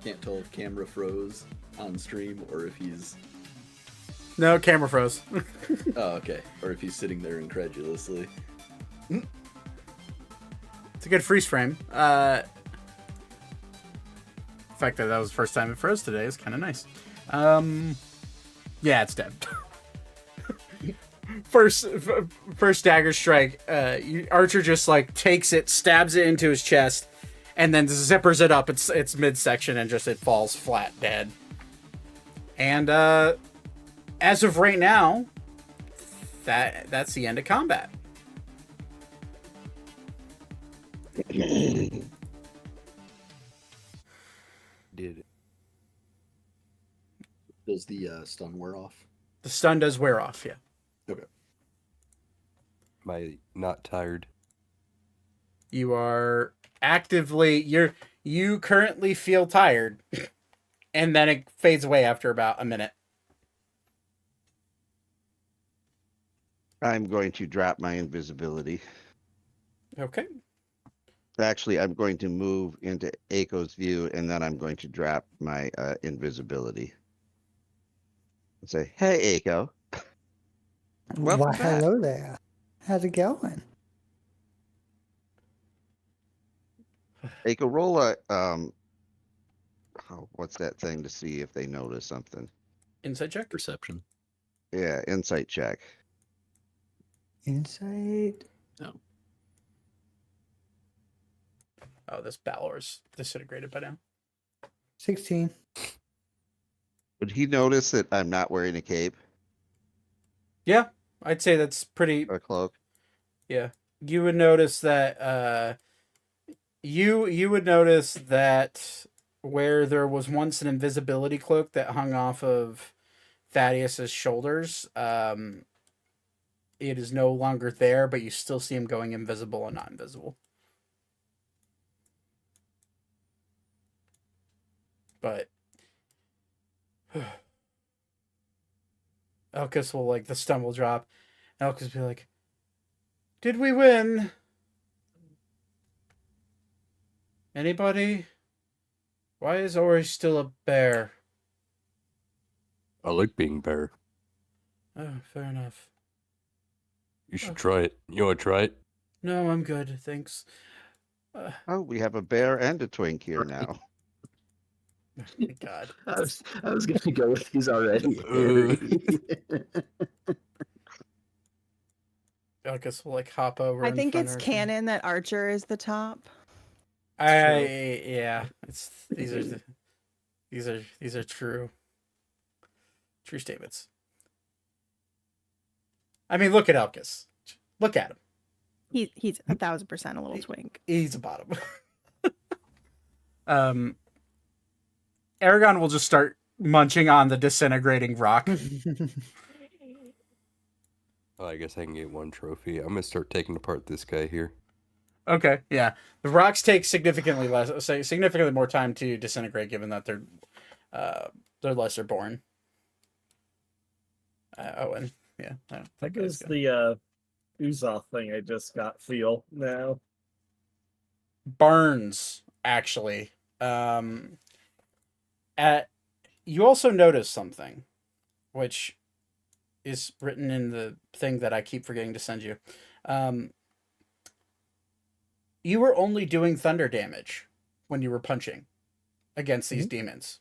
Can't tell if camera froze on stream or if he's. No, camera froze. Oh, okay. Or if he's sitting there incredulously. It's a good freeze frame. The fact that was the first time it froze today is kind of nice. Yeah, it's dead. First dagger strike. Archer just like takes it, stabs it into his chest, and then zippers it up its midsection, and just it falls flat dead. And as of right now, that's the end of combat. Does the stun wear off? The stun does wear off, yeah. Okay. Am I not tired? You are actively you currently feel tired, and then it fades away after about a minute. I'm going to drop my invisibility. Okay. Actually, I'm going to move into Aiko's view, and then I'm going to drop my invisibility. And say, "Hey, Aiko." Welcome Why, back. hello there. How's it going? Aiko, roll a what's that thing to see if they notice something? Insight check. Perception. Yeah, insight check. Insight. No. Oh, this Balor's disintegrated by now. 16. Would he notice that I'm not wearing a cape Yeah, I'd say that's pretty. or cloak? Yeah, you would notice that. You would notice that where there was once an invisibility cloak that hung off of Thaddeus's shoulders, it is no longer there, but you still see him going invisible and not invisible. But Elkis will the stun will drop. Elkis will be like, "Did we win? Anybody? Why is Ori still a bear? I like being bear. Oh, fair enough. You should try it. You want to try it? No, I'm good, thanks. Oh, we have a bear and a twink here now. Oh my God. I was gonna go with these already. I guess we'll like hop over. I in think front it's or something. canon that Archer is the top. Yeah. These are true statements. I mean, look at Elkis. Look at him. He's 1,000% a little twink. He's a bottom. Aragon will just start munching on the disintegrating rock. Oh, I guess I can get one trophy. I'm gonna start taking apart this guy here. Okay, yeah. The rocks take significantly more time to disintegrate, given that they're lesser born. And yeah, that That guy's is good. the Uzoth thing I just got feel now. Burns actually. You also notice something, which is written in the thing that I keep forgetting to send you. You were only doing thunder damage when you were punching against these demons.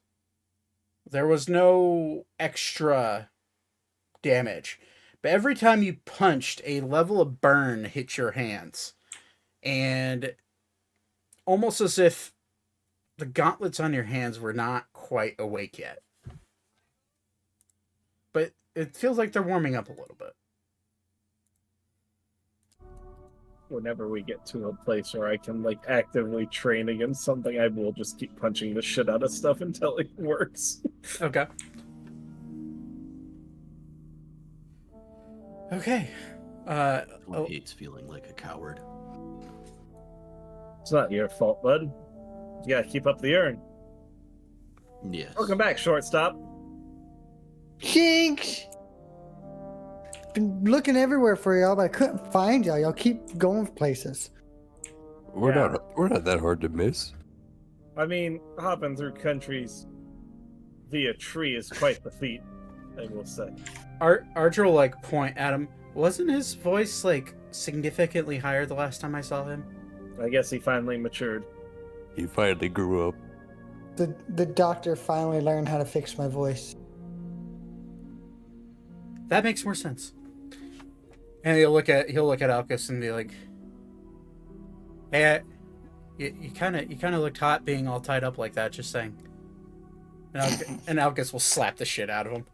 There was no extra damage. But every time you punched, a level of burn hit your hands. And almost as if the gauntlets on your hands were not quite awake yet. But it feels like they're warming up a little bit. Whenever we get to a place where I can like actively train against something, I will just keep punching the shit out of stuff until it works. Okay. Okay. One hates feeling like a coward. It's not your fault, bud. You gotta keep up the urn. Yes. Welcome back, shortstop. Jinx! Been looking everywhere for y'all, but I couldn't find y'all. Y'all keep going places. We're not that hard to miss. I mean, hopping through countries via tree is quite the feat, I will say. Archer will like point at him. Wasn't his voice like significantly higher the last time I saw him? I guess he finally matured. He finally grew up. The doctor finally learned how to fix my voice. That makes more sense. And he'll look at Alchemist and be like, "Hey, you kind of looked hot being all tied up like that. Just saying." And Alchemist will slap the shit out of him.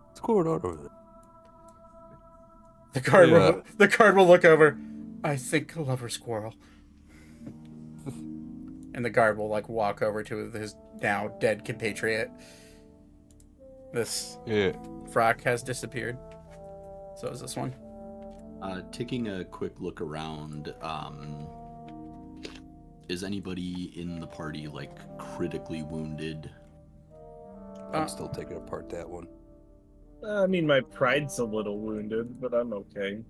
What's going on over there? The guard will look over. I think lover's quarrel. And the guard will like walk over to his now dead compatriot. This Frock has disappeared. So is this one. Taking a quick look around, is anybody in the party like critically wounded? I'm still taking apart that one. I mean, my pride's a little wounded, but I'm okay.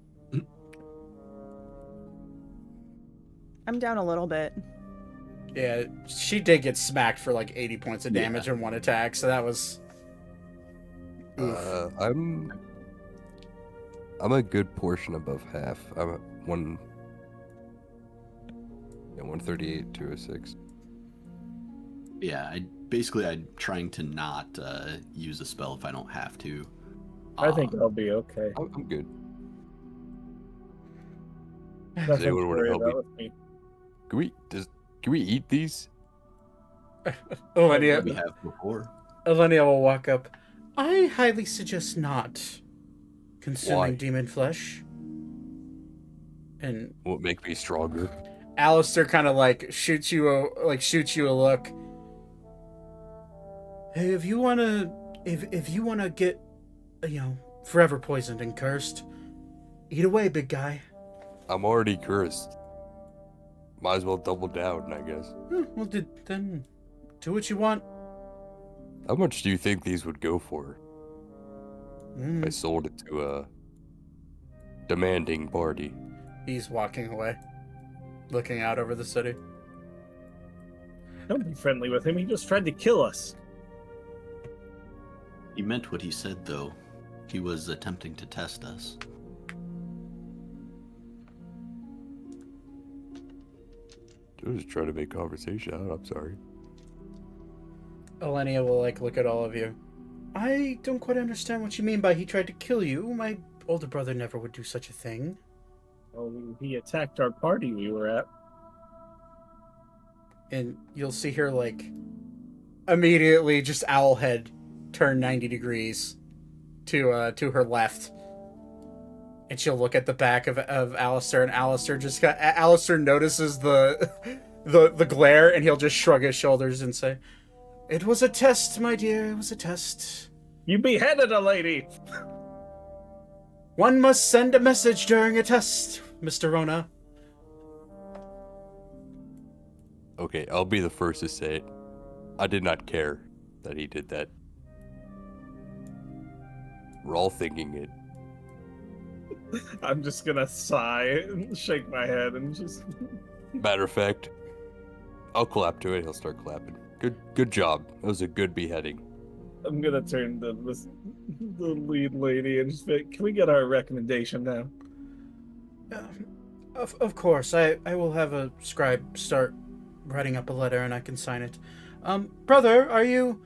I'm down a little bit. Yeah, she did get smacked for like 80 points of damage in one attack, so that was... I'm a good portion above half. I'm at 138, 206. Yeah, I'm trying to not use a spell if I don't have to. I think I'll be okay. I'm good. Nothing Does anyone want to help with me. Can we eat these? Elenia We have before. will walk up. I highly suggest not consuming Why? demon flesh. And Will it make me stronger? Alistair kind of like shoots you a look. Hey, if you wanna get, forever poisoned and cursed, eat away, big guy. I'm already cursed. Might as well double down, I guess. Well, then do what you want. How much do you think these would go for? I sold it to a demanding party. He's walking away, looking out over the city. Don't be friendly with him. He just tried to kill us. He meant what he said, though. He was attempting to test us. I was trying to make conversation. I'm sorry. Elenia will look at all of you. I don't quite understand what you mean by he tried to kill you. My older brother never would do such a thing. Well, he attacked our party we were at. And you'll see her immediately just owl head turn 90 degrees to her left. And she'll look at the back of Alistair, and Alistair notices the glare, and he'll just shrug his shoulders and say, "It was a test, my dear, it was a test. You beheaded a lady! One must send a message during a test, Mr. Rona." Okay, I'll be the first to say it. I did not care that he did that. We're all thinking it. I'm just gonna sigh and shake my head and just... Matter of fact, I'll clap to it. He'll start clapping. Good job. That was a good beheading. I'm gonna turn to the lead lady and just be, can we get our recommendation now? Of course, I will have a scribe start writing up a letter and I can sign it. Brother, are you...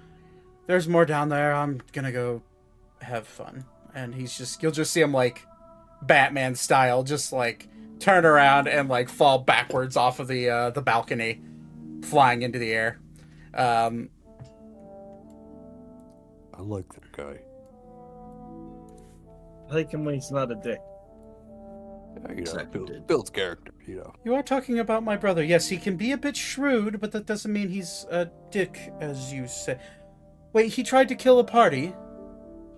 There's more down there. I'm gonna go have fun. And you'll just see him Batman style, just turn around and fall backwards off of the balcony, flying into the air. I like that guy. I like him when he's not a dick. Yeah, builds character, You are talking about my brother. Yes, he can be a bit shrewd, but that doesn't mean he's a dick, as you say. Wait, he tried to kill a party?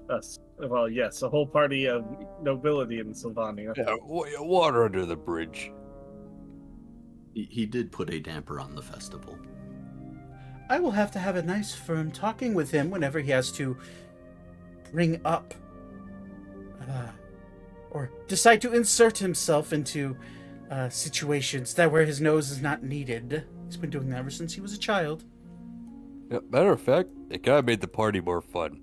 Us. Well, yes, a whole party of nobility in Sylvania. Yeah, water under the bridge. He did put a damper on the festival. I will have to have a nice firm talking with him whenever he has to bring up or decide to insert himself into situations where his nose is not needed. He's been doing that ever since he was a child. Yeah, matter of fact, it kind of made the party more fun.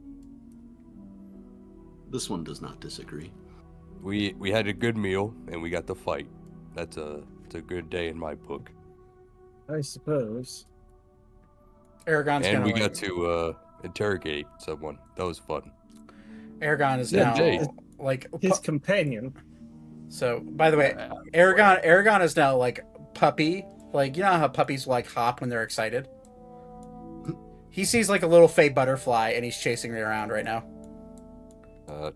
This one does not disagree. We had a good meal and we got to fight. It's a good day in my book. I suppose. Aragon's and gonna we got to interrogate someone. That was fun. Aragon is Yeah, now Jay. His companion. So, by the way, Aragon is now puppy. You know how puppies hop when they're excited? He sees a little fey butterfly and he's chasing it around right now.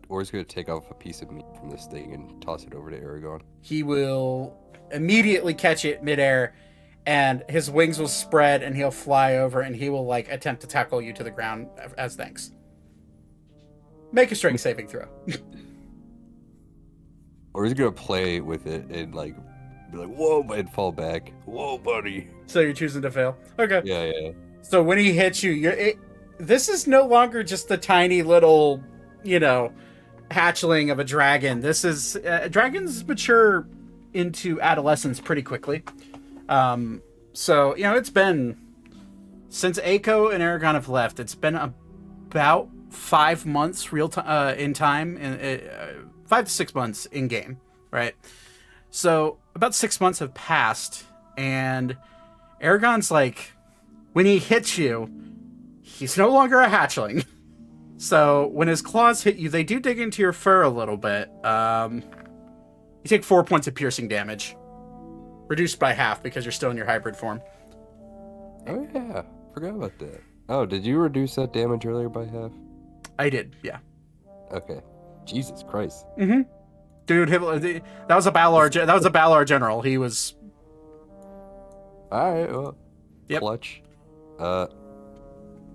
Or's gonna take off a piece of meat from this thing and toss it over to Aragon. He will immediately catch it midair, and his wings will spread, and he'll fly over, and he will attempt to tackle you to the ground as thanks. Make a strength saving throw. Or he's gonna play with it and be like, "Whoa," and fall back. "Whoa, buddy." So you're choosing to fail. Okay. Yeah. So when he hits you, this is no longer just the tiny little, hatchling of a dragon. This is dragons mature into adolescence pretty quickly. So it's been since Aiko and Aragon have left. It's been about 5 months in time, 5 to 6 months in game, right? So about 6 months have passed, and Aragon's when he hits you, he's no longer a hatchling. So when his claws hit you, they do dig into your fur a little bit. You take 4 points of piercing damage, reduced by half because you're still in your hybrid form. Oh yeah, forgot about that. Oh, did you reduce that damage earlier by half? I did, yeah. Okay. Jesus Christ. Mm-hmm. Dude, that was a Balor general. He was. All right. Well. Yep. Clutch.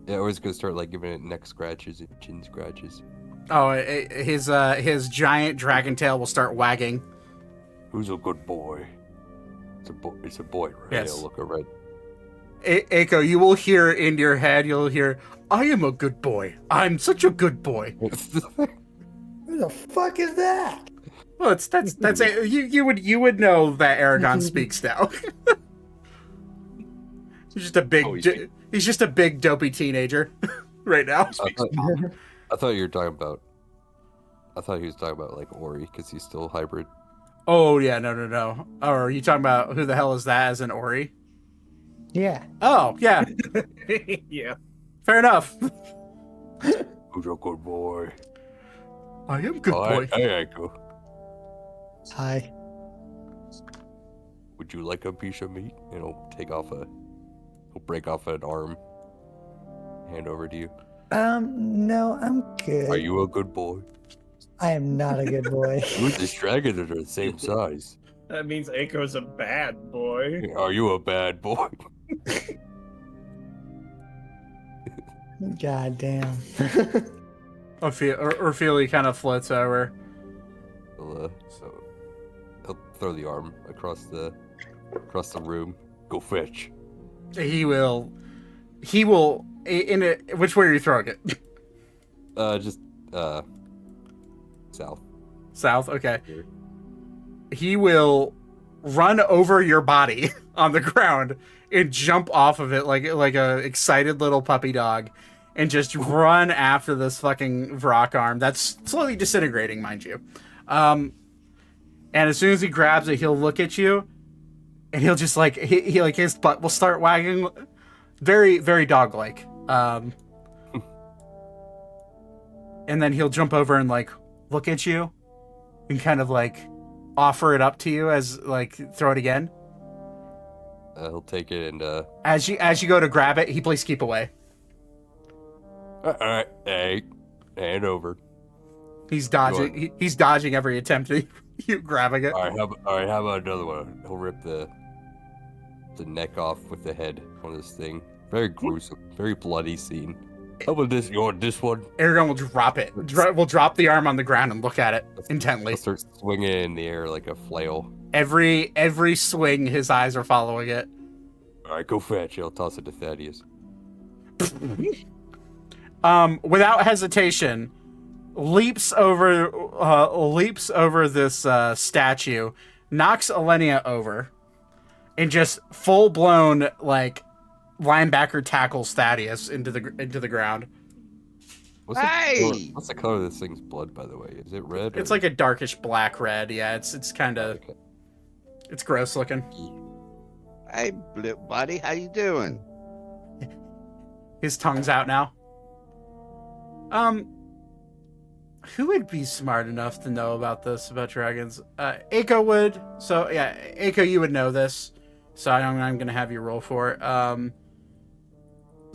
Yeah, I was gonna start giving it neck scratches and chin scratches. Oh, his giant dragon tail will start wagging. Who's a good boy? It's a boy, right? Yes. I'll look right. Aiko, you will hear in your head. You'll hear, "I am a good boy. I'm such a good boy." Who the fuck is that? Well, that's you would know that Aragon speaks now. He's just a big. Oh, he's just a big dopey teenager right now. I thought you were talking about. I thought he was talking about like Ori because he's still hybrid. Oh yeah, no. Oh, are you talking about who the hell is that as an Ori? Yeah. Oh yeah, Yeah. fair enough. Who's a good boy? I am good boy. Hey, Echo. Hi. Would you like a piece of meat? And he'll break off an arm. Hand over to you. No, I'm good. Are you a good boy? I am not a good boy. You and this dragon are the same size. That means Aiko's a bad boy. Are you a bad boy? God damn. Ophelia kind of floats over. So he'll throw the arm across the room. Go fetch. He will. Which way are you throwing it? Just south. South. Okay. Here. He will run over your body on the ground and jump off of it like a excited little puppy dog, and just run after this fucking Vrock arm that's slowly disintegrating, mind you. And as soon as he grabs it, he'll look at you, and he'll just like he like his butt will start wagging, very very dog like. And then he'll jump over and like look at you, and kind of like offer it up to you as like throw it again. He'll take it and As you go to grab it, he plays keep away. Alright, hey, hand over. He's dodging. He's dodging every attempt at you grabbing it. Alright, how about another one? He'll rip the neck off with the head on this thing. Very gruesome, very bloody scene. How about this? You want this one? Aragon will drop it. Will drop the arm on the ground and look at it intently. He'll start swinging it in the air like a flail. Every swing, his eyes are following it. Alright, go fetch. He'll toss it to Thaddeus. Without hesitation, leaps over this statue, knocks Y'alenor over, and just full blown like linebacker tackles Thaddeus into the ground. What's the color of this thing's blood, by the way? Is it red? It's like a darkish black red. Yeah, it's kind of it's gross looking. Hey, Blip buddy, how you doing? His tongue's out now. Who would be smart enough to know about dragons? Aiko would. So yeah, Aiko, you would know this. So I'm gonna have you roll for it.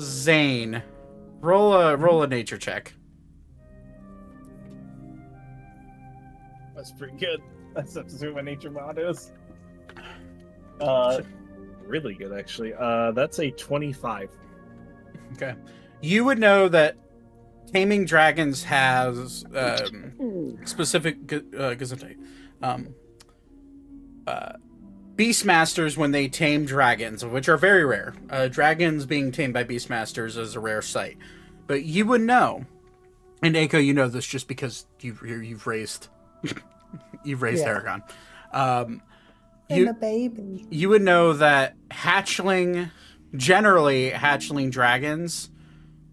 Zane, roll a nature check. That's pretty good. That's up to see what my nature mod is. Really good actually. That's a 25. Okay. You would know that taming dragons has specific gesundheit. Beastmasters, when they tame dragons, which are very rare. Dragons being tamed by beastmasters is a rare sight. But you would know, and Aiko, you know this just because you've raised Aragon. And a baby. You would know that hatchling dragons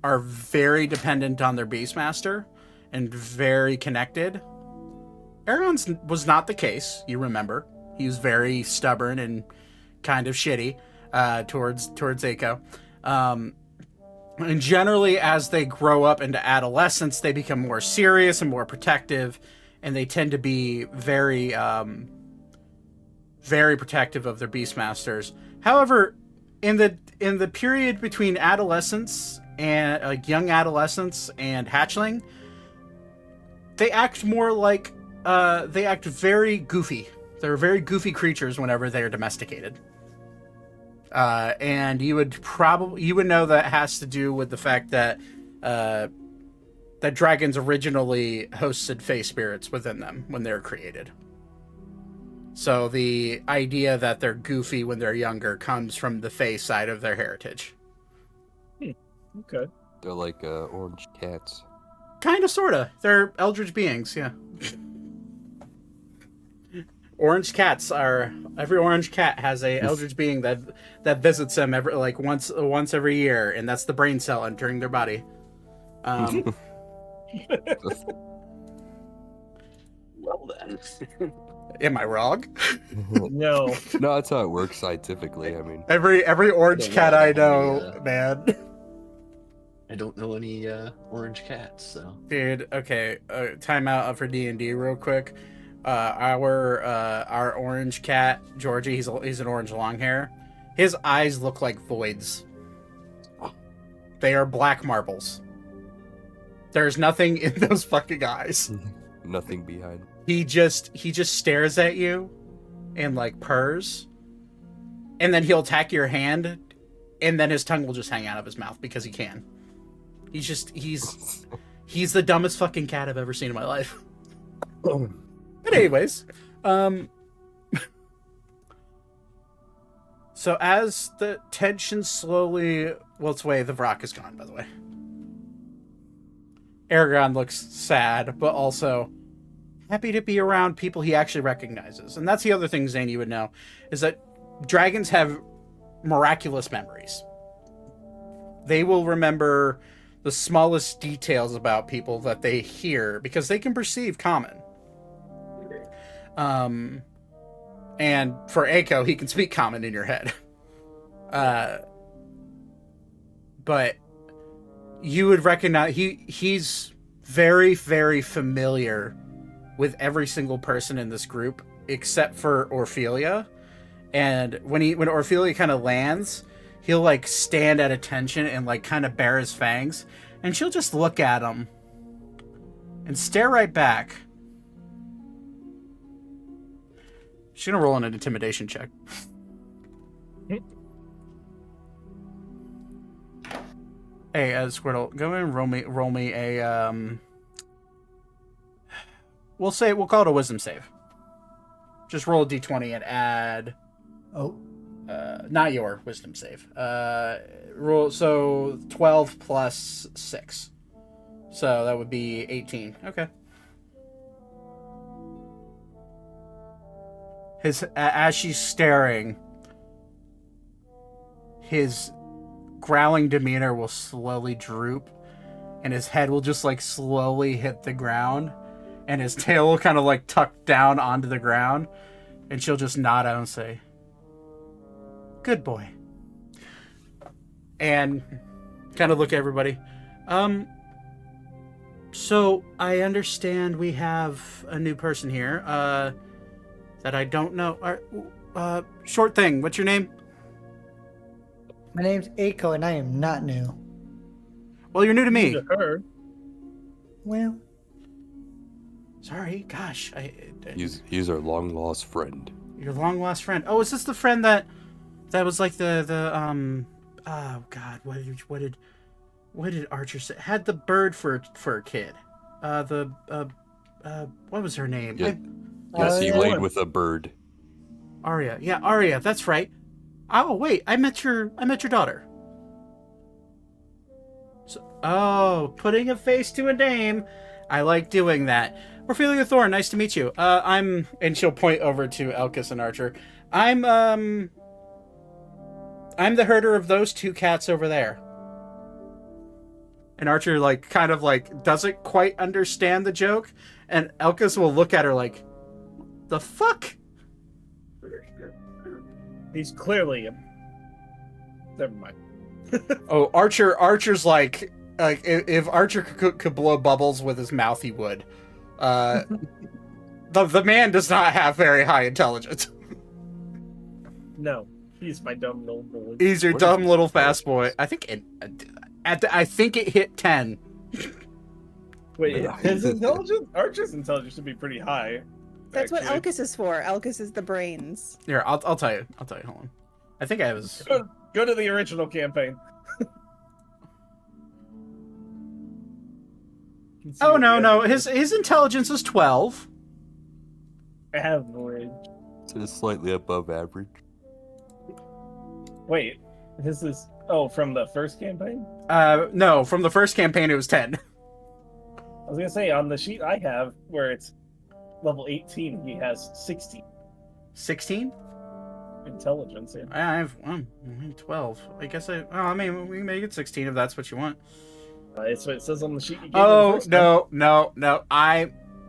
are very dependent on their beastmaster and very connected. Aragon's was not the case, you remember. He was very stubborn and kind of shitty towards Aiko. And generally, as they grow up into adolescence, they become more serious and more protective, and they tend to be very, very protective of their beastmasters. However, in the period between adolescence and young adolescence and hatchling, they act more like they act very goofy. They're very goofy creatures whenever they are domesticated. And you would know that has to do with the fact that that dragons originally hosted fey spirits within them when they were created. So the idea that they're goofy when they're younger comes from the fey side of their heritage. Okay. They're like orange cats. Kinda, sorta. They're eldritch beings, yeah. Orange cats are every orange cat has a eldritch being that visits them every once every year, and that's the brain cell entering their body. Well then. Am I wrong? No. No, that's how it works scientifically. I mean, Every orange don't cat know I any, know, man. I don't know any orange cats, so. Dude, okay. Time out for D&D real quick. Our orange cat, Georgie, he's an orange long hair. His eyes look like voids. They are black marbles. There's nothing in those fucking eyes. nothing behind. He just stares at you and like purrs. And then he'll attack your hand, and then his tongue will just hang out of his mouth because he can. He's the dumbest fucking cat I've ever seen in my life. But anyways, so as the tension slowly wilts away, the Vrock is gone, by the way. Aragon looks sad, but also happy to be around people he actually recognizes. And that's the other thing, Zane, you would know, is that dragons have miraculous memories. They will remember the smallest details about people that they hear because they can perceive common. And for Aiko, he can speak common in your head. But you would recognize he's very, very familiar with every single person in this group except for Orphelia. And when Orphelia kind of lands, he'll like stand at attention and like kind of bare his fangs, and she'll just look at him and stare right back. She's gonna roll an intimidation check. Hey, Squirtle, go ahead and roll me a we'll call it a wisdom save. Just roll a d20 and add not your wisdom save. Roll 12 plus 6. So that would be 18. Okay. As she's staring, his growling demeanor will slowly droop, and his head will just like slowly hit the ground, and his tail will kind of like tuck down onto the ground, and she'll just nod out and say, "Good boy," and kind of look at everybody. So I understand we have a new person here that I don't know. Short thing, what's your name? My name's Aiko, and I am not new. Well, you're new to me. To her. Well, sorry, gosh. He's our long lost friend. Your long lost friend. Oh, is this the friend that was like the oh god, what did Archer say? Had the bird for a kid. What was her name? Yeah. Yes, he laid with a bird. Arya. Yeah, Arya, that's right. Oh, wait, I met your daughter. Putting a face to a name. I like doing that. Ophelia Thorne, nice to meet you. And she'll point over to Elkis and Archer. I'm the herder of those two cats over there. And Archer kind of doesn't quite understand the joke, and Elkis will look at her like, the fuck? He's clearly never mind. Oh, Archer's like if Archer could blow bubbles with his mouth, he would. The man does not have very high intelligence. No, he's my dumb little boy. He's your dumb little fast boy. I think it hit 10. Wait, his intelligence? Archer's intelligence should be pretty high. That's actually. what Elkis is for. Elkis is the brains. Here, I'll tell you. Hold on. I think I was. Go to the original campaign. Oh no! His intelligence is 12. Average. So it's slightly above average. Wait, this is from the first campaign? No, from the first campaign it was 10. I was gonna say on the sheet I have where it's level 18, he has 60. 16? Intelligence, yeah. I have 12. I guess I mean, we can make it 16 if that's what you want. It's what it says on the sheet you gave me Oh, the first time. no.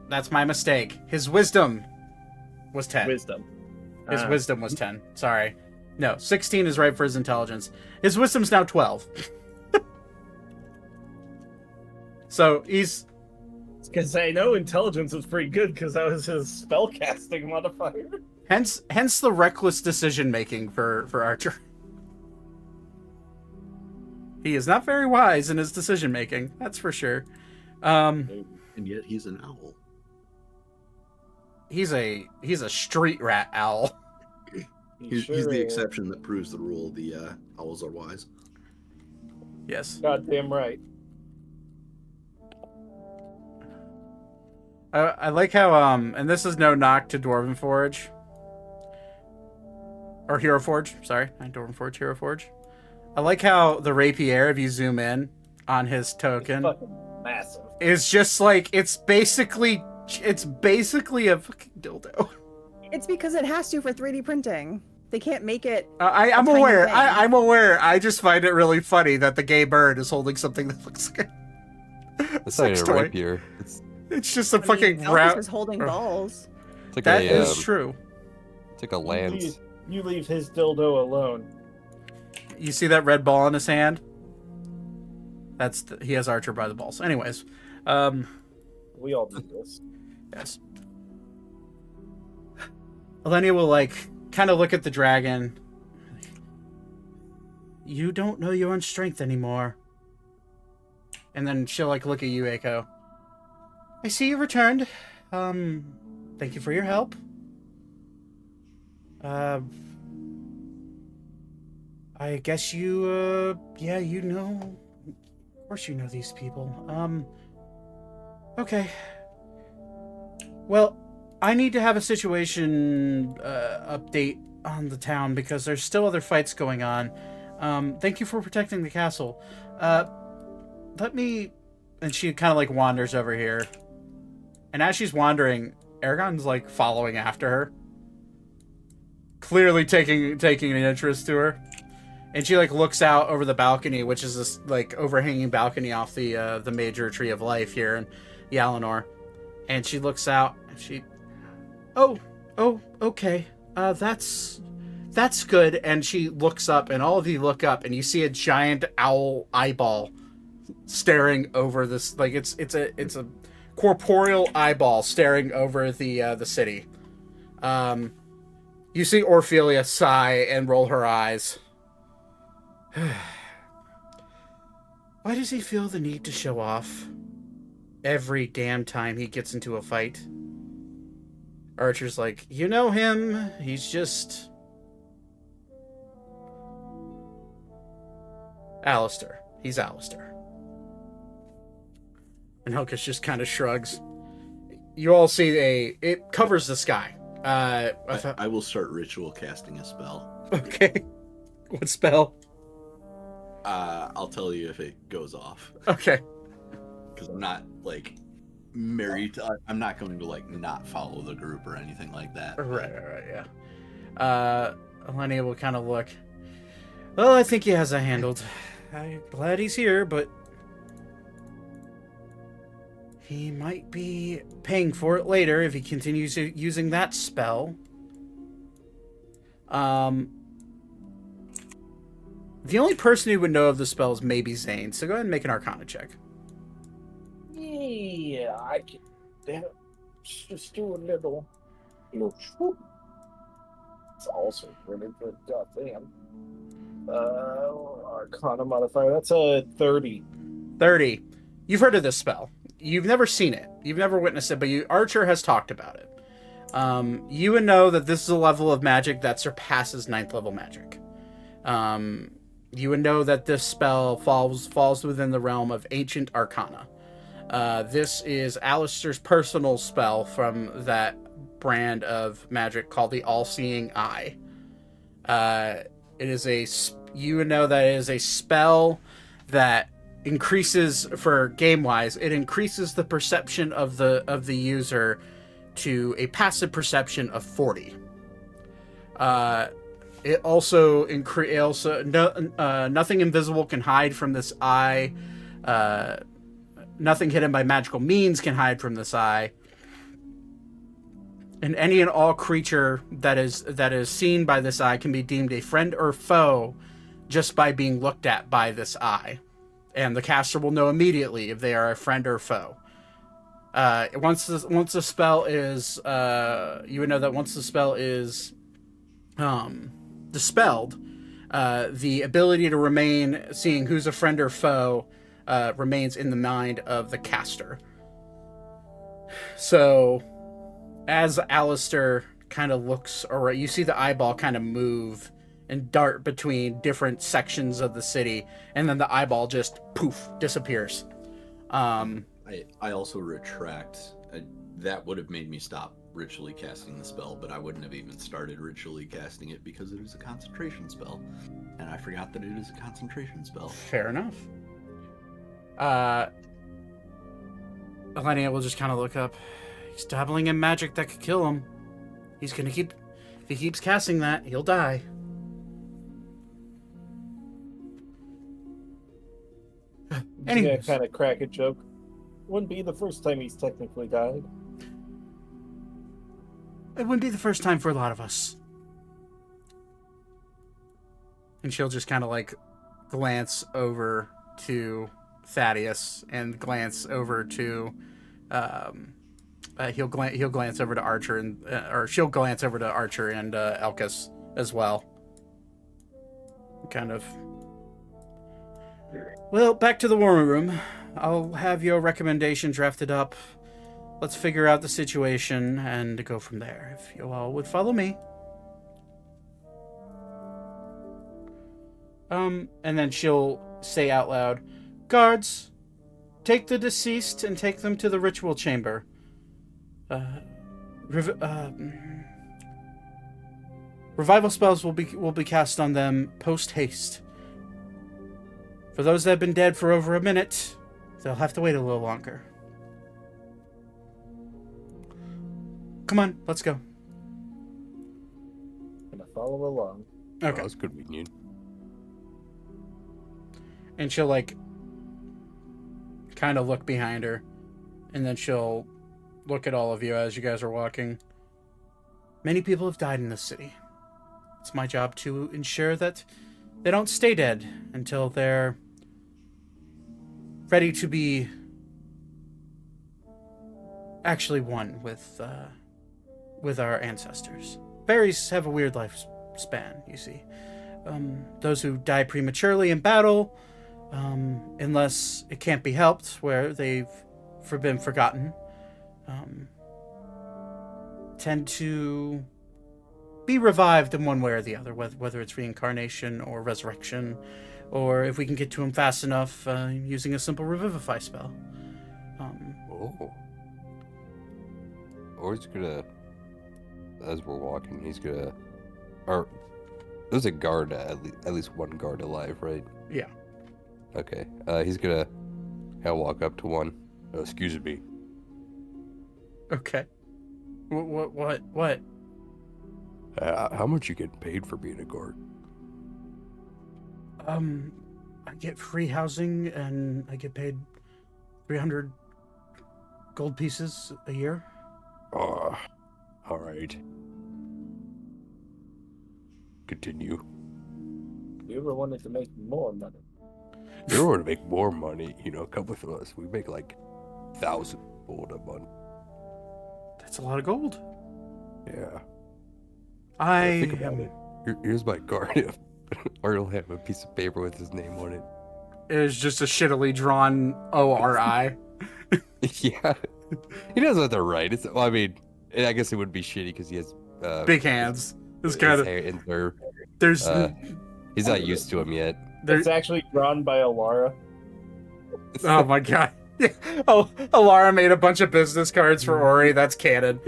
That's my mistake. His wisdom was 10. Wisdom. His wisdom was 10. Sorry. No, 16 is right for his intelligence. His wisdom's now 12. So he's... Because I know intelligence is pretty good because that was his spellcasting modifier. Hence the reckless decision-making for Archer. He is not very wise in his decision-making, that's for sure. And yet he's an owl. He's a street rat owl. He's the exception that proves the rule. The owls are wise. Yes. Goddamn right. I like how, and this is no knock to Dwarven Forge. Or Hero Forge, sorry. Not Dwarven Forge, Hero Forge. I like how the rapier, if you zoom in on his token, It's fucking massive. is just like, it's basically a fucking dildo. It's because it has to for 3D printing. They can't make it. I'm tiny aware. thing. I'm aware. I just find it really funny that the gay bird is holding something that looks like That's not sex even a toy. rapier. It's just a I mean, fucking Elvis round. is holding balls. It's like That a, is true. It's like a lance. You leave his dildo alone. You see that red ball in his hand? He has Archer by the balls. Anyways, We all do this. yes. Elenia will kind of look at the dragon. You don't know your own strength anymore. And then she'll look at you, Eiko. I see you returned. Thank you for your help. I guess you, you know. Of course you know these people. Okay. Well, I need to have a situation update on the town because there's still other fights going on. Thank you for protecting the castle. Let me... And she kind of wanders over here. And as she's wandering, Aragon's following after her. Clearly taking an interest to her. And she looks out over the balcony, which is this overhanging balcony off the major tree of life here in Y'alenor. And she looks out and she... Oh, okay. That's good. And she looks up and all of you look up and you see a giant owl eyeball staring over this, it's a corporeal eyeball staring over the city. You see Orphelia sigh and roll her eyes. Why does he feel the need to show off every damn time he gets into a fight? Archer's you know him, he's just... Alistair. He's Alistair. And Helkus just kind of shrugs. You all see it covers the sky. I will start ritual casting a spell. Okay. What spell? I'll tell you if it goes off. Okay. Because I'm not married to, I'm not going to not follow the group or anything like that. Right, yeah. Elenia will kind of look. Well, I think he has that handled. I'm glad he's here, but he might be paying for it later if he continues using that spell. The only person who would know of the spell is maybe Zane, so go ahead and make an Arcana check. Yeah, I can. Just do a little swoop. It's also really good. Goddamn. Arcana modifier. That's a 30. 30. You've heard of this spell. You've never seen it. You've never witnessed it, but Archer has talked about it. You would know that this is a level of magic that surpasses 9th level magic. You would know that this spell falls within the realm of ancient arcana. This is Alistair's personal spell from that brand of magic called the All-Seeing Eye. You would know that it is a spell that increases, for game-wise, it increases the perception of the user to a passive perception of 40. It also nothing invisible can hide from this eye. Nothing hidden by magical means can hide from this eye. And any and all creature that is seen by this eye can be deemed a friend or foe just by being looked at by this eye. And the caster will know immediately if they are a friend or foe. Once the spell is you would know that once the spell is dispelled, the ability to remain seeing who's a friend or foe remains in the mind of the caster. So as Alistair kind of looks, or you see the eyeball kind of move and dart between different sections of the city, and then the eyeball just poof disappears. I also retract. That would have made me stop ritually casting the spell, but I wouldn't have even started ritually casting it because it is a concentration spell, and I forgot that it is a concentration spell. Fair enough. Elenia will just kind of look up. He's dabbling in magic that could kill him. He's gonna keep... If he keeps casting that, he'll die. Yeah, kind of crack a joke. Wouldn't be the first time he's technically died. It wouldn't be the first time for a lot of us. And she'll just kind of like glance over to Thaddeus and glance over to... he'll glance over to Archer and or she'll glance over to Archer and Elkis as well. Kind of. Well, back to the war room. I'll have your recommendation drafted up. Let's figure out the situation and go from there. If you all would follow me. And then she'll say out loud, "Guards, take the deceased and take them to the ritual chamber. Revival spells will be cast on them post haste. For those that have been dead for over a minute, they'll have to wait a little longer. Come on, let's go." Gonna follow along. Okay. Oh, that's convenient. And she'll like kind of look behind her, and then she'll look at all of you as you guys are walking. Many people have died in this city. It's my job to ensure that they don't stay dead until they're ready to be actually one with our ancestors. Fairies have a weird lifespan, you see. Those who die prematurely in battle, unless it can't be helped, where they've been forgotten, tend to be revived in one way or the other, whether it's reincarnation or resurrection, or if we can get to them fast enough, using a simple revivify spell. Or he's gonna, as we're walking, he's gonna, or there's a guard, at least one guard alive, right? Yeah. Okay. He's gonna kind of walk up to one. Excuse me. Okay. What? How much you getting paid for being a guard? I get free housing and I get paid 300 gold pieces a year. All right. Continue. You ever wanted to make more money? If you want to make more money, come with us. We make like 1,000 gold a month. That's a lot of gold. Yeah. I think about it. Here's my card. Or you'll have a piece of paper with his name on it. It is just a shittily drawn ORI. Yeah. He knows what to write. I guess it would be shitty because he has big hands. It's kind of. There's. He's not used to him yet. It's actually drawn by Alara. Oh my god. Yeah. Oh, Alara made a bunch of business cards for Ori. That's canon.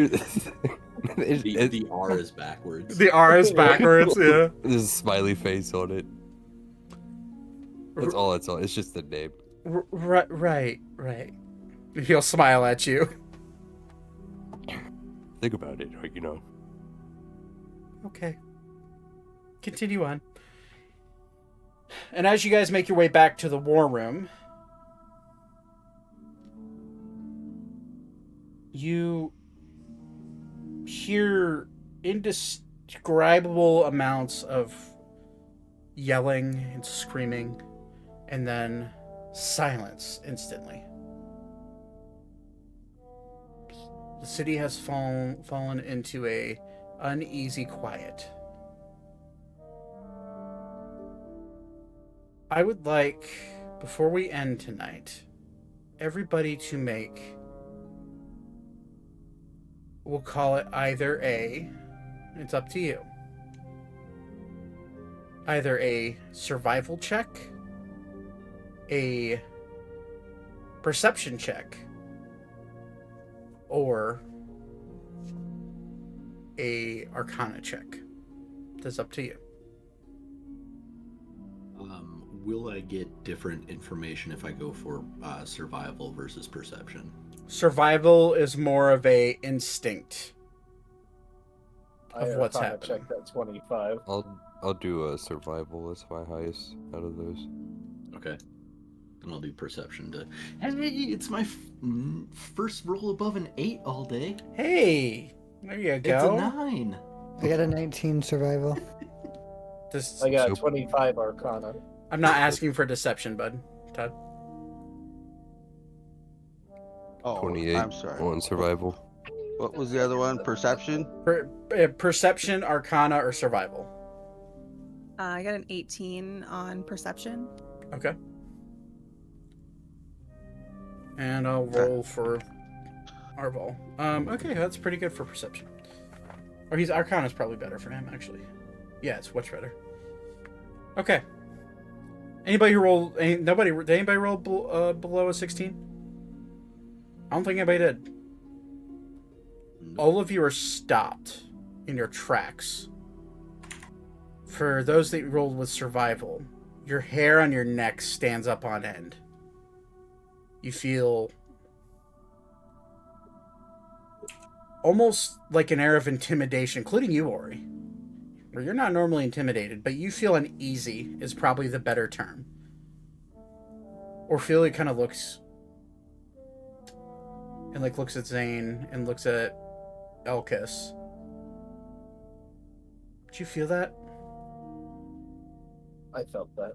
The R is backwards. The R is backwards, yeah. There's a smiley face on it. That's all it's on. It's just the name. Right. He'll smile at you. Think about it, Okay. continue on. And as you guys make your way back to the war room, you hear indescribable amounts of yelling and screaming, and then silence instantly. The city has fallen into a uneasy quiet. I would like, before we end tonight, everybody to make, we'll call it either it's up to you, either a survival check, a perception check, or a arcana check. That's up to you. Will I get different information if I go for survival versus perception? Survival is more of a instinct I of what's Arcana happening. check that 25. I'll do a survival as my highest out of those. Okay. And I'll do perception to... Hey, it's my first roll above an 8 all day. Hey, there you It's go. a 9. I got a 19 survival. This, I got So- 25 Arcana. I'm not asking for deception, bud. Todd. Oh, 28 I'm sorry. on survival. What was the other one? Perception? Perception, arcana, or survival. I got an 18 on perception. Okay. And I'll roll for Arval. Okay, that's pretty good for perception. Or Arcana's probably better for him, actually. Yeah, it's much better. Okay. Anybody who rolled... Did anybody roll below a 16? I don't think anybody did. All of you are stopped in your tracks. For those that rolled with survival, your hair on your neck stands up on end. You feel almost like an air of intimidation, including you, Ori. Where you're not normally intimidated, but you feel uneasy is probably the better term. Ophelia kind of looks at Zane and looks at Elkis. Did you feel that? I felt that.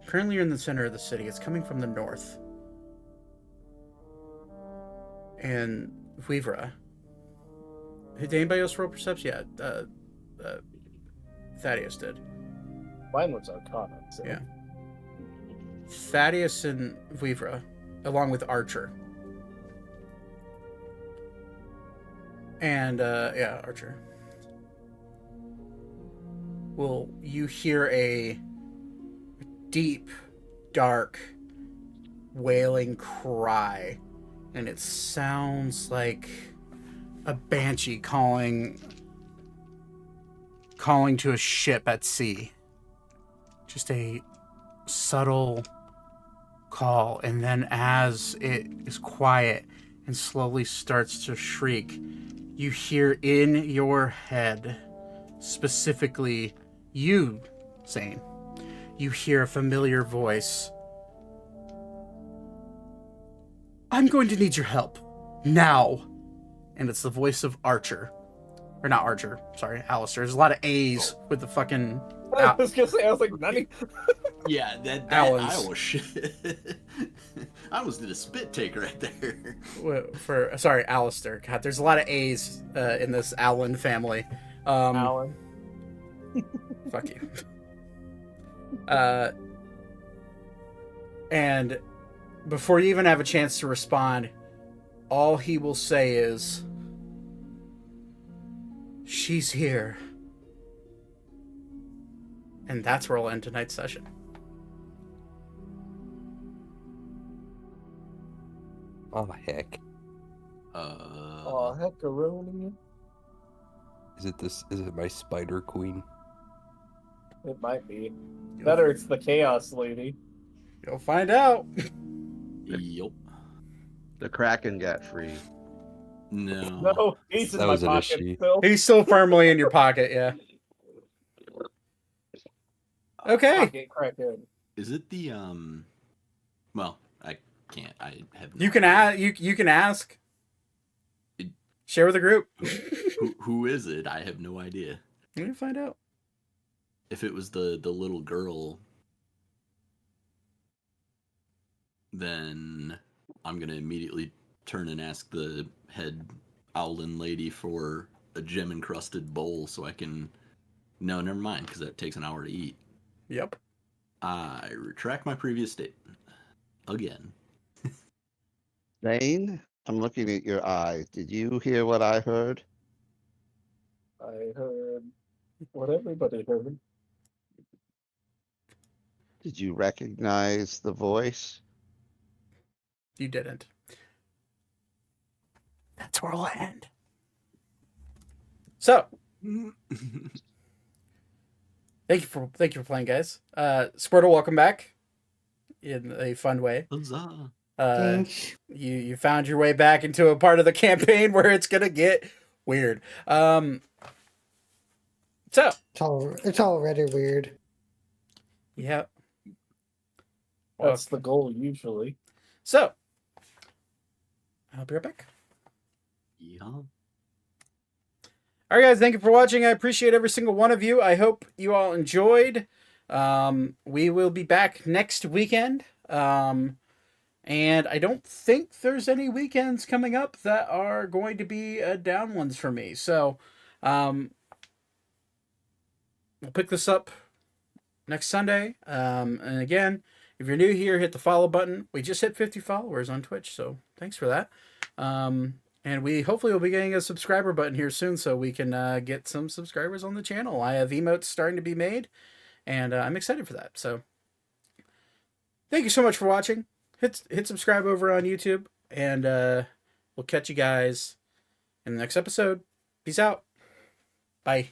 Currently you're in the center of the city. It's coming from the north. And Weavra. Did anybody else roll perception? Yeah, Thaddeus did. Mine was Arcana. So. Yeah. Thaddeus and Weavra, along with Archer. And, Archer. Well, you hear a deep, dark, wailing cry, and it sounds like a banshee calling to a ship at sea. Just a subtle call, and then as it is quiet and slowly starts to shriek, you hear in your head, specifically you, Zane, you hear a familiar voice. I'm going to need your help. Now. And it's the voice of Archer. Or not Archer, sorry, Alistair. There's a lot of A's with the fucking... I was gonna say, I was like, Nani? Yeah, that Alan's. Iowa shit. I almost did a spit take right there. Sorry, Alistair. God, there's a lot of A's in this Allen family. Alan. Fuck you. And before you even have a chance to respond, all he will say is, "She's here." And that's where I'll end tonight's session. Oh heck! Oh, heckaroni. Is it my spider queen? It might be. Better it's the Chaos Lady. You'll find out. Yup. The Kraken got free. No. No, he's in That my was an pocket issue. still. He's still firmly in your pocket. Yeah. Okay. Pocket crackhead. Is it the Well, I can't. I have. No You can idea. ask. You can ask. Share with the group. Who is it? I have no idea. Let me find out. If it was the little girl, then I'm gonna immediately turn and ask the head owlin lady for a gem encrusted bowl so I can. No, never mind, because that takes an hour to eat. Yep. I retract my previous statement. Again. Zane, I'm looking at your eyes. Did you hear what I heard? I heard what everybody heard. Did you recognize the voice? You didn't. That's where we'll end. So, thank you for playing, guys. Squirtle, welcome back in a fun way. Huzzah. Thanks. You found your way back into a part of the campaign where it's gonna get weird. So It's already weird. yeah. That's the goal usually. So I'll be right back. Yeah. All right, guys. Thank you for watching. I appreciate every single one of you. I hope you all enjoyed. We will be back next weekend. And I don't think there's any weekends coming up that are going to be down ones for me. So, we'll pick this up next Sunday. And again, if you're new here, hit the follow button. We just hit 50 followers on Twitch, so thanks for that. And we hopefully will be getting a subscriber button here soon so we can get some subscribers on the channel. I have emotes starting to be made, and I'm excited for that. So, thank you so much for watching. Hit subscribe over on YouTube, and we'll catch you guys in the next episode. Peace out. Bye.